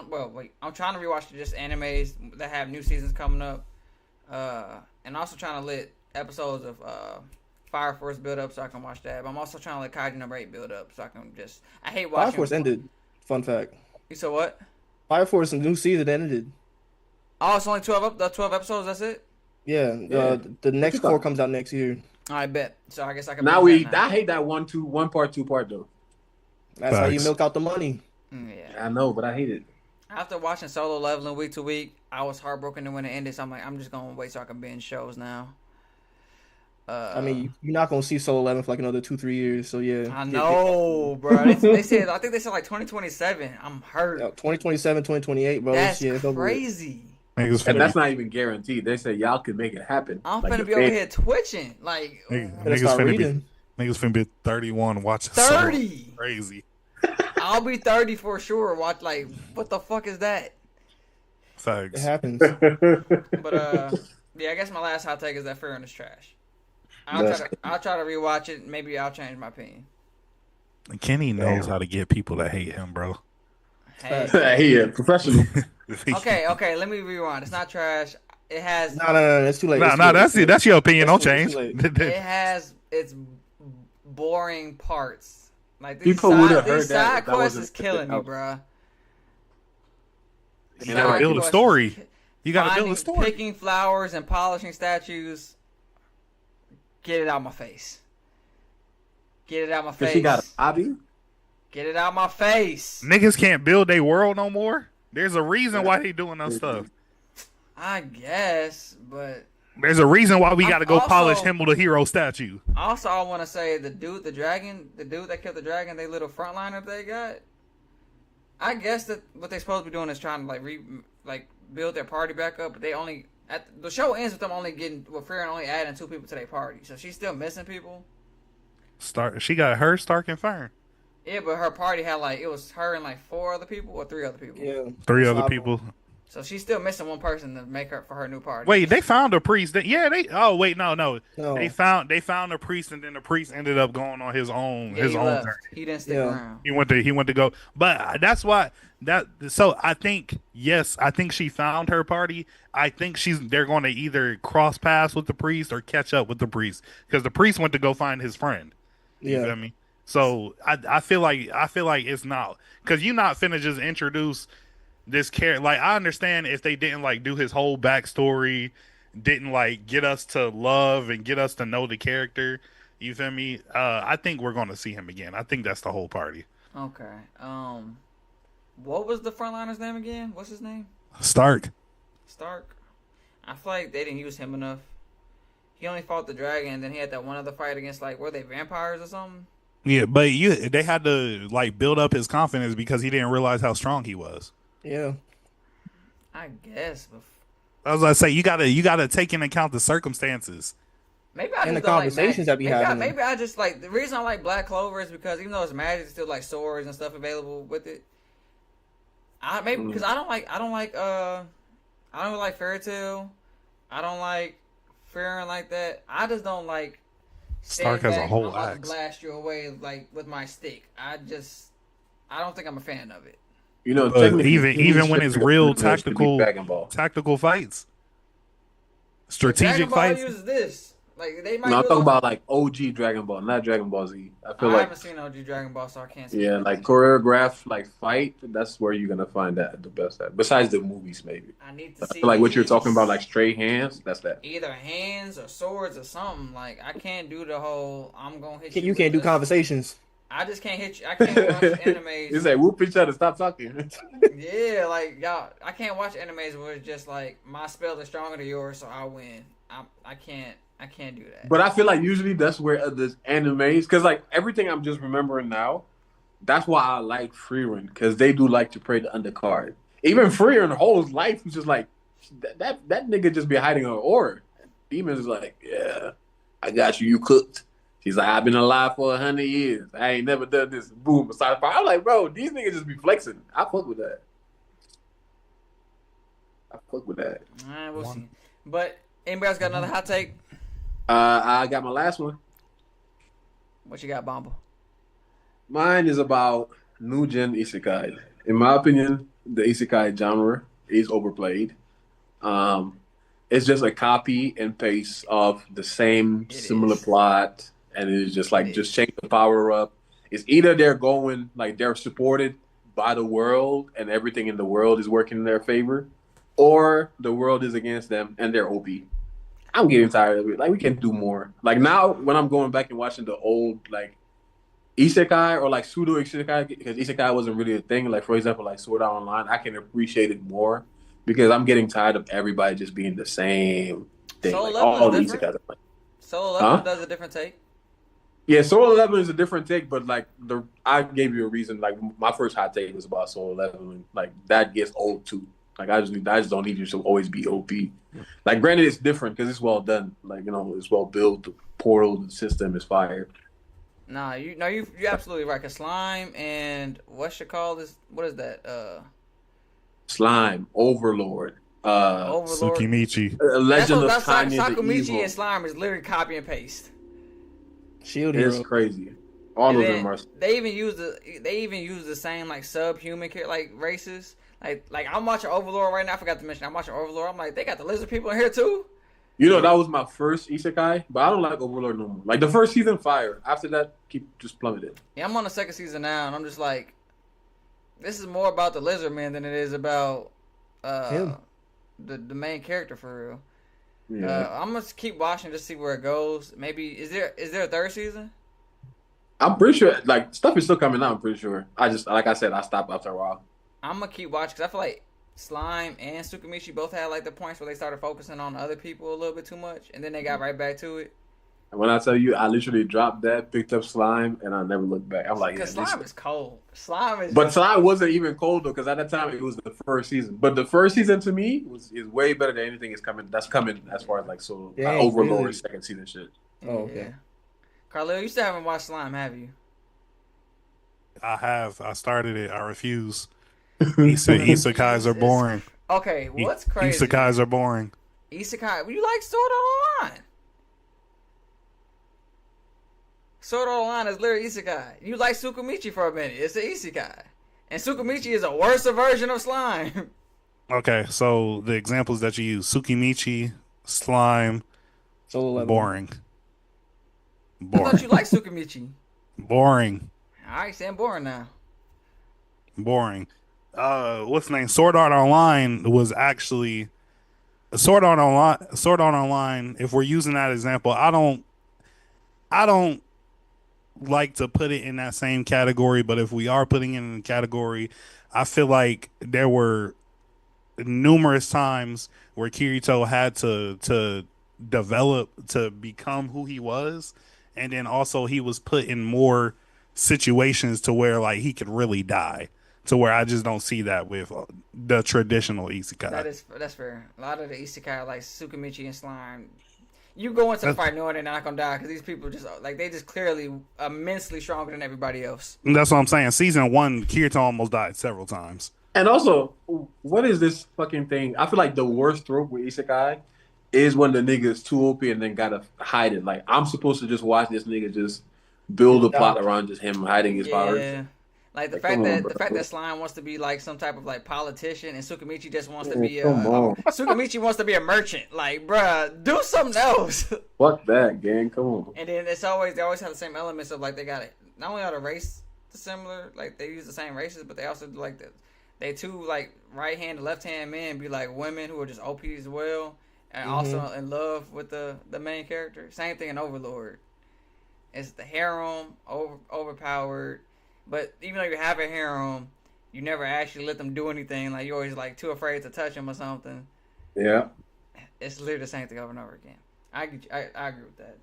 Well, wait. I'm trying to rewatch just animes that have new seasons coming up. And also trying to let episodes of Fire Force build up so I can watch that. But I'm also trying to let Kaiju number 8 build up so I can just. I hate watching. Fire Force ended. Fun fact. You said what? Fire Force, the new season ended. Oh, it's only 12 episodes. That's it. Yeah, Yeah. the next 4 comes out next year. I bet. So I guess I can. Now binge that I hate that one part, 2 part though. That's how you Facts. milk out the money. Yeah. I know, but I hate it. After watching Solo Leveling week to week, I was heartbroken when it ended. So I'm like, I'm just gonna wait so I can binge shows now. I mean, you're not gonna see Solo 11 for like another 2-3 years. So yeah, I know, bro. They said, I think they said like 2027. I'm hurt. 2027, 2028, bro. That's it's over with. crazy. Niggas And finna that's not even guaranteed. They say y'all can make it happen. I'm Like, finna the be over fans- here twitching. Like, Better start reading. niggas finna be 31 watching Solo. 30. Crazy. I'll be 30 for sure. Watch, like, what the fuck is that? It Facts. happens. But, yeah, I guess my last hot take is that Frieren is trash. I'll try to rewatch it. Maybe I'll change my opinion. Kenny knows how to get people to hate him, bro. Hey. yeah, professional. Okay, let me rewind. It's not trash. It has No, it's too late. No, It's too no, late. that's it. That's your opinion. Don't It's change. too late. it has its boring parts. Like People would have heard these that side if that quests wasn't is killing me, out. bruh. You gotta build a story. You gotta build a story. Picking flowers and polishing statues. Get it out my face. Get it out my Because face. she got a hobby. Get it out my face. Niggas can't build a world no more. There's a reason why they doing that stuff. I guess, but There's a reason why we I'm gotta go also- polish Himmel the hero statue. also I want to say the dude that killed the dragon, they little frontliner they got. I guess that what they're supposed to be doing is trying to build their party back up, but they only the show ends with them only getting Frieren only adding 2 people to their party, so she's still missing people. She got her, Stark, and Fern. Yeah, but her party had it was her and 4 other people or 3 other people. Yeah. 3 It's other not- people. So she's still missing one person to make her for her new party. Wait, they found a priest. Yeah, they. Oh wait, no. No. They found a priest, and then the priest ended up going on his own Yeah, he left. journey. He didn't stick Yeah. around. He went to go, but that's why that. So I think she found her party. I think they're going to either cross paths with the priest or catch up with the priest because the priest went to go find his friend. You Yeah. feel me? So I feel like it's not because you're not finna just introduce this character. Like I understand if they didn't do his whole backstory, didn't get us to love and get us to know the character. You feel me? I think we're gonna see him again. I think that's the whole party. Okay. What was the frontliner's name again? What's his name? Stark. Stark. I feel like they didn't use him enough. He only fought the dragon, and then he had that one other fight against were they vampires or something? Yeah, but they had to build up his confidence because he didn't realize how strong he was. Yeah. I guess. But I was gonna say you gotta take into account the circumstances. maybe I And just the don't conversations like that we magic. having. Maybe I just the reason I like Black Clover is because even though it's magic, it's still swords and stuff available with it. Because I don't like Fairy Tail. I don't like fearing like that. I just don't like. Stark Stand has a back, whole I'm about to axe. blast you away like with my stick. I don't think I'm a fan of it. You know, But technically, even when it's real should be Dragon Ball. tactical fights, But Dragon strategic Ball fights. uses this. Like they No, might I'm use talking it. about like OG Dragon Ball, not Dragon Ball Z. I feel I like haven't seen OG Dragon Ball, so I can't speak. yeah, on like it. choreographed like fight. That's where you're gonna find that the best at. Besides the movies, maybe. I need to But I see feel like what you're talking about, like straight hands. That's that. either hands or swords or something. Like I can't do the whole. I'm gonna hit you. You with can't do this. conversations. I just can't hit you. I can't watch animes. You say whoop each other, stop talking. Yeah, like y'all. I can't watch animes where it's just like my spell is stronger than yours, so I win. I can't. I can't do that. But I feel like usually that's where the animes, because like everything I'm just remembering now, that's why I like Freerun, because they do like to play the undercard. Even Freerun, whole life was just like that nigga just be hiding her aura. Demons is like, yeah, I got you. You cooked. She's like, I've been alive for 100 years. I ain't never done this. Boom, beside fire. I'm like, bro, these niggas just be flexing. I fuck with that. We'll see. But anybody else got another hot take? I got my last one. What you got, Bomba? Mine is about new gen isekai. In my opinion, the isekai genre is overplayed. It's just a copy and paste of the same similar plot, and it's just like just change the power up. It's either they're going like they're supported by the world and everything in the world is working in their favor, or the world is against them and they're OP. I'm getting tired of it. Like we can do more. Like now, when I'm going back and watching the old like isekai or like pseudo isekai, because isekai wasn't really a thing. Like for example, like Sword Art Online, I can appreciate it more because I'm getting tired of everybody just being the same thing. Soul Like Level all is the different. isekais are like, Soul Level does a different take. yeah, Soul 11 is a different take, but like I gave you a reason. Like my first hot take was about Soul 11, and like that gets old too. Like I just don't need you to always be OP. Like granted, it's different because it's well done. Like it's well built. The portal, the system is fire. Nah, you're absolutely right. 'Cause Slime and what is that? Slime, Overlord, Overlord. Tsukimichi. Legend of That's Tanya the Sakumichi Evil. and Slime is literally copy and paste. Shield It's Hero. crazy. All And of then them are. They even use the same like subhuman like races. Like I'm watching Overlord right now. I forgot to mention I'm watching Overlord. I'm like, they got the lizard people in here too. You know, that was my first isekai, but I don't like Overlord no more. Like the first season, fire. After that, keep just plummeted. Yeah, I'm on the second season now, and I'm just like, this is more about the lizard man than it is about Him. the main character for real. Yeah. I'm gonna keep watching to see where it goes. Maybe is there a third season? I'm pretty sure, like, stuff is still coming out, I'm pretty sure. I just, like I said, I stopped after a while. I'm gonna keep watching because I feel like Slime and Tsukimichi both had like the points where they started focusing on other people a little bit too much, and then they got right back to it. And when I tell you, I literally dropped that, picked up Slime, and I never looked back. I'm like, yeah, Because this. Slime is cold. Slime is. But Slime wasn't even cold, though, because at that time, it was the first season. But the first season, to me, is way better than anything that's coming as far as, like, Overlord really? second season shit. Oh, okay. Yeah. Carlil, you still haven't watched Slime, have you? I have. I started it. I refuse. Isekais are boring. Okay, what's crazy? Isekais are boring. Isekai. You like Sword Art Online? Sword Art Online is literally Isekai. You like Tsukimichi for a minute. It's an Isekai. And Tsukimichi is a worse version of Slime. Okay, so the examples that you use: Tsukimichi, Slime, Solo level. boring. I thought you liked Tsukimichi. Boring. Alright, saying boring now. Boring. What's the name? Sword Art Online was actually Sword Art Online. Sword Art Online. If we're using that example, I don't like to put it in that same category. But if we are putting it in the category, I feel like there were numerous times where Kirito had to develop to become who he was, and then also he was put in more situations to where like he could really die, to where I just don't see that with the traditional isekai. That's fair. A lot of the isekai like Tsukimichi and Slime, you go into the fight knowing they're not gonna die because these people just like they just clearly immensely stronger than everybody else. That's what I'm saying. Season 1, Kirito almost died several times. And also, what is this fucking thing? I feel like the worst trope with isekai is when the nigga's too OP and then gotta hide it. Like I'm supposed to just watch this nigga just build a plot around just him hiding his powers. Yeah. Like Like, come on, bro. the fact that Slime wants to be like some type of like politician and Sukamichi just wants to Man, be come on. Sukamichi wants to be a merchant. Like, bruh, do something else. Fuck that, gang. Come on. And then they always have the same elements of like they got it. Not only are the race similar, like they use the same races, but they also do like they two like right hand and left hand men be like women who are just OP as well, and also in love with the main character. Same thing in Overlord. It's the harem overpowered, but even though you have a harem, you never actually let them do anything. Like you're always like too afraid to touch them or something. Yeah. It's literally the same thing over and over again. I agree with that.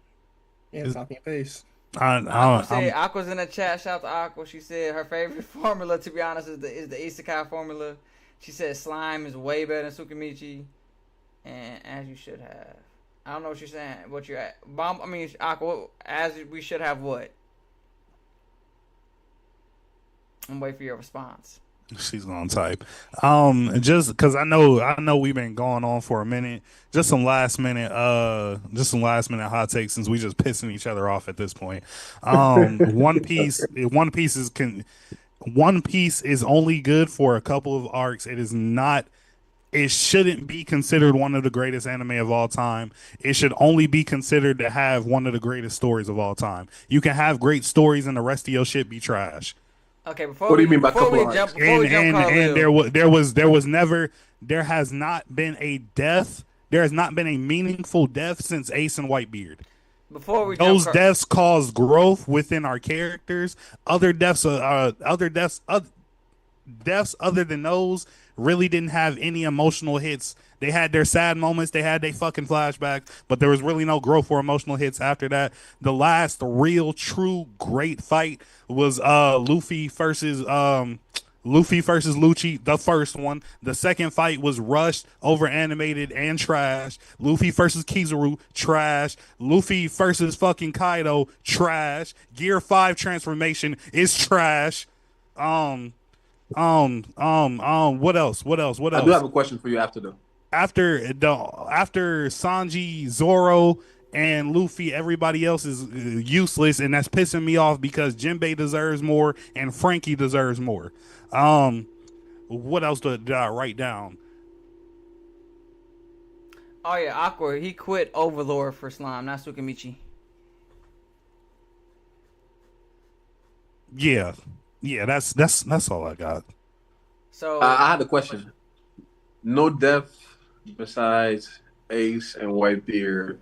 Yeah, copy and paste. Aqua's in the chat. Shout out to Aqua. She said her favorite formula, to be honest, is the Isekai formula. She said Slime is way better than Sukamichi, and as you should have. I don't know what you're saying. What you're at? Aqua. As we should have what? I'm waiting for your response. She's gonna type. Just because I know we've been going on for a minute. Just some last minute hot takes since we just pissing each other off at this point. One Piece is only good for a couple of arcs. It shouldn't be considered one of the greatest anime of all time. It should only be considered to have one of the greatest stories of all time. You can have great stories and the rest of your shit be trash. Okay, What do you mean by couple arcs? There has not been a death. There has not been a meaningful death since Ace and Whitebeard. Those deaths cause growth within our characters. Deaths other than those really didn't have any emotional hits. They had their sad moments, they had their fucking flashbacks, but there was really no growth or emotional hits after that. The last real true great fight was Luffy versus Lucci, the first one. The second fight was rushed, over animated, and trash. Luffy versus Kizaru, trash. Luffy versus fucking Kaido, trash. Gear 5 transformation is trash. What else? I do have a question for you after Sanji, Zoro, and Luffy, everybody else is useless, and that's pissing me off because Jinbei deserves more and Frankie deserves more. What else did I write down? Oh yeah, Aqua. He quit Overlord for Slime, not Sukamichi. Yeah, that's all I got. So I had a question. No death besides Ace and Whitebeard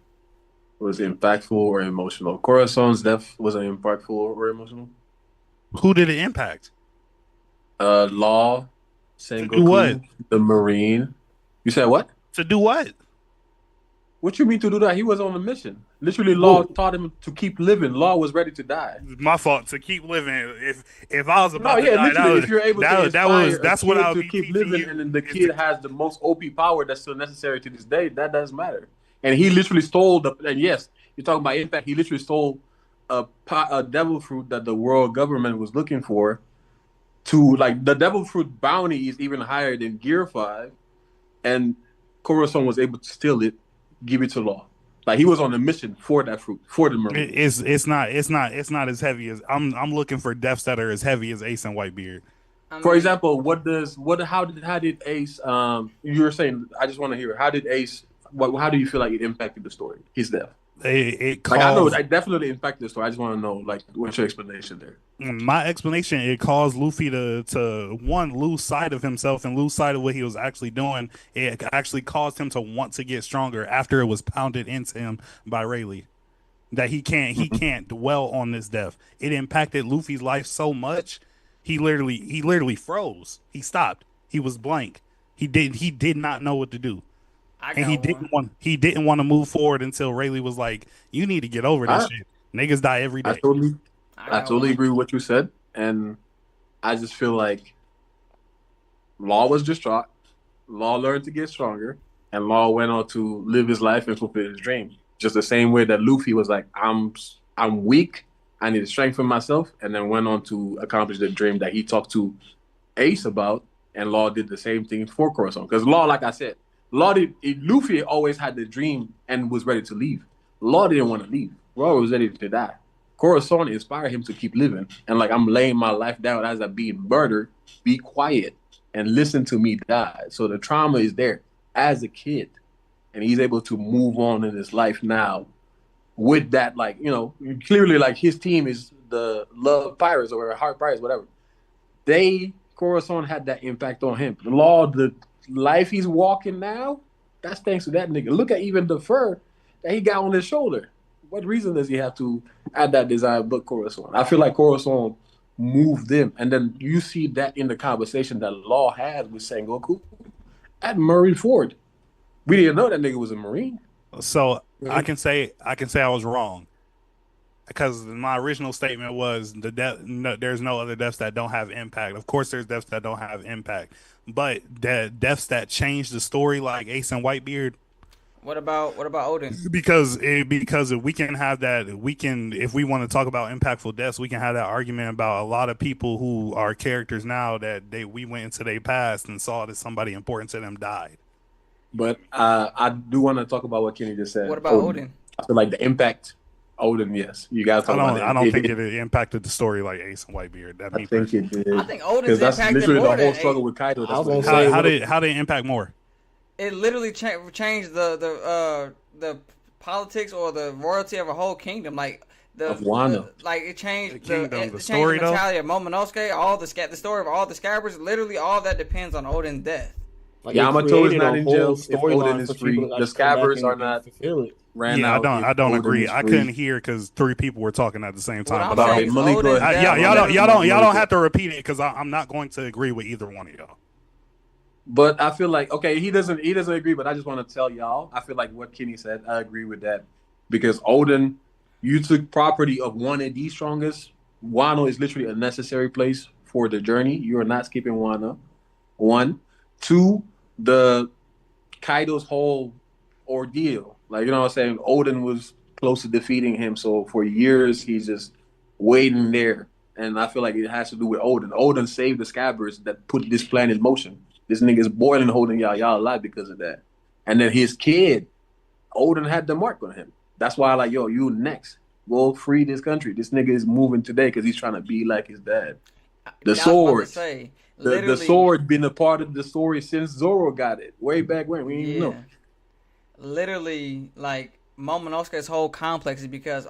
was impactful or emotional. Corazon's death wasn't impactful or emotional. Who did it impact? Law, Sengoku, what? The Marine. You said what? To do what? What you mean to do that? He was on a mission. Literally, Law taught him to keep living. Law was ready to die. My fault to keep living. If I was about to die, if you're able that's what I would to keep living, and then the kid has the most OP power that's still necessary to this day. That doesn't matter. And he literally stole and yes, you're talking about impact. He literally stole a devil fruit that the world government was looking for. To like the devil fruit bounty is even higher than Gear 5, and Corazon was able to steal it, give it to Law. Like he was on a mission for that fruit, for the Marine. It's not as heavy as I'm looking for deaths that are as heavy as Ace and Whitebeard. For example, how did Ace you were saying, I just want to hear, how did Ace how do you feel like it impacted the story, his death? I know it definitely impacted the story. I just want to know, like, what's your explanation there? My explanation, it caused Luffy to one, lose sight of himself and lose sight of what he was actually doing. It actually caused him to want to get stronger after it was pounded into him by Rayleigh that he can't dwell on this death. It impacted Luffy's life so much, he literally froze. He stopped. He was blank. He did not know what to do. And he didn't want to move forward until Rayleigh was like, "You need to get over this shit. Niggas die every day." I totally agree with what you said, and I just feel like Law was distraught. Law learned to get stronger, and Law went on to live his life and fulfill his dream. Just the same way that Luffy was like, "I'm weak. I need to strengthen myself," and then went on to accomplish the dream that he talked to Ace about. And Law did the same thing for Corazon, because Law, like I said, Luffy always had the dream and was ready to leave. Law didn't want to leave. Law was ready to die. Corazon inspired him to keep living. And like, I'm laying my life down as I'm being murdered. Be quiet and listen to me die. So the trauma is there as a kid. And he's able to move on in his life now with that, like, clearly, like, his team is the Love Pirates or Heart Pirates, whatever. Corazon had that impact on him. The life he's walking now, that's thanks to that nigga. Look at even the fur that he got on his shoulder. What reason does he have to add that design but Corazon? I feel like Corazon moved them. And then you see that in the conversation that Law had with Sengoku at Murray Ford. We didn't know that nigga was a Marine. So I can say I was wrong, because my original statement was there's no other deaths that don't have impact. Of course, there's deaths that don't have impact, but the deaths that change the story, like Ace and Whitebeard. What about Odin? Because if we can have that, if we want to talk about impactful deaths, we can have that argument about a lot of people who are characters now that we went into their past and saw that somebody important to them died. But I do want to talk about what Kenny just said. What about Odin? I feel like the impact. Odin, yes, you got to talk about it. I don't think it impacted the story like Ace and Whitebeard. I think it did. I think Odin's that's impacted literally more the whole than struggle with Kaido. How did it impact more? It literally changed the politics or the royalty of a whole kingdom. Like of Wano. Like it changed the story, the mentality of Momonosuke. All the story of all the Scabbards. Literally, all that depends on Odin's death. Like, Yamato is not in jail. If Odin is free. The Scabbards are not. I don't agree. I couldn't hear because 3 people were talking at the same time. Y'all don't have to repeat it because I'm not going to agree with either one of y'all. But I feel like, okay, he doesn't agree, but I just want to tell y'all, I feel like what Kenny said, I agree with that. Because Odin, you took property of one of the strongest. Wano is literally a necessary place for the journey. You are not skipping Wano. 1. 2, the Kaido's whole ordeal. Like, you know what I'm saying? Odin was close to defeating him. So for years, he's just waiting there. And I feel like it has to do with Odin. Odin saved the Scabbards that put this plan in motion. This nigga's boiling, holding y'all alive because of that. And then his kid, Odin had the mark on him. That's why, like, yo, you next. Go free this country. This nigga is moving today because he's trying to be like his dad. The sword. The sword been a part of the story since Zoro got it. Way back when. We didn't even know. Literally, like, Momonosuke's whole complex is because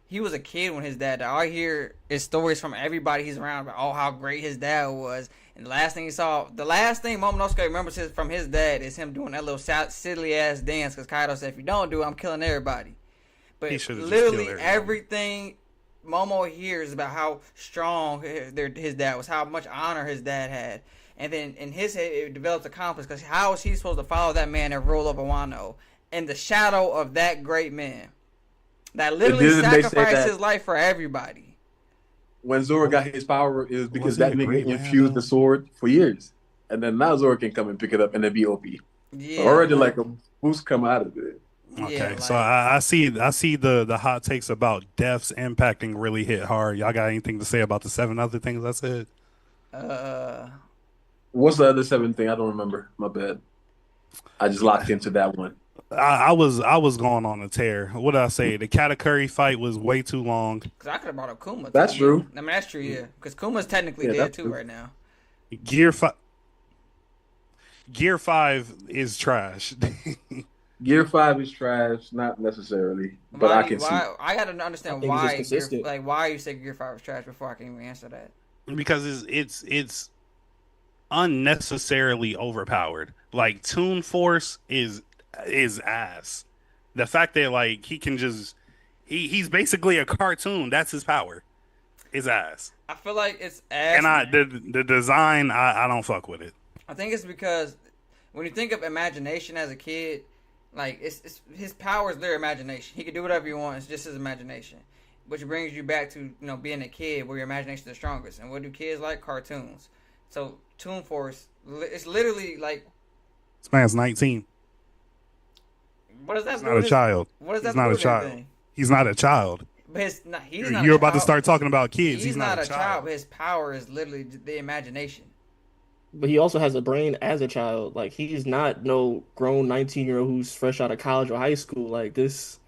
he was a kid when his dad died. All I hear is stories from everybody he's around about how great his dad was. And the last thing Momonosuke remembers from his dad is him doing that little silly ass dance because Kaido said, if you don't do it, I'm killing everybody. But literally everything Momo hears about how strong his dad was, how much honor his dad had. And then in his head, it develops a complex because how is he supposed to follow that man and rule over Wano in the shadow of that great man that literally sacrificed his life for everybody? When Zoro got his power, it was because that nigga infused the sword for years. And then now Zoro can come and pick it up and then be OP. Yeah, already like a boost come out of it. Okay, so I see the hot takes about deaths impacting really hit hard. Y'all got anything to say about the 7 other things I said? What's the other 7 thing? I don't remember. My bad. I just locked into that one. I was going on a tear. What did I say? The Katakuri fight was way too long. Because I could have brought up Kuma. That's true. I mean, that's true, yeah. Because Kuma's technically dead too right now. Gear 5 is trash. Gear 5 is trash, not necessarily, but I can see. I gotta understand why you say Gear 5 is trash before I can even answer that. Because it's unnecessarily overpowered. Like, Toon Force is ass. The fact that, like, he can just he's basically a cartoon. That's his power. Is ass. I feel like it's ass. And the design, I don't fuck with it. I think it's because when you think of imagination as a kid, like, it's his power is their imagination. He can do whatever he wants. It's just his imagination, which brings you back to being a kid where your imagination is the strongest. And what do kids like? Cartoons. So Toon Force, it's literally like, this man's 19. What is that? He's not a child. What is that? He's not a child. He's not a child. But he's not. You're about to start talking about kids. He's not a child. But his power is literally the imagination. but he also has a brain as a child. Like he's not no grown 19-year-old who's fresh out of college or high school. Like this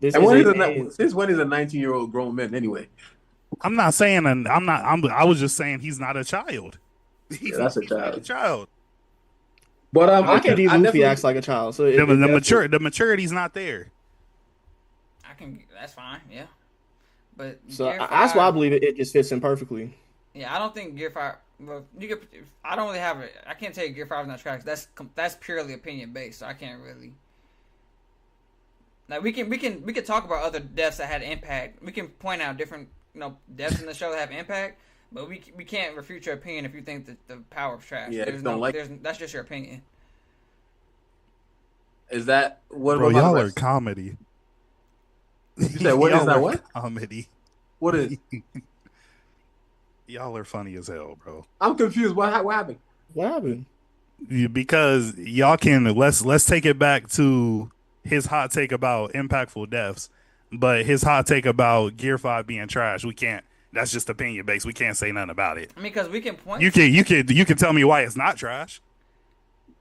And is when a is man. since when is a 19-year-old grown man anyway? I'm not saying, and I'm not. I was just saying he's not a child. Yeah, He's that's a he's not a child. child. But I can D I Luffy definitely acts like a child, so The maturity's not there. I can. That's fine. Yeah. But so Gear that's why I 5, believe it just fits in perfectly. yeah, I don't think Gear 5. Well, you could. I don't really have it. I can't tell you Gear 5 is not trash. That's purely opinion based. So I can't really. Like we can talk about other deaths that had impact. We can point out different deaths in the show that have impact. But we can't refute your opinion if you think that the power is trash. Yeah, That's just your opinion. is that what Bro, about y'all the are rest? comedy. You said what is Y'all that? are What? comedy? What is? Y'all are funny as hell, bro. I'm confused. What happened? What happened? Because y'all can let's take it back to his hot take about impactful deaths, but his hot take about Gear 5 being trash. We can't. That's just opinion based. We can't say nothing about it. I mean, because we can point. You can tell me why it's not trash.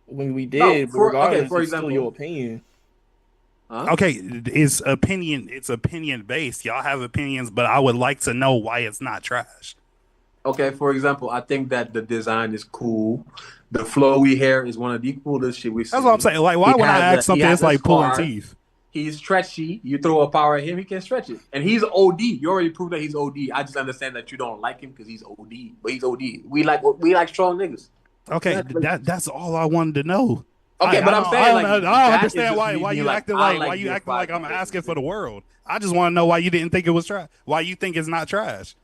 When we No, did, but regardless, for it's still example, your opinion. huh? Okay, it's opinion based. Y'all have opinions, but I would like to know why it's not trash. Okay, for example, I think that the design is cool. The flowy hair is one of the coolest shit we've seen. That's what I'm saying. Like, why when I ask something, it's like pulling teeth. He's stretchy. You throw a power at him, he can stretch it. And he's OD. You already proved that he's OD. I just understand that you don't like him because he's OD. But he's OD. We like strong niggas. Okay, that's all I wanted to know. Okay, but I'm saying I don't understand why you acting like Gear 5 I'm because asking of for the it. world. I just want to know why you didn't think it was trash. Why you think it's not trash?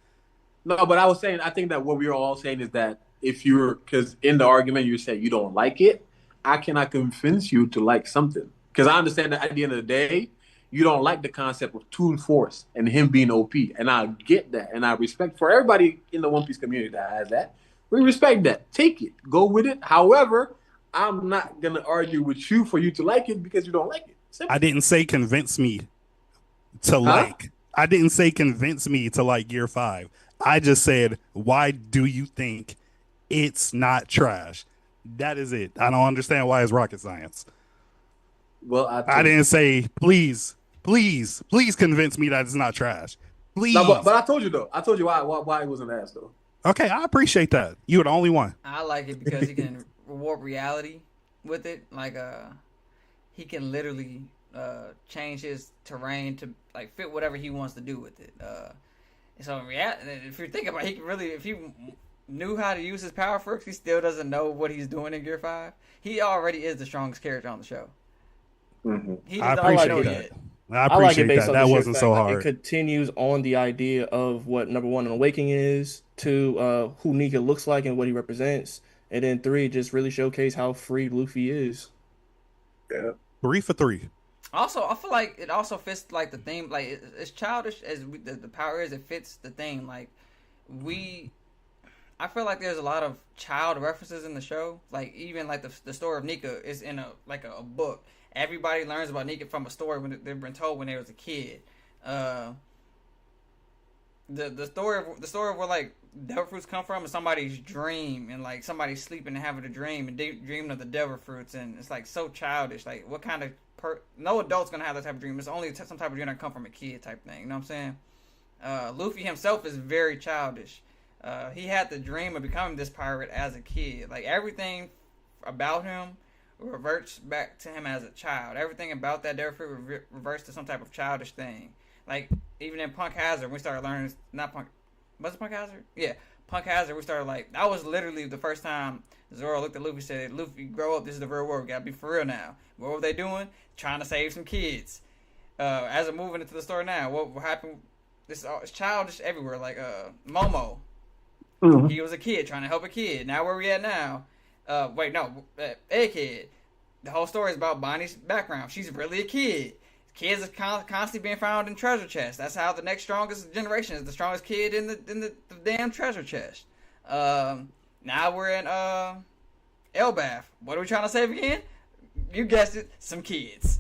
No, but I was saying, I think that what we are all saying is that because in the argument you said you don't like it, I cannot convince you to like something. Because I understand that at the end of the day, you don't like the concept of Toon Force and him being OP. And I get that. And I respect for everybody in the One Piece community that has that. We respect that. Take it. Go with it. However, I'm not going to argue with you for you to like it because you don't like it. Simple. I didn't say convince me to like. I didn't say convince me to like Gear 5. I just said, why do you think it's not trash? That is it. I don't understand why it's rocket science. Well, I didn't say, please convince me that it's not trash. Please. No, but I told you, though. I told you why it wasn't asked, though. Okay, I appreciate that. You were the only one. I like it because he can warp reality with it. Like he can literally change his terrain to like fit whatever he wants to do with it. So in reality, if you think about it, he can really, if he knew how to use his power first, he still doesn't know what he's doing in Gear 5. He already is the strongest character on the show. Mm-hmm. He just I don't appreciate know that. yet. I appreciate based that. on That the sheer wasn't fact, so like, hard. it continues on the idea of what number one, an awakening is, two, who Nika looks like and what he represents, and then three, just really showcase how free Luffy is. Yeah. 3 for 3. Also, I feel like it also fits like the theme. Like it's childish as the power is. It fits the theme. Like I feel like there's a lot of child references in the show. Like even like the story of Nika is in a book. Everybody learns about Nika from a story when they've been told when they was a kid. The story of where like devil fruits come from is somebody's dream, and like somebody's sleeping and having a dream and dreaming of the devil fruits, and it's like so childish. Like what kind of no adult's gonna have that type of dream. It's only some type of dream that come from a kid type thing. You know what I'm saying? Luffy himself is very childish. He had the dream of becoming this pirate as a kid. Like everything about him reverts back to him as a child. Everything about that devil fruit reverts to some type of childish thing. Like even in Punk Hazard, we started learning was it Punk Hazard? Yeah, Punk Hazard. We started like that was literally the first time Zoro looked at Luffy and said, "Luffy, grow up. This is the real world. We gotta be for real now." What were they doing? Trying to save some kids. As I'm moving into the story now, what happened? It's childish everywhere. Like Momo, he was a kid trying to help a kid. Now where we at now? A kid. The whole story is about Bonnie's background. She's really a kid. Kids are constantly being found in treasure chests. That's how the next strongest generation is the strongest kid in the damn treasure chest. Now we're in Elbath. What are we trying to save again? You guessed it, some kids.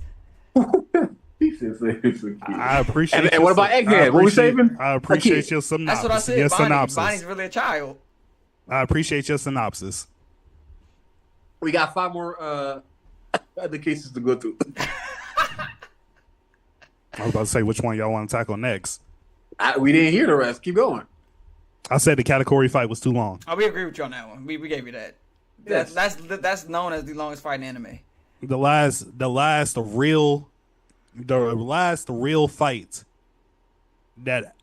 He said save some kids. I appreciate. And what about Egghead? What we saving? I appreciate your synopsis. That's what I said. Your synopsis. Bonnie's really a child. I appreciate your synopsis. We got 5 more other cases to go through. I was about to say which one y'all want to tackle next. We didn't hear the rest. Keep going. I said the category fight was too long. Oh, we agree with you on that one. We gave you that. Yes. That's known as the longest fight in anime. The last real fight that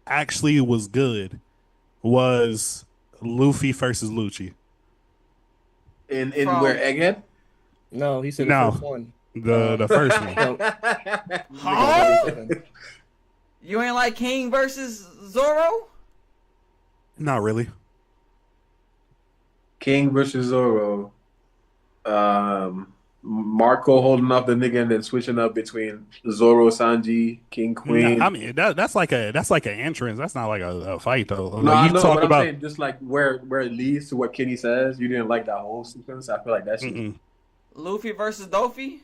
actually was good was Luffy versus Lucci. In where, Egghead? No, he said No. the first one. The first one. Huh? You ain't like King versus Zoro? Not really. King versus Zoro. Marco holding up the nigga and then switching up between Zoro, Sanji, King, Queen. I mean that's like an entrance. That's not like a fight though. No, Like, I know, but I'm saying just like where it leads to what Kenny says. You didn't like that whole sequence. I feel like that shit. Luffy versus Doffy?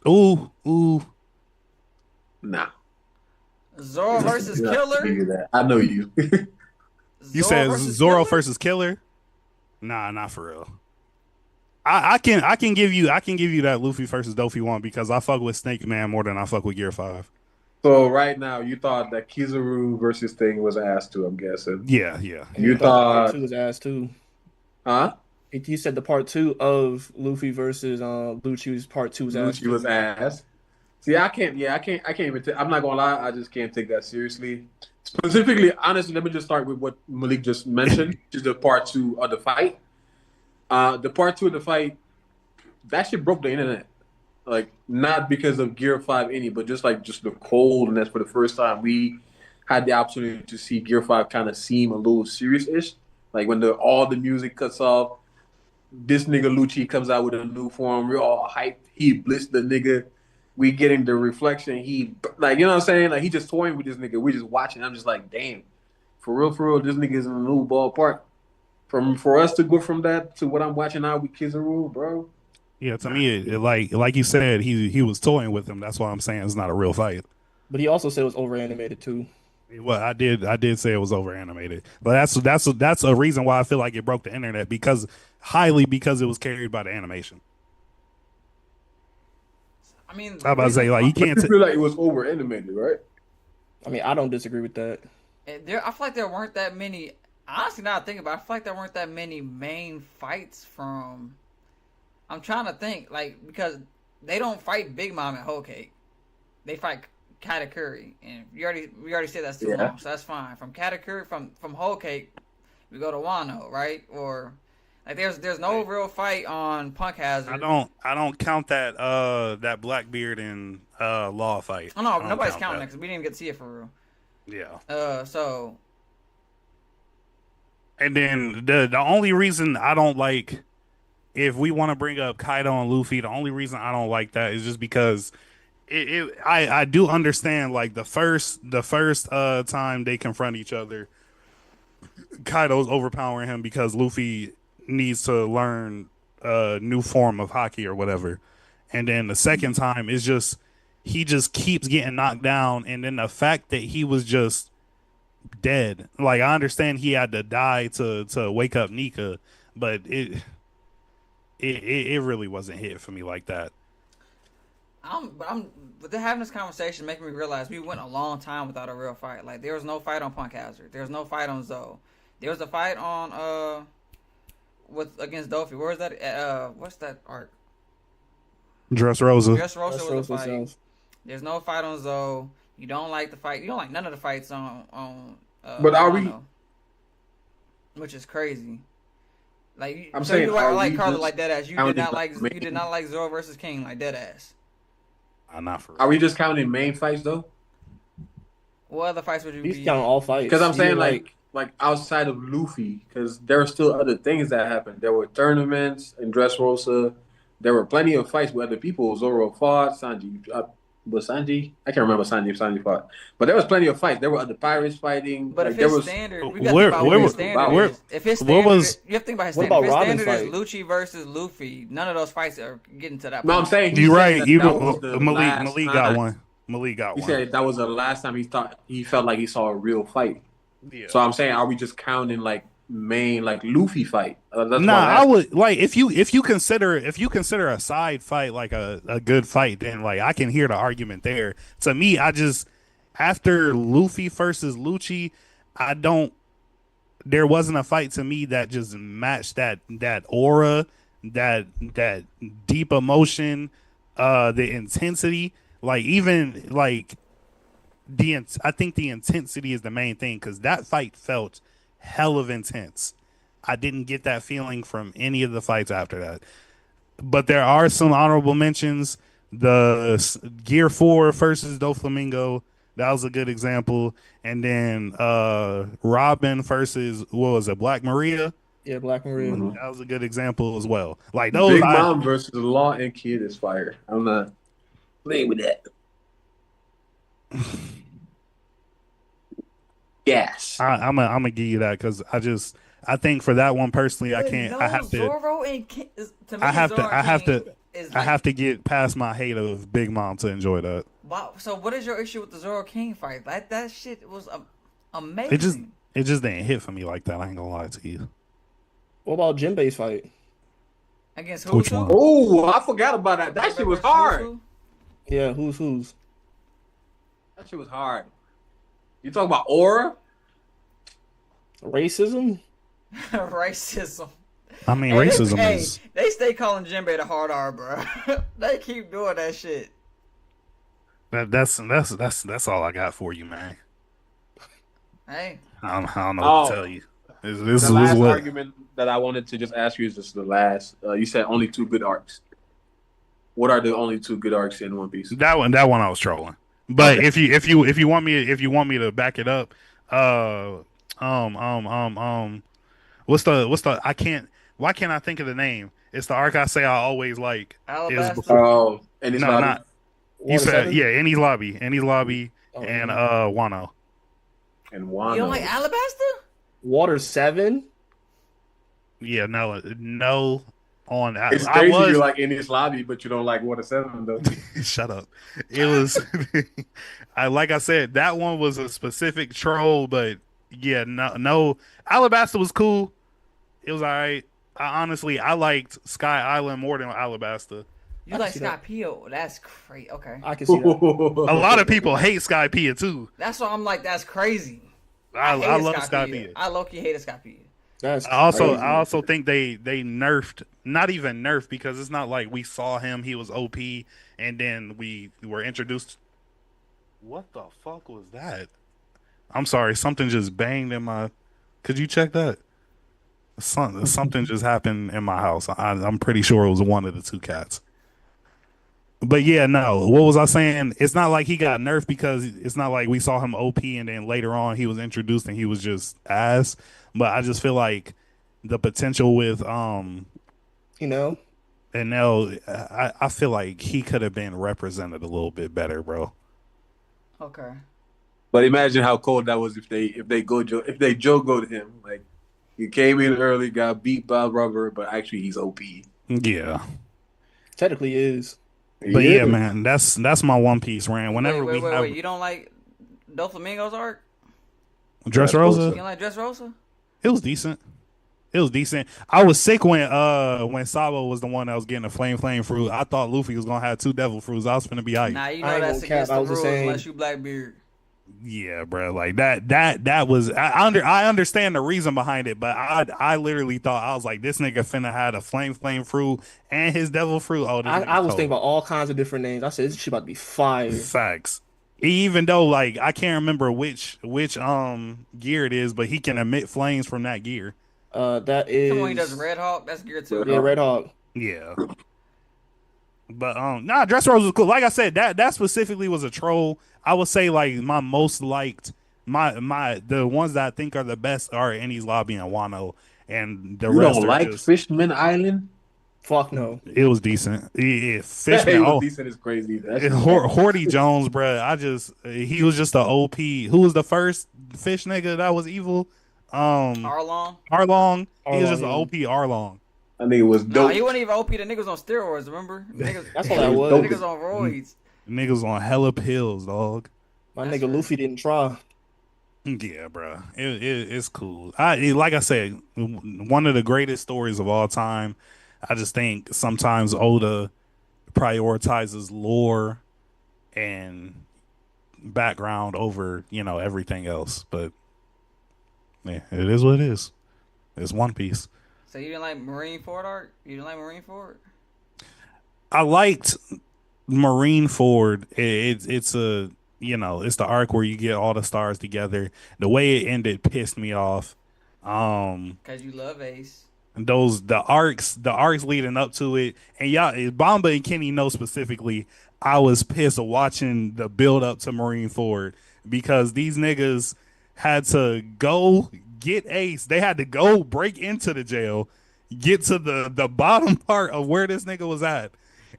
Ooh. Nah. Zoro versus Yeah, Killer? that. I know you. You said Zoro versus Killer? Nah, not for real. I can give you that Luffy versus Doffy one because I fuck with Snake Man more than I fuck with Gear 5. So right now, you thought that Kizaru versus Thing was ass too, I'm guessing. Yeah. You thought part 2 was ass too. Huh? You said the part 2 of Luffy versus Lucci's part 2 was ass. Lucci was ass. See, I can't even. I'm not gonna lie. I just can't take that seriously. Specifically, honestly, let me just start with what Malik just mentioned, which is the part 2 of the fight. The part 2 of the fight, that shit broke the internet. Like, not because of Gear 5 but just the coldness for the first time. We had the opportunity to see Gear 5 kind of seem a little serious-ish. Like, when all the music cuts off, this nigga Lucci comes out with a new form. We're all hyped. He blitzed the nigga. We getting the reflection. He, like, you know what I'm saying? Like, he just toying with this nigga. We just watching. I'm just like, damn. For real, this nigga's in a new ballpark. For us to go from that to what I'm watching now with Kizaru, bro. Yeah, to me, it like you said, he was toying with him. That's why I'm saying it's not a real fight. But he also said it was over animated too. Well, I did say it was over animated, but that's a reason why I feel like it broke the internet because it was carried by the animation. I mean, I'm about to say like you can't. feel like it was over animated, right? I mean, I don't disagree with that. I feel like there weren't that many. Honestly, now I think about it, I feel like there weren't that many main fights from. I'm trying to think, like, because they don't fight Big Mom and Whole Cake. They fight Katakuri, and we already said that's too long, so that's fine. From Katakuri, from Whole Cake, we go to Wano, right? Or like there's no real fight on Punk Hazard. I don't count that Blackbeard and Law fight. Oh no, nobody's counting that because we didn't even get to see it for real. Yeah. So. And then the only reason I don't like, if we want to bring up Kaido and Luffy, the only reason I don't like that is just because I do understand like the first time they confront each other, Kaido's overpowering him because Luffy needs to learn a new form of hockey or whatever. And then the second time is just he just keeps getting knocked down, and then the fact that he was just dead. Like, I understand he had to die to wake up Nika, but it really wasn't hit for me like that. But having this conversation making me realize we went a long time without a real fight. Like, there was no fight on Punk Hazard. There was no fight on Zoe. There was a fight on against Doffy. Where was that? What's that arc? Dressrosa. Dressrosa was a fight. There's no fight on Zoe. You don't like the fight. You don't like none of the fights on. But are we? Which is crazy. Like I'm saying, you like Carla like that ass. You did not like Zoro versus King like that ass. Not for. Are we just counting main fights though? What other fights would you? He's counting all fights. Because I'm saying like outside of Luffy, because there are still other things that happened. There were tournaments in Dressrosa. There were plenty of fights with other people. Zoro fought Sanji. Was Sanji? I can't remember Sanji fought. But there was plenty of fights. There were other pirates fighting. But like, if his standard, we got to think about what his standard is. If his standard, you have to think about his standard. If his standard is Lucci versus Luffy, none of those fights are getting to that point. No, I'm saying you're right. Malik got one. Malik got one. He said that was the last time he felt like he saw a real fight. Yeah. So I'm saying, are we just counting like main like Luffy fight. That's Nah, why I'm I asking. would like if you consider a side fight like a good fight, then like I can hear the argument there. To me, I just after Luffy versus Lucci, I don't. There wasn't a fight to me that just matched that aura, that deep emotion, the intensity. Like even like I think the intensity is the main thing because that fight felt hell of intense. I didn't get that feeling from any of the fights after that. But there are some honorable mentions. Gear 4 versus Doflamingo, that was a good example. And then Robin versus what was it, Black Maria? Yeah, Black Maria. Mhm. That was a good example as well. Like those Big Mom versus Law and Kid is fire. I'm not playing with that. Yes. I'm gonna give you that because I think for that one personally I can't. No, I have to. Zoro and King, to me, I have Zoro to. and I have King to. is I like, have to get past my hate of Big Mom to enjoy that. wow. So what is your issue with the Zoro King fight? That shit was amazing. It just didn't hit for me like that. I ain't gonna lie to you. What about Jinbei's fight? Against Which who? one? Oh, I forgot about that. That shit was hard. Yeah, who's? That shit was hard. You talk about aura? Racism? Racism. I mean, Hey, racism hey, is. they stay calling Jinbei the hard R, bro. They keep doing that shit. That's all I got for you, man. Hey, I don't know what to tell you. This The is last what argument that I wanted to just ask you is just the last. You said only 2 good arcs. What are the only 2 good arcs in One Piece? that one I was trolling. But Okay. if you want me to back it up, uh, um, um, um, um, what's the I can't why can't I think of the name? It's the arc I say I always like is Alabaster. before. Oh, and it's No, lobby not you Water said seven? yeah. Any's lobby, Oh, and no. Wano. and You don't like Wano. Alabaster? Water 7? Yeah, no. On It's I crazy you was like in this lobby, but you don't like Water 7 though. shut up. It was I like I said that one was a specific troll, but yeah, no. Alabasta was cool. It was all right. I liked Sky Island more than Alabasta. You I can like see Scott that. Peel? That's crazy. Okay, I can see that. A lot of people hate Sky Pia too. that's why I'm like, that's crazy. I hated love Scott Sky Peel. Pia. I low key hated Scott Peel. That's I crazy. also think they nerfed, not even nerfed because it's not like we saw him, he was OP, and then we were introduced. What the fuck was that? I'm sorry, something just banged in my. Could you check that? Something just happened in my house. I'm pretty sure it was one of the 2 cats. But yeah, no. What was I saying? It's not like he got nerfed because it's not like we saw him OP and then later on he was introduced and he was just ass. But I just feel like the potential with You know? and now I feel like he could have been represented a little bit better, bro. Okay. But imagine how cold that was if they Joe go to him. Like he came in early, got beat by Rubber, but actually he's OP. Yeah. Technically is. But yeah, man, that's my One Piece rant. Whenever Wait. You don't like Doflamingo's arc? Dressrosa, You don't like Dressrosa? it was decent. It was decent. I was sick when Sabo was the one that was getting a flame fruit. I thought Luffy was gonna have 2 devil fruits. I was gonna be hyped. Nah, you I know ain't that's gonna cap, against I the was the rules same. unless you Blackbeard. Yeah, bro. Like that was I understand the reason behind it, but I literally thought I was like this nigga finna had a flame fruit and his devil fruit. Oh, this I was cold. thinking about all kinds of different names. I said this shit about to be fire. Facts. Even though like I can't remember which gear it is, but he can emit flames from that gear. That is. Come on, he does Red Hawk. That's gear 2. Yeah, Red Hawk. Yeah. But nah, Dressrosa was cool. Like I said, that specifically was a troll. I would say like my most liked the ones that I think are the best are Enies Lobby and Wano, and the You rest don't are like just, Fishman Island? Fuck no. it was decent. Yeah, It Fishman. was Oh, decent is crazy. That Horty Jones, bruh. He was just a OP. Who was the first fish nigga that was evil? Arlong? Arlong. He was Arlong, just an yeah. OP Arlong. I think it was No, dope. he wasn't even OP. The niggas on steroids, remember? Niggas, That's all that It was. dope. niggas on roids. Niggas on hella pills, dog. My That's nigga right. Luffy didn't try. Yeah, bro. It's cool. Like I said, one of the greatest stories of all time. I just think sometimes Oda prioritizes lore and background over, everything else. But yeah, it is what it is. It's One Piece. So you didn't like Marineford arc? You didn't like Marineford? I liked Marineford. It's it's the arc where you get all the stars together. The way it ended pissed me off. Um, Cause you love Ace. the arcs leading up to it, and y'all, Bamba and Kenny know specifically. I was pissed of watching the build up to Marineford because these niggas had to go get Ace. They had to go break into the jail, get to the bottom part of where this nigga was at,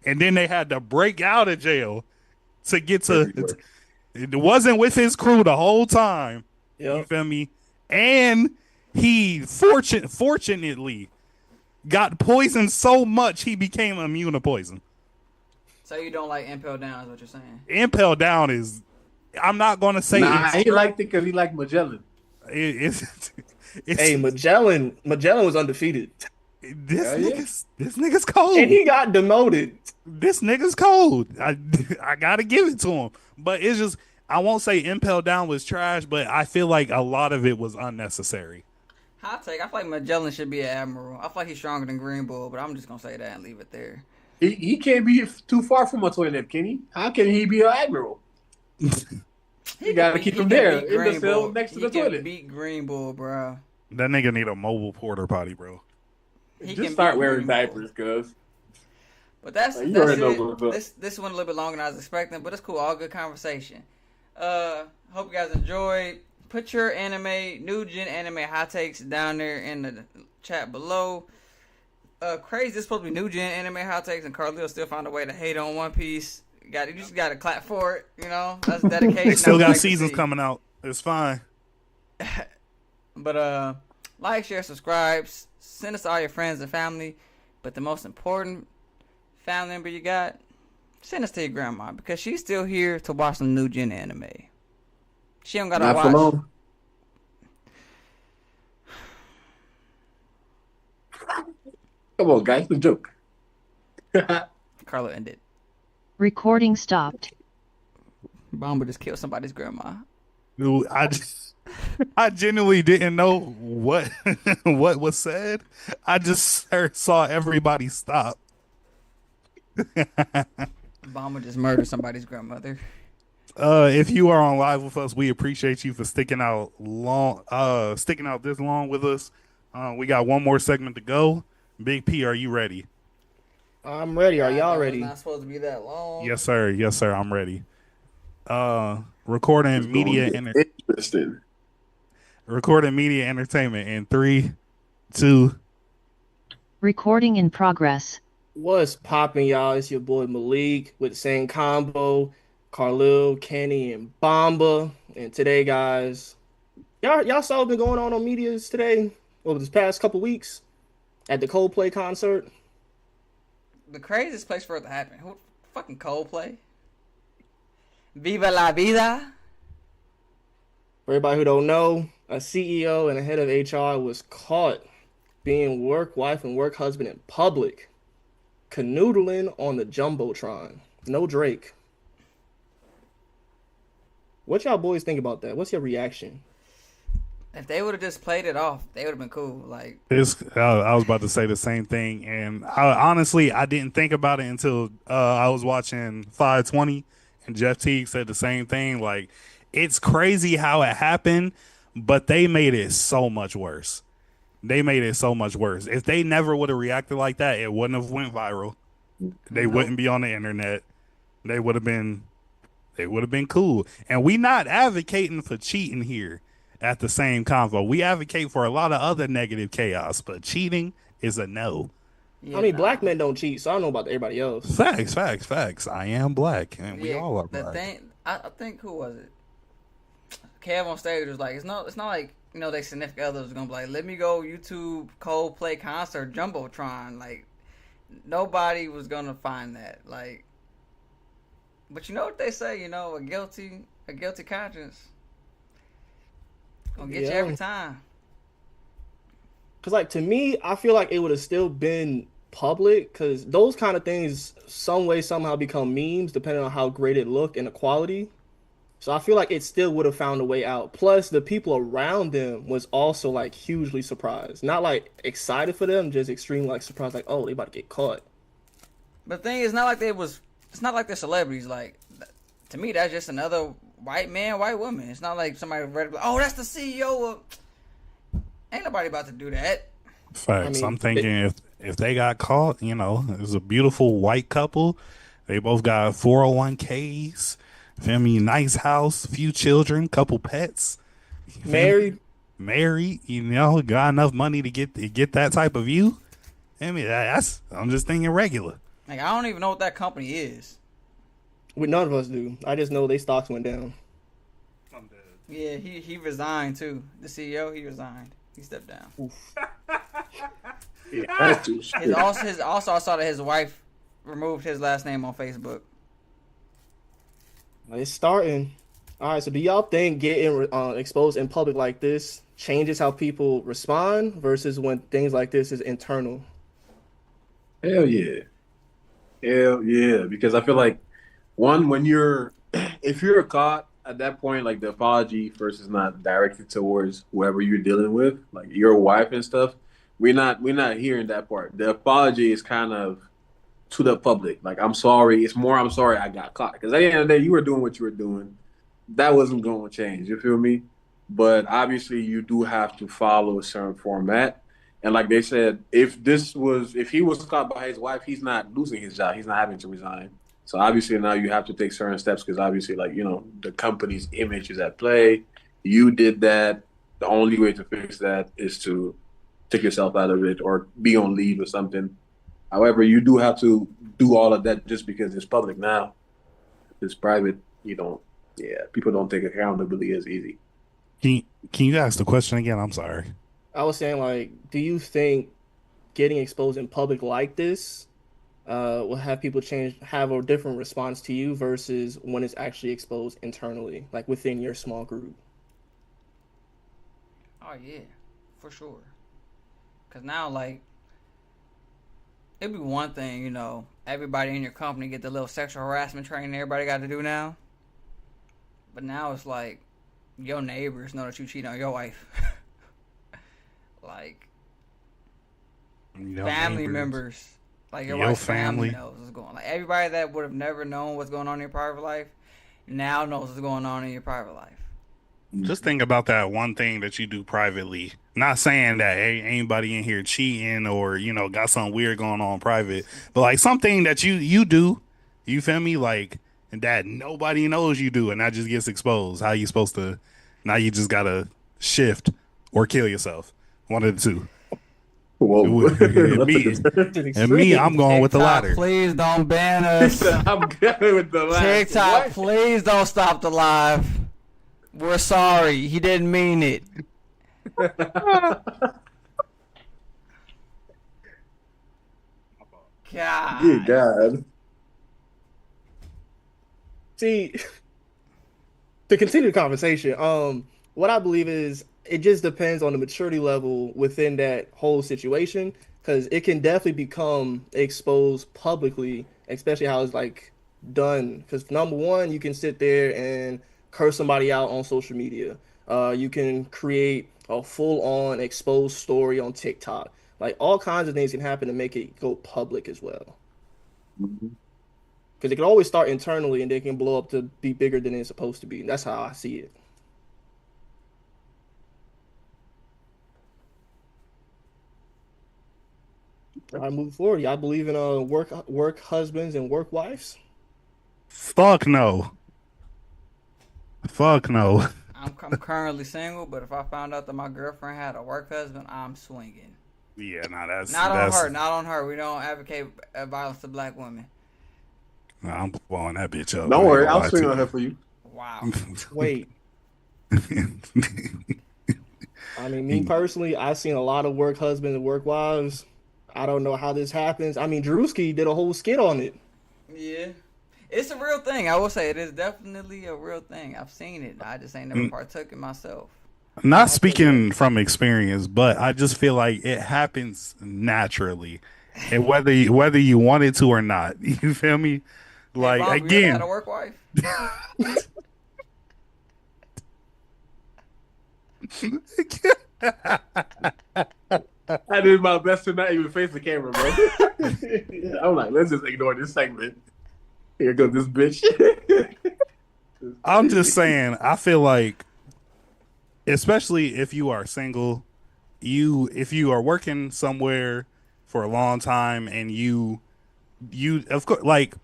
and then they had to break out of jail to get to. Crazy work. It wasn't with his crew the whole time. You Yep. feel me? And he fortunately got poisoned so much he became immune to poison. So you don't like Impel Down is what you're saying? Impel Down is. I'm not gonna say Nah, he liked it because he liked Magellan. it's Hey, Magellan was undefeated, this Hell yeah. nigga's cold. and he got demoted. This nigga's cold. I gotta give it to him. But it's just I won't say Impel Down was trash, but I feel like a lot of it was unnecessary. Hot take. I feel like Magellan should be an admiral. I feel like he's stronger than Green Bull, but I'm just gonna say that and leave it there. He can't be too far from a toilet, can he? How can he be an admiral? You gotta keep him there in the cell next to the He can toilet. beat Green Bull, bro. That nigga need a mobile porter potty, bro. He Just can start beat wearing Green Bull. diapers, cuz. But that's You that's already know it. what's up. This went a little bit longer than I was expecting, but it's cool. All good conversation. Hope you guys enjoyed. Put your new gen anime hot takes down there in the chat below. Crazy. This is supposed to be new gen anime hot takes, and Carlito still found a way to hate on One Piece. You just got to clap for it. That's dedication. They still I got like to seasons see. coming out. It's fine. But like, share, subscribe, send us to all your friends and family. But the most important family member you got, send us to your grandma because she's still here to watch some new gen anime. She don't gotta Not for watch. long. Come on, guys, the joke. Carlo ended. Recording stopped. Bomber Just killed somebody's grandma. Dude, I genuinely didn't know what what was said. I just saw everybody stop. Bomber just murdered somebody's grandmother. If you are on live with us, we appreciate you for sticking out this long with us. We got one more segment to go. Big P, are you ready? I'm ready. Are y'all That was ready? not supposed to be that long. Yes, sir. Yes, sir. I'm ready. Recording media Interesting. recording media entertainment in 3, 2. Recording in progress. What's poppin', y'all? It's your boy Malik with the same combo, Carlil, Kenny, and Bomba. And today, guys, y'all saw what's been going on medias today over this past couple weeks at the Coldplay concert. The craziest place for it to happen. Who fucking Coldplay? Viva la vida. For everybody who don't know, a CEO and a head of HR was caught being work wife and work husband in public, canoodling on the Jumbotron. No Drake. What y'all boys think about that? What's your reaction? If they would have just played it off, they would have been cool. Like, I was about to say the same thing, and I didn't think about it until I was watching 520, and Jeff Teague said the same thing. Like, it's crazy how it happened, but they made it so much worse. They made it so much worse. If they never would have reacted like that, it wouldn't have went viral. They wouldn't be on the internet. They would have been cool. And we not advocating for cheating here at the same convo. We advocate for a lot of other negative chaos, but cheating is a no. yeah, I mean, black men don't cheat, so I don't know about everybody else. Facts. I am black, and we all are the black. thing, I think, who was it? Kev on stage was like, it's not like they significant others was gonna be like, let me go YouTube Coldplay concert Jumbotron. Like, nobody was gonna find that. Like, but you know what they say? A guilty conscience Gonna get you every time. Cause like to me, I feel like it would have still been public, cause those kind of things some way somehow become memes depending on how great it looked and the quality. So I feel like it still would have found a way out. Plus, the people around them was also like hugely surprised, not like excited for them, just extremely like surprised, like oh they about to get caught. But the thing is, not like it's not like they're celebrities. Like, to me, that's just another white man, white woman. It's not like somebody read, oh, that's the CEO of. Ain't nobody about to do that. Facts. I'm thinking if they got caught, you know, it was a beautiful white couple. They both got 401ks. Feel me? Nice house, few children, couple pets. Married, you know, got enough money to get that type of view. I mean, I'm just thinking regular. Like, I don't even know what that company is. none of us do. I just know they stocks went down. I'm dead. Yeah, he resigned too. The CEO, he resigned. He stepped down. Yeah, that's too shit. Also, I saw that his wife removed his last name on Facebook. It's starting. All right, so do y'all think getting exposed in public like this changes how people respond versus when things like this is internal? Hell yeah. Hell yeah. Because I feel like when you're if you're caught at that point, like the apology first is not directed towards whoever you're dealing with, like your wife and stuff. We're not hearing that part. The apology is kind of to the public. Like I'm sorry. It's more I'm sorry I got caught. Because at the end of the day, you were doing what you were doing. That wasn't going to change. You feel me? But obviously, you do have to follow a certain format. And like they said, if he was caught by his wife, he's not losing his job. He's not having to resign. So obviously now you have to take certain steps because obviously, like, you know, the company's image is at play. You did that. The only way to fix that is to take yourself out of it or be on leave or something. However, you do have to do all of that just because it's public now. If it's private, you don't. Yeah, people don't take accountability as easy. Can you ask the question again? I'm sorry. I was saying, like, do you think getting exposed in public like this will have people have a different response to you versus when it's actually exposed internally, like within your small group? Oh yeah, for sure. Cause now, like, it'd be one thing, you know, everybody in your company get the little sexual harassment training everybody got to do now. But now it's like your neighbors know that you cheat on your wife. Like, family members, like your wife's family knows what's going on. Like, everybody that would have never known what's going on in your private life now knows what's going on in your private life. Just think about that one thing that you do privately. Not saying that anybody in here cheating or, you know, got something weird going on private, but like something that you do, you feel me? Like, and that nobody knows you do, and that just gets exposed. How you supposed to? Now you just gotta shift or kill yourself. One of the two. Whoa. and me, I'm going with the latter. Please don't ban us. I'm going with the latter. TikTok, please don't stop the live. We're sorry. He didn't mean it. God. Good God. See, to continue the conversation, what I believe is it just depends on the maturity level within that whole situation, because it can definitely become exposed publicly, especially how it's like done. Because number one, you can sit there and curse somebody out on social media. You can create a full-on exposed story on TikTok. Like all kinds of things can happen to make it go public as well. Mm-hmm. Because it can always start internally and they can blow up to be bigger than it's supposed to be. That's how I see it. All right, moving forward. Y'all believe in work husbands and work wives? Fuck no. Fuck no. I'm currently single, but if I found out that my girlfriend had a work husband, I'm swinging. Yeah, that's not on her. We don't advocate violence to black women. Nah, I'm blowing that bitch up. Don't worry, I'll swing on her for you. Wow. Wait. I mean, me personally, I've seen a lot of work husbands and work wives. I don't know how this happens. I mean, Drewski did a whole skit on it. Yeah. It's a real thing. I will say it is definitely a real thing. I've seen it. I just ain't never partook in myself. Not I feel you. speaking from experience, but I just feel like it happens naturally, and whether you want it to or not, you feel me? Hey, Like Bomb, you ever had a again, work wife? I did my best to not even face the camera, bro. I'm like, let's just ignore this segment. Here goes this bitch. It's I'm just crazy. saying, I feel like, especially if you are single, if you are working somewhere for a long time and you of course like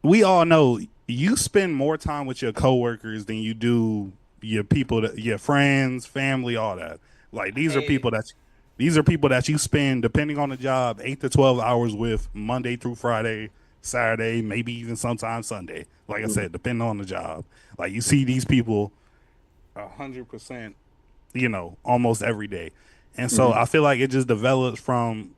we all know you spend more time with your coworkers than you do your people that your friends, family, all that. Like Hey, these are people that you spend depending on the job 8 to 12 hours with Monday through Friday, Saturday, maybe even sometimes Sunday. Like I Mhm. said, depending on the job. Like you see these people 100%, almost every day. And so Mhm. I feel like it just develops from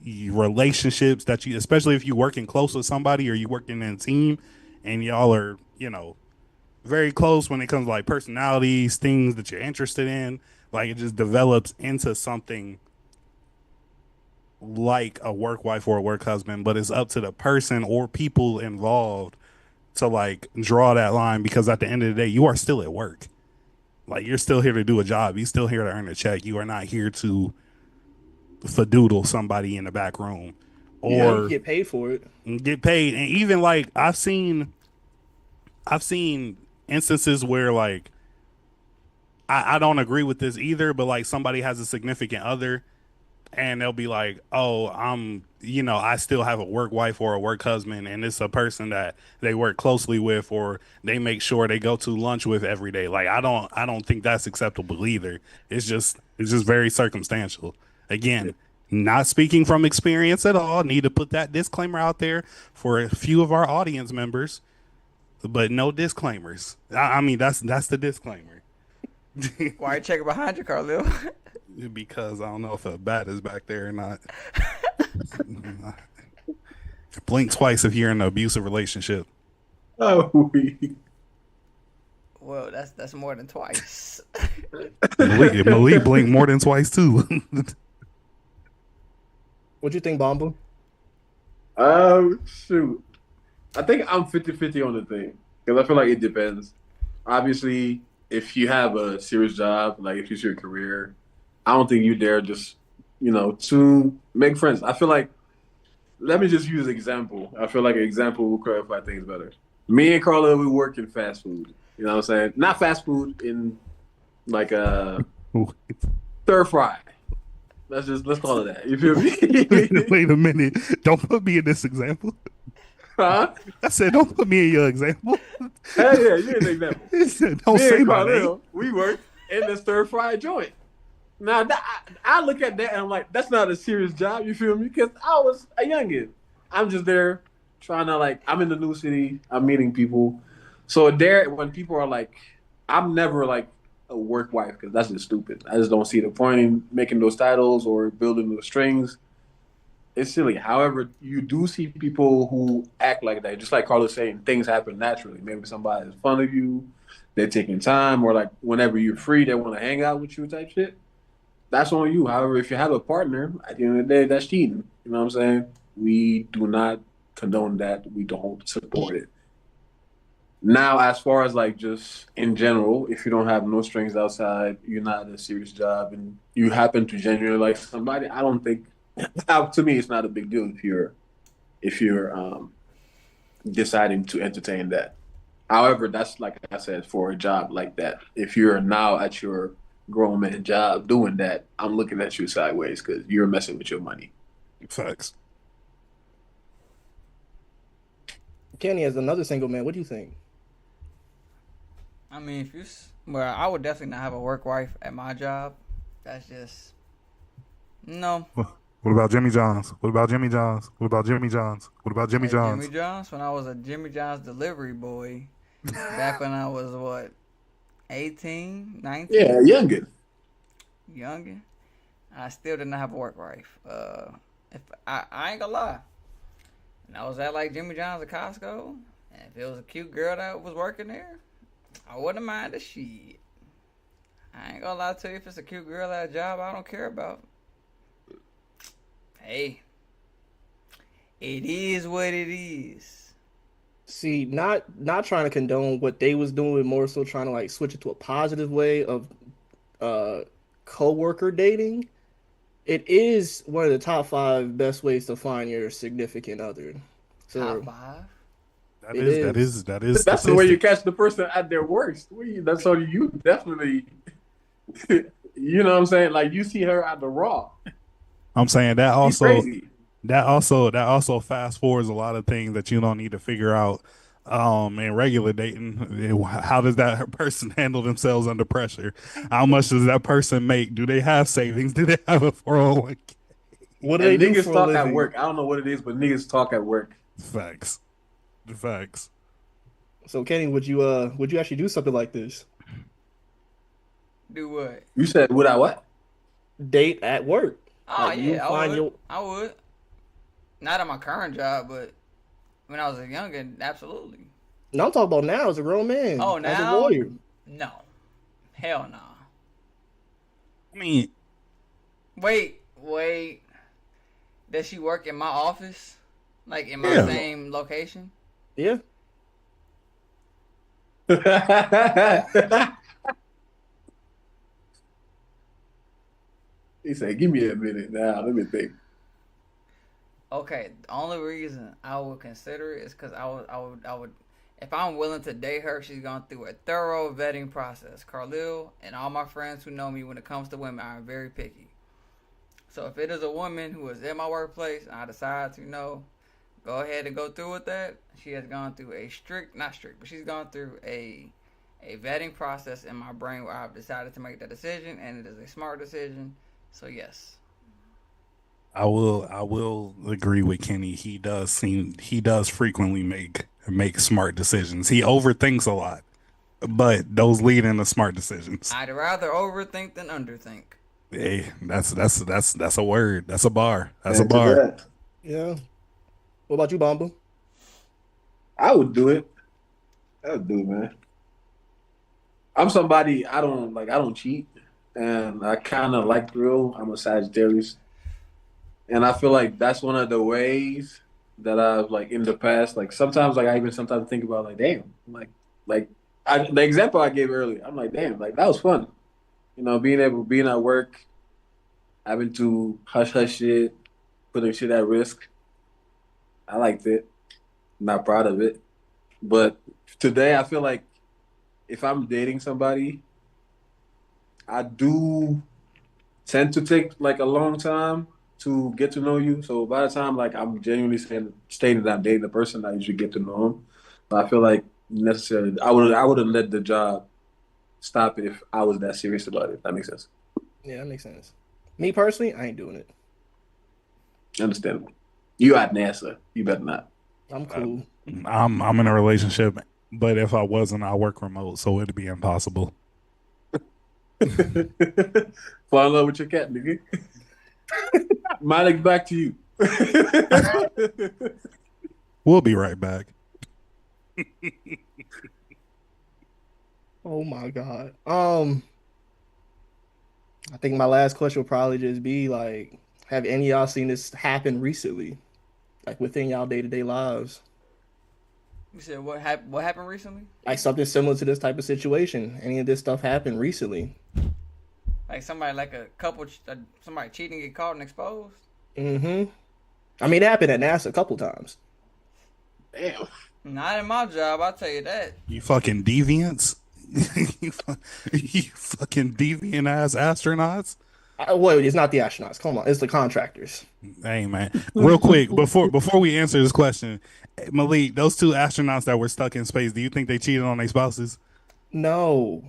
relationships that you, especially if you working close with somebody or you working in a team and y'all are, very close when it comes to like personalities, things that you're interested in. Like it just develops into something like a work wife or a work husband, but it's up to the person or people involved to like draw that line because at the end of the day, you are still at work. Like you're still here to do a job. You're still here to earn a check. You are not here to fadoodle somebody in the back room Yeah, you Yeah. or get paid for it. get paid. And even like I've seen instances where like I don't agree with this either, but like somebody has a significant other and they'll be like, "Oh, I still have a work wife or a work husband, and it's a person that they work closely with, or they make sure they go to lunch with every day." Like, I don't think that's acceptable either. It's just very circumstantial. Again, not speaking from experience at all. Need to put that disclaimer out there for a few of our audience members, but no disclaimers. I mean, that's the disclaimer. why you checking behind you, Carlil? Because I don't know if a bat is back there or not. Blink twice if you're in an abusive relationship. Oh, Well, that's more than twice. Malik blinked more than twice too. What you think, Bomba? shoot. I think I'm 50-50 on the thing because I feel like it depends. Obviously, if you have a serious job, like if it's your career, I don't think you dare just, to make friends. I feel like, let me just use an example. I feel like an example will clarify things better. Me and Carla, we work in fast food. You know what I'm saying? Not fast food in like a stir fry. Let's call it that. You feel me? Wait a minute. Don't put me in this example. Huh? I said, don't put me in your example. Hell yeah, you're an example. Don't Me say and my name. Carlil, we work in the stir fry joint. Now I look at that and I'm like, that's not a serious job. You feel me? Because I was a youngin. I'm just there trying to like. I'm in the new city. I'm meeting people. So there, when people are like, I'm never like a work wife because that's just stupid. I just don't see the point in making those titles or building those strings. It's silly. However, you do see people who act like that. Just like Carlos saying, things happen naturally. Maybe somebody's in front of you, they're taking time, or like whenever you're free, they want to hang out with you type shit. That's on you. However, if you have a partner, at the end of the day, that's cheating. You know what I'm saying? We do not condone that. We don't support it. Now, as far as like just in general, if you don't have no strings outside, you're not in a serious job, and you happen to genuinely like somebody, I don't think to me it's not a big deal if you're deciding to entertain that. However, that's like I said, for a job like that. If you're now at your grown man job doing that, I'm looking at you sideways because you're messing with your money. Facts. Kenny, as another single man, what do you think? I mean, well, I would definitely not have a work wife at my job. That's just no. What about Jimmy John's? What about Jimmy John's? What about Jimmy John's? What about Jimmy At Jimmy John's? John's, when I was a Jimmy John's delivery boy, back when I was what, 18, Yeah, 19, youngin. younger, I still did not have a work wife. If I ain't gonna lie, and I was at like Jimmy John's at Costco, and if it was a cute girl that was working there, I wouldn't mind the shit. I ain't gonna lie to you. If it's a cute girl at a job I don't care about, hey, it is what it is. See, not trying to condone what they was doing, more so trying to like switch it to a positive way of uh coworker dating. It is one of the top 5 best ways to find your significant other. Top So five. That it is that is. is that is That's the way you statistics. catch the person at their worst. That's how you definitely, you know what I'm saying? Like you see her at the raw. I'm saying that She's also crazy. that also fast forwards a lot of things that you don't need to figure out in regular dating. How does that person handle themselves under pressure? How much does that person make? Do they have savings? Do they have a 401k? What do they And do niggas for a talk at living? work. I don't know what it is, but niggas talk at work. Facts. The facts. So Kenny, would you actually do something like this? Do what? You said, would I what? Date at work. Oh Like you yeah, I find would. your I would. Not at my current job, but when I was a youngin, absolutely. No, I'm talking about now as a grown man, Oh, as a now? lawyer. No. Hell no. I mean, Wait. Does she work in my office? Like in my yeah. same location? Yeah. He said, "Give me a minute now. Let me think." Okay, the only reason I would consider it is because I would, if I'm willing to date her, she's gone through a thorough vetting process. Carlil and all my friends who know me when it comes to women are very picky. So if it is a woman who is in my workplace and I decide to, go ahead and go through with that, she has gone through a not strict, but she's gone through a vetting process in my brain where I've decided to make that decision and it is a smart decision. So yes. I will agree with Kenny. He does frequently make smart decisions. He overthinks a lot, but those lead into smart decisions. I'd rather overthink than underthink. Hey, that's a word. That's a bar. That's a And to bar. that, Yeah. What about you, Bamba? I would do it. I would do it, man. I'm somebody I don't like. I don't cheat, and I kind of like thrill. I'm a Sagittarius, and I feel like that's one of the ways that I've like in the past. Like sometimes, like I even sometimes think about like, damn, like the example I gave earlier. I'm like, damn, like that was fun. Being at work, having to hush hush shit, putting shit at risk. I liked it. Not proud of it, but today I feel like if I'm dating somebody, I do tend to take like a long time to get to know you. So by the time like I'm genuinely stating that I'm dating the person, I usually get to know him. But I feel like necessarily I would have let the job stop it if I was that serious about it. If that makes sense. Yeah, that makes sense. Me personally, I ain't doing it. Understandable. You at NASA. You better not. I'm cool. I'm in a relationship, but if I wasn't, I work remote, so it'd be impossible. Fall in love with your cat, nigga. Malik, back to you. We'll be right back. Oh my God. I think my last question will probably just be like, have any of y'all seen this happen recently? Like within y'all day-to-day lives? You said what happened recently? Like something similar to this type of situation. Any of this stuff happened recently? Like somebody like a couple, somebody cheating get caught and exposed. Mm-hmm. I mean, it happened at NASA a couple times. Damn. Not in my job, I'll tell you that. You fucking deviants. You fucking deviant ass astronauts. Well, it's not the astronauts. Come on, it's the contractors. Hey man, real quick before we answer this question, Malik, those 2 astronauts that were stuck in space, do you think they cheated on their spouses? No,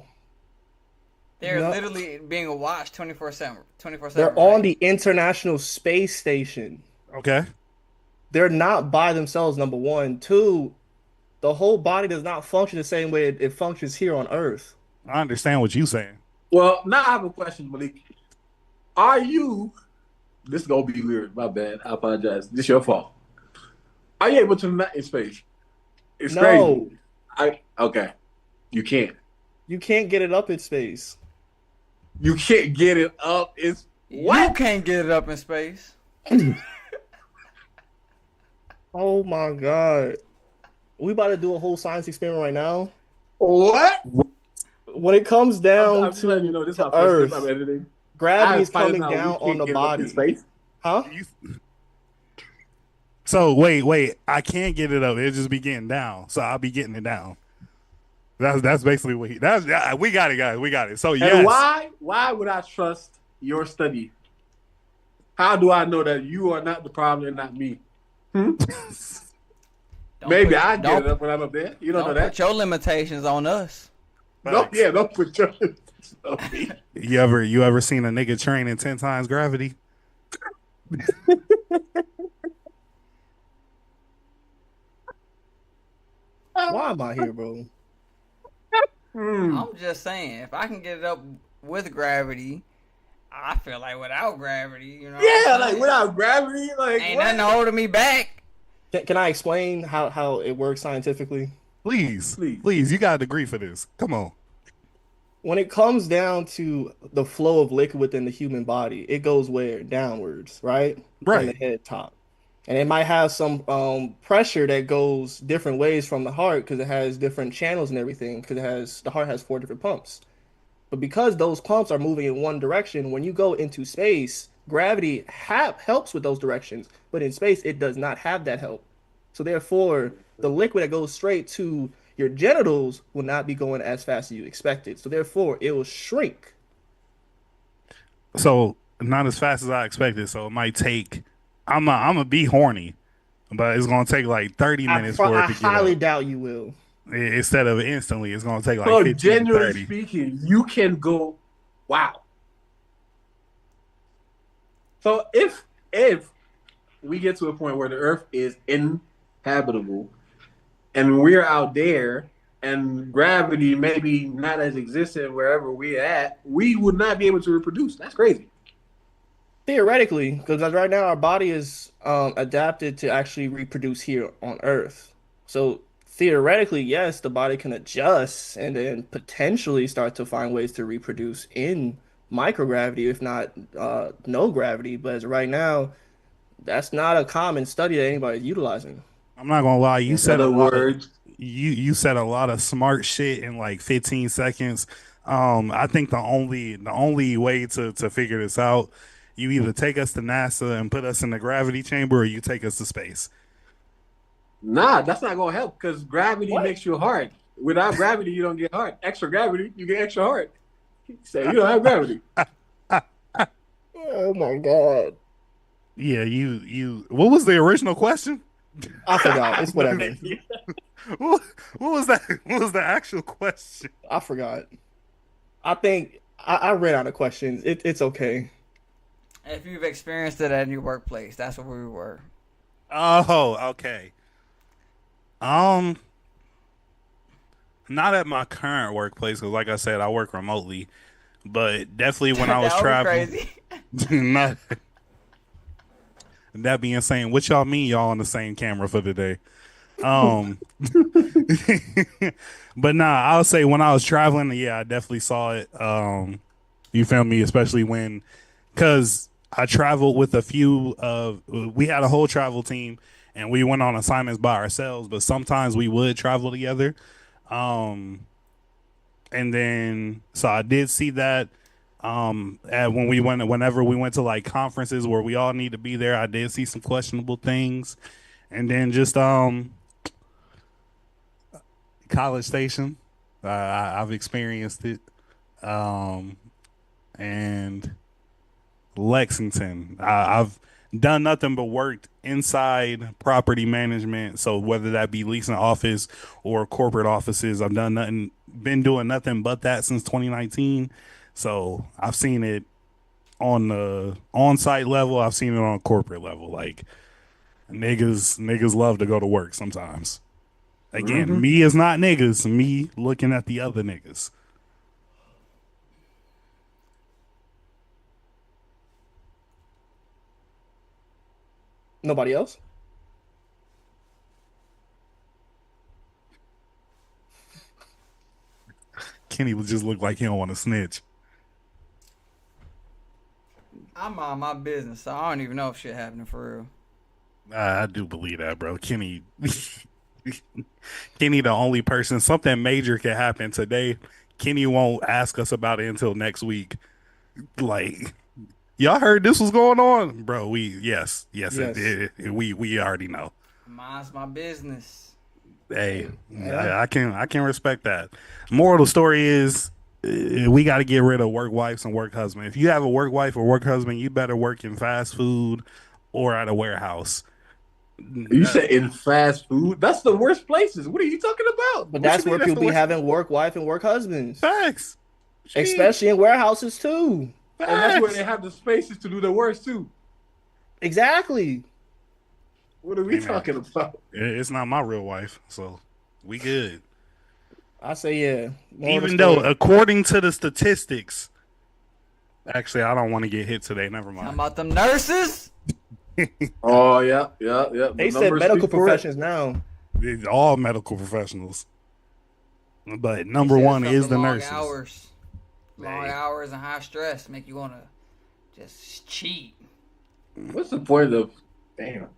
They're no, literally being watched 24/7, 24/7. they're on the International Space Station. Okay. They're not by themselves. Number one, two, the whole body does not function the same way it functions here on Earth. I understand what you're saying. Well, now I have a question, Malik. Are you? This is gonna be weird. My bad. I apologize. This your fault. Are you able to nut in space? It's No, crazy. Okay. You can't. you can't get it up in space. You can't get it up. It's You what? can't get it up in space. Oh my God. We about to do a whole science experiment right now. What? When it comes down I'm just letting you know this is to my first clip I'm Earth, editing. gravity I is find coming out we down on can't the get it up in body. space. Huh? So wait. I can't get it up. It'll just be getting down. So I'll be getting it down. That's basically what we got it, guys. We got it. So And yes, why would I trust your study? How do I know that you are not the problem and not me? Hmm? Don't Maybe put I get it don't up when I'm up there. You don't know don't put that. your limitations on us. No, facts. yeah, don't put your on me. You ever seen a nigga training 10 times gravity? Why am I here, bro? Hmm. I'm just saying, if I can get it up with gravity, I feel like without gravity, you know what Yeah, I'm like saying? without gravity, like Ain't what? nothing holding me back. Can I explain how it works scientifically? Please, Please. please, you got a degree for this. Come on. When it comes down to the flow of liquid within the human body, it goes where? Downwards, right? From the Right. head top. And it might have some pressure that goes different ways from the heart because it has different channels and everything because the heart has four different pumps. But because those pumps are moving in one direction, when you go into space, gravity helps with those directions, but in space it does not have that help. So therefore, the liquid that goes straight to your genitals will not be going as fast as you expected. So therefore, it will shrink. So not as fast as I expected. So it might take. I'm gonna be horny, but it's gonna take like 30 minutes for it I to get highly up. doubt you will. Instead of instantly, it's gonna take like So 15 to generally 30. speaking, you can go, wow. So if we get to a point where the Earth is inhabitable and we're out there and gravity maybe not as existent wherever we're at, we would not be able to reproduce. That's crazy. Theoretically, because right now our body is adapted to actually reproduce here on Earth. So theoretically, yes, the body can adjust and then potentially start to find ways to reproduce in microgravity, if not no gravity. But as of right now, that's not a common study that anybody's utilizing. I'm not gonna lie. You In said a other lot of words, you said a lot of smart shit in like 15 seconds. I think the only way to figure this out, you either take us to NASA and put us in the gravity chamber, or you take us to space. nah, that's not gonna help because gravity What? makes you hard. Without gravity, you don't get hard. Extra gravity, you get extra hard. So you don't have gravity. Oh my God. Yeah, you. What was the original question? I forgot. It's No whatever. idea. What was that? What was the actual question? I forgot. I think I ran out of questions. It's okay. If you've experienced it at your workplace, that's where we were. Oh, okay. Um, not at my current workplace because, like I said, I work remotely. But definitely when I was That would be traveling. crazy. Not that being saying, what y'all mean y'all on the same camera for today? Um, but nah, I'll say when I was traveling, yeah, I definitely saw it. You feel me? Especially when, cause I traveled with a few of, we had a whole travel team and we went on assignments by ourselves, but sometimes we would travel together. Um, and then so I did see that. When whenever we went to like conferences where we all need to be there, I did see some questionable things, and then just College Station. I've experienced it. Um, and Lexington. I've done nothing but worked inside property management. So whether that be leasing office or corporate offices, I've done nothing, been doing nothing but that since 2019. So I've seen it on the on-site level. I've seen it on a corporate level. Like niggas love to go to work sometimes. Again, Mhm. me is not niggas. Me looking at the other niggas. Nobody else? Kenny would just look like he don't want to snitch. I'm on my business, so I don't even know if shit happening for real. I do believe that, bro. Kenny, Kenny, the only person. Something major can happen today. Kenny won't ask us about it until next week. Like, y'all heard this was going on, bro. Yes, Yes. we already know. Mine's my business. Hey, Yeah. I can respect that. Moral of the story is we got to get rid of work wives and work husband. If you have a work wife or work husband, you better work in fast food or at a warehouse. You said in fast food? That's the worst places. What are you talking about? But What you that's mean where that's people the be worst? having work wife and work husbands, Facts. especially in warehouses too. And that's where Facts. they have the spaces to do the worst too. Exactly. What are we Hey, man, talking about? it's not my real wife, so we good. I say yeah. More of the Even though, story. according to the statistics, actually, I don't want to get hit today. Never Talking mind. about them nurses. Oh yeah. The They said numbers medical speak for it. professions now. It's all medical professionals, but They number said it's one from is the the long nurses. hours. Long Hey. hours and high stress make you wanna just cheat. What's the point of damn? What's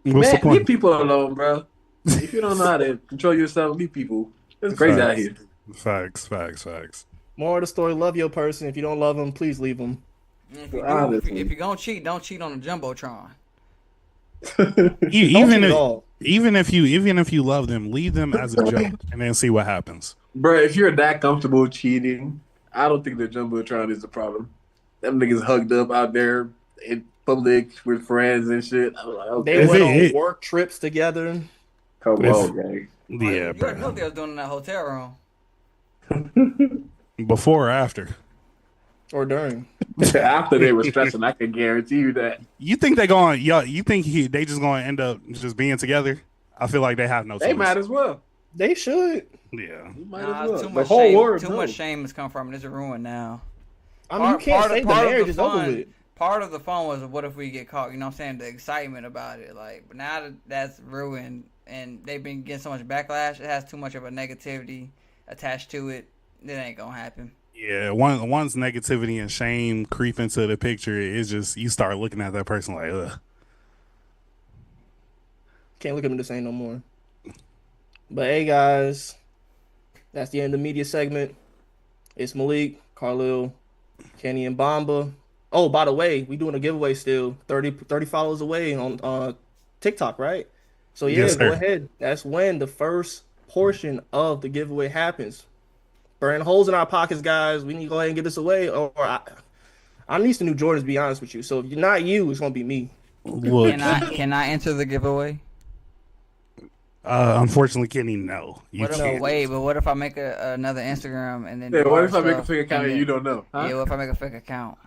the Man, leave point? people alone, bro. If you don't know how to control yourself, leave people. It's crazy out here. Facts. More of the story. Love your person. If you don't love them, please leave them. And if you do, Honestly. if you're gonna cheat, don't cheat on the jumbotron. Don't Even cheat at if, all. even if you love them, leave them as a joke and then see what happens. Bro, if you're that comfortable cheating, I don't think the jumbotron is the problem. Them niggas hugged up out there in public with friends and shit. I'm like, They okay, If went on it, work trips together. come if on, gang. Oh, yeah, you already know what bro. they was doing in that hotel room. Before or after? Or during. After they were stressing, I can guarantee you that. You think they going? You think they just going to end up just being together? I feel like they have no They choice. might as well. They should. Yeah. You might Nah, as well. too The much whole shame. world Too knows. much shame has come from it. It's ruined now. I mean, you can't say the marriage the is over fun- with. Part of the fun was what if we get caught? You know what I'm saying? The excitement about it. Like, but now that that's ruined and they've been getting so much backlash, it has too much of a negativity attached to it. It ain't gonna happen. Yeah, once negativity and shame creep into the picture, it's just you start looking at that person like, ugh. Can't look at them the same no more. But hey, guys, that's the end of the media segment. It's Malik, Carlil, Kenny, and Bamba. Oh, by the way, we doing a giveaway still. 30 followers away on TikTok, right? So yeah, Yes, go sir. ahead. That's when the first portion of the giveaway happens. Burn holes in our pockets, guys. We need to go ahead and get this away. Or I need some new Jordans, to be honest with you. So if you're not you, it's gonna be me. Look, Can I enter the giveaway? unfortunately, Kenny, no, you What if can't. wait? But what if I make another Instagram and then Yeah, do what our if I make a stuff, fake account and then- you don't know? Huh? Yeah, what if I make a fake account?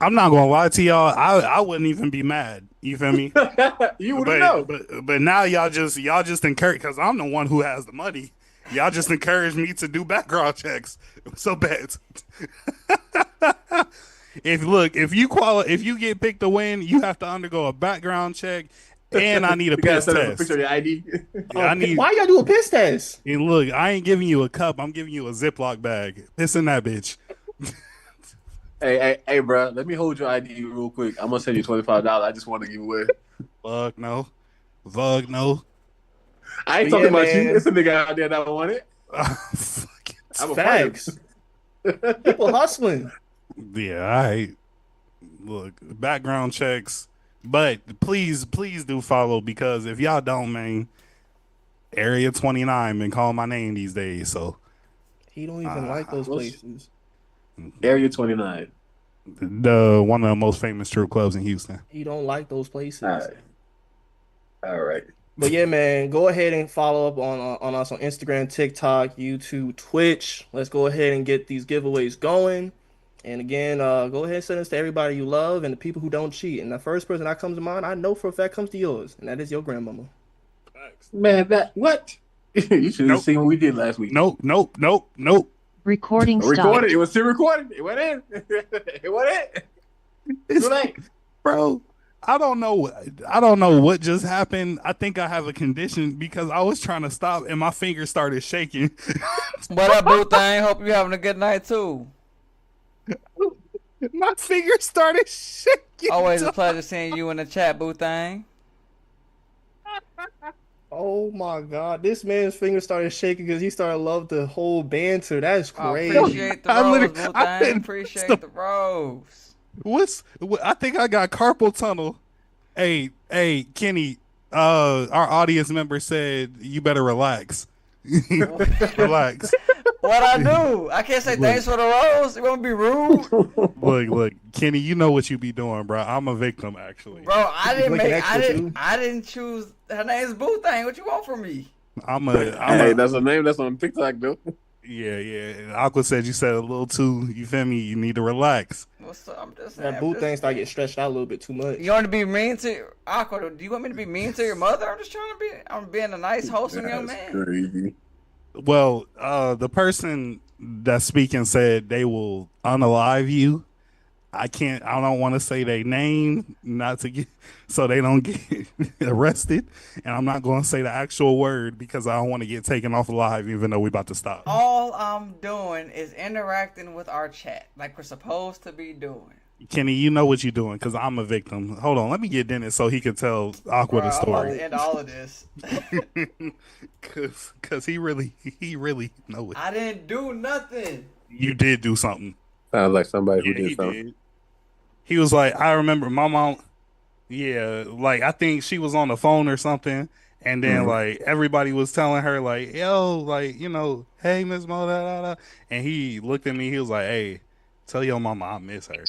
I'm not gonna lie to y'all. I wouldn't even be mad. You feel me? You wouldn't know. but now y'all just encourage because I'm the one who has the money. Y'all just encourage me to do background checks. So bad. If you get picked to win, you have to undergo a background check, and I need a You gotta piss send us a test. picture of your ID. Yeah, I need. Why you gotta do a piss test? And look, I ain't giving you a cup. I'm giving you a Ziploc bag. Piss in that bitch. Hey, bro. Let me hold your ID real quick. I'm gonna send you $25. I just want to give away. Fuck no. Fuck no. I ain't But talking yeah, about you. man. It's a nigga out there that want it. Fuck it. I'm a fighter. Facts. People hustling. Yeah, I look background checks, but please do follow because if y'all don't, man, Area 29 been calling my name these days. So He don't even like those what's- places. Area 29. the one of the most famous strip clubs in Houston. He don't like those places. All right. But yeah, man, go ahead and follow up on us on Instagram, TikTok, YouTube, Twitch. Let's go ahead and get these giveaways going. And again, go ahead and send this to everybody you love and the people who don't cheat. And the first person that comes to mind, I know for a fact comes to yours, and that is your grandmama. Man, what? You should have Nope. seen what we did last week. Nope. Recording Recorded. stopped. It was still recorded. It went in. It went in. It's, Too late. bro, I don't know what just happened. I think I have a condition because I was trying to stop and my fingers started shaking. What up, boo thing? Hope you having a good night too. My finger started shaking. Always a pleasure seeing you in the chat, boo thing. Oh my God, this man's finger started shaking because he started love the whole banter. That's I crazy. appreciate the rose, boo thing. Appreciate the rose. I think I got carpal tunnel. Hey, Kenny. Our audience member said you better relax. Relax. What I do? I can't say thanks for the rose. You want to be rude? Look, Kenny. You know what you be doing, bro. I'm a victim, actually. Bro, I didn't Blinking make. extra, too. I didn't choose. Her name's Boo Thing. What you want from me? Hey, that's a name that's on TikTok, though. Yeah. Aqua said you said a little too. You feel me? You need to relax. What's up? I'm just saying. That boot thing started getting stretched out a little bit too much. You want to be mean to Aqua? Do you want me to be mean to your mother? I'm just trying to be. I'm being a nice, wholesome young man. Crazy. Well, the person that's speaking said they will unalive you. I don't want to say their name, not to get, so they don't get arrested. And I'm not going to say the actual word because I don't want to get taken off live, even though we're about to stop. All I'm doing is interacting with our chat like we're supposed to be doing. Kenny, you know what you're doing because I'm a victim. Hold on, let me get Dennis so he can tell Aqua the I'm about story. to end all of this. Cause he really know it. I didn't do nothing. You did do something. Sounds like somebody who Yeah, did he something. did. He was like, I remember my mom. Yeah, like I think she was on the phone or something, and then like everybody was telling her like, "Yo, like hey Miss Mo, da, da, da." And he looked at me. He was like, "Hey, tell your mama I miss her."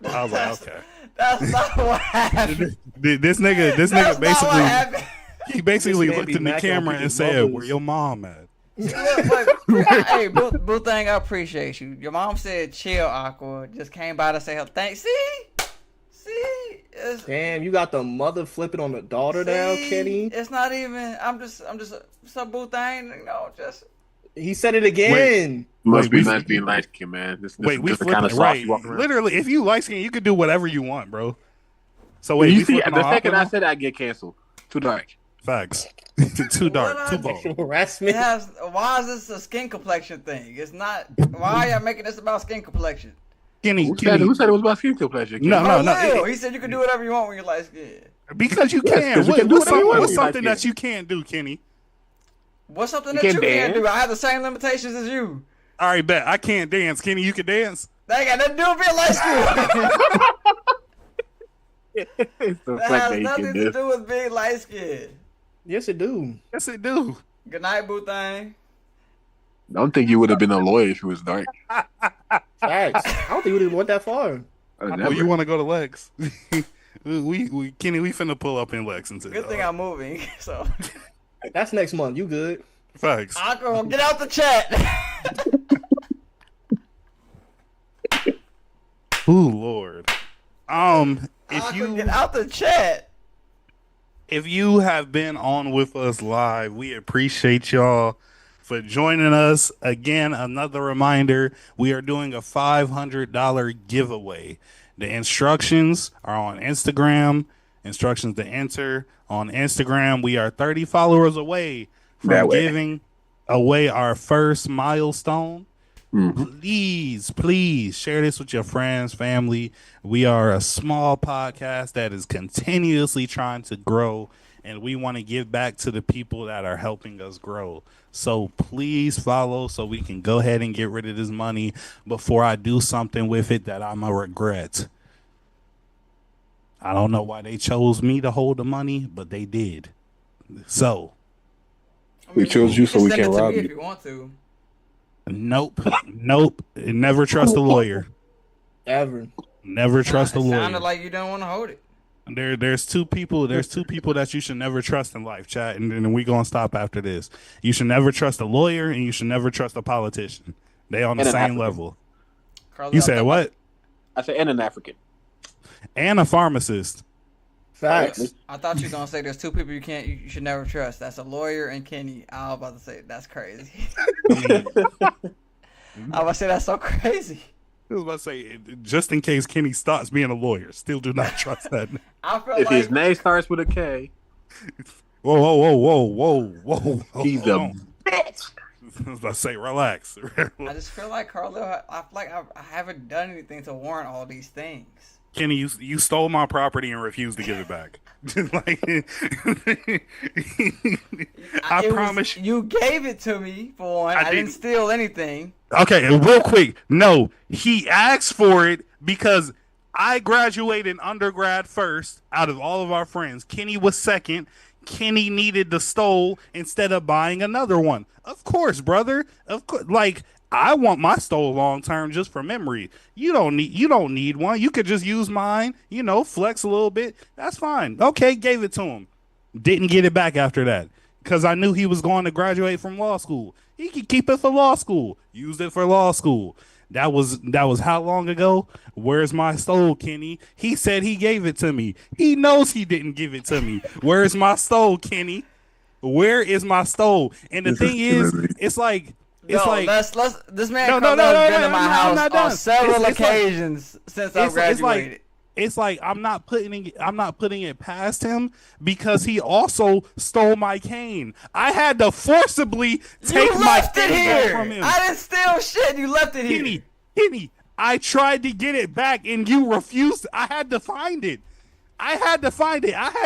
I was like, "Okay." That's not what happened. This nigga That's not what basically happened. he basically This man looked be in the macking on camera and people's said, mothers. "Where your mom at?" Look, hey, Boo Thing, I appreciate you. Your mom said, "Chill, Aqua." Just came by to say her thanks. See, Damn, you got the mother flipping on the daughter now, Kenny. It's not even. I'm just. What's up, Boo Thing? Just. He said it again. Must Wait, be we- nice being light skinned, man. This Wait, is we just the flipping kind of it sauce right. you walk around. Literally, if you light skin, you can do whatever you want, bro. So Well, wait, you we see, flipping the on second Aqua I now? said I get canceled. Too dark. Facts. Too dark, What too I- bold. Sexual harassment. Why is this a skin complexion thing? It's not. Why are y'all making this about skin complexion? Kenny, Who said it was about skin complexion? No, Oh, no. Lil, he said you can do whatever you want when you're light skinned. Because you Yes, can. 'cause you can do What's whatever you want what's when you something like that you can't do, Kenny? What's something You that can you can't dance. do? I have the same limitations as you. All right, bet. I can't dance. Kenny, you can dance? That ain't got nothing to do with being light skinned. It's the That fact has that you nothing can to do. do with being light skinned. Yes, it do. Yes, it do. Good night, Boo Thing. I don't think you would have been a lawyer if you was dark. Facts. I don't think we didn't went that far. Oh, you want to go to Lex? we Kenny, we finna pull up in Lexington. Good thing I'm moving. So, That's next month. You good? Facts. Aqua, get out the chat. Ooh, Lord. If Aqua, get out the chat. If you have been on with us live, we appreciate y'all for joining us. Again, another reminder, we are doing a $500 giveaway. The instructions are on Instagram. Instructions to enter on Instagram. We are 30 followers away from That way. giving away our first milestone. Mhm. Please share this with your friends, family. We are a small podcast that is continuously trying to grow, and we want to give back to the people that are helping us grow. So please follow so we can go ahead and get rid of this money before I do something with it that I'm going to regret. I don't know why they chose me to hold the money, but they did. So, We chose you so we send can it to rob me you. if you want to. nope. Never trust a lawyer. Ever. Never trust a It lawyer. sounded like you don't want to hold it. There's two people that you should never trust in life, chat, and then we gonna stop after this. You should never trust a lawyer, and you should never trust a politician. They on the And an same African. level. Carlos, You said what? I said, and an African. And a pharmacist. Facts. I thought you were gonna say there's two people you should never trust. That's a lawyer and Kenny. I was about to say that's crazy. I mean, I was about to say that's so crazy. I was about to say, just in case Kenny stops being a lawyer, still do not trust that. I feel If like his name starts with a K, Whoa. he's Hold a on. bitch. was about to say, relax. I just feel like Carlito. I feel like I haven't done anything to warrant all these things. Kenny, you stole my property and refused to give it back. Like, I promise you gave it to me for one. I didn't steal anything. Okay, real quick. No, he asked for it because I graduated undergrad first out of all of our friends. Kenny was second. Kenny needed the stole instead of buying another one. Of course, brother. Of course, like I want my stole long term just for memory. You don't need one. You could just use mine, flex a little bit. That's fine. Okay, gave it to him. Didn't get it back after that because I knew he was going to graduate from law school. He could keep it for law school. Used it for law school. That was how long ago? Where's my stole, Kenny? He said he gave it to me. He knows he didn't give it to me. Where's my stole, Kenny? Where is my stole? And the thing is, it's like this man has been in my house on several occasions since I graduated. It's like I'm not putting it past him because he also stole my cane. I had to forcibly take my cane from him. I didn't steal shit. You left it here. Kenny, I tried to get it back and you refused. I had to find it. I had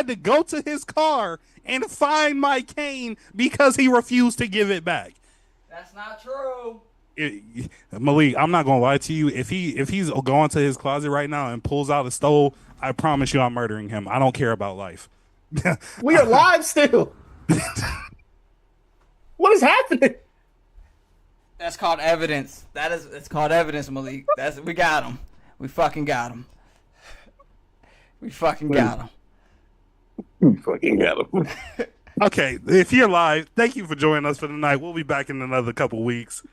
to go to his car and find my cane because he refused to give it back. That's not true. Malik, I'm not gonna lie to you. If he's going to his closet right now and pulls out a stole, I promise you I'm murdering him. I don't care about life. We are live still. What is happening? That's called evidence. It's called evidence, Malik. We got him. We fucking got him. We fucking got him. We fucking got him. Okay, if you're live, thank you for joining us for tonight. We'll be back in another couple weeks.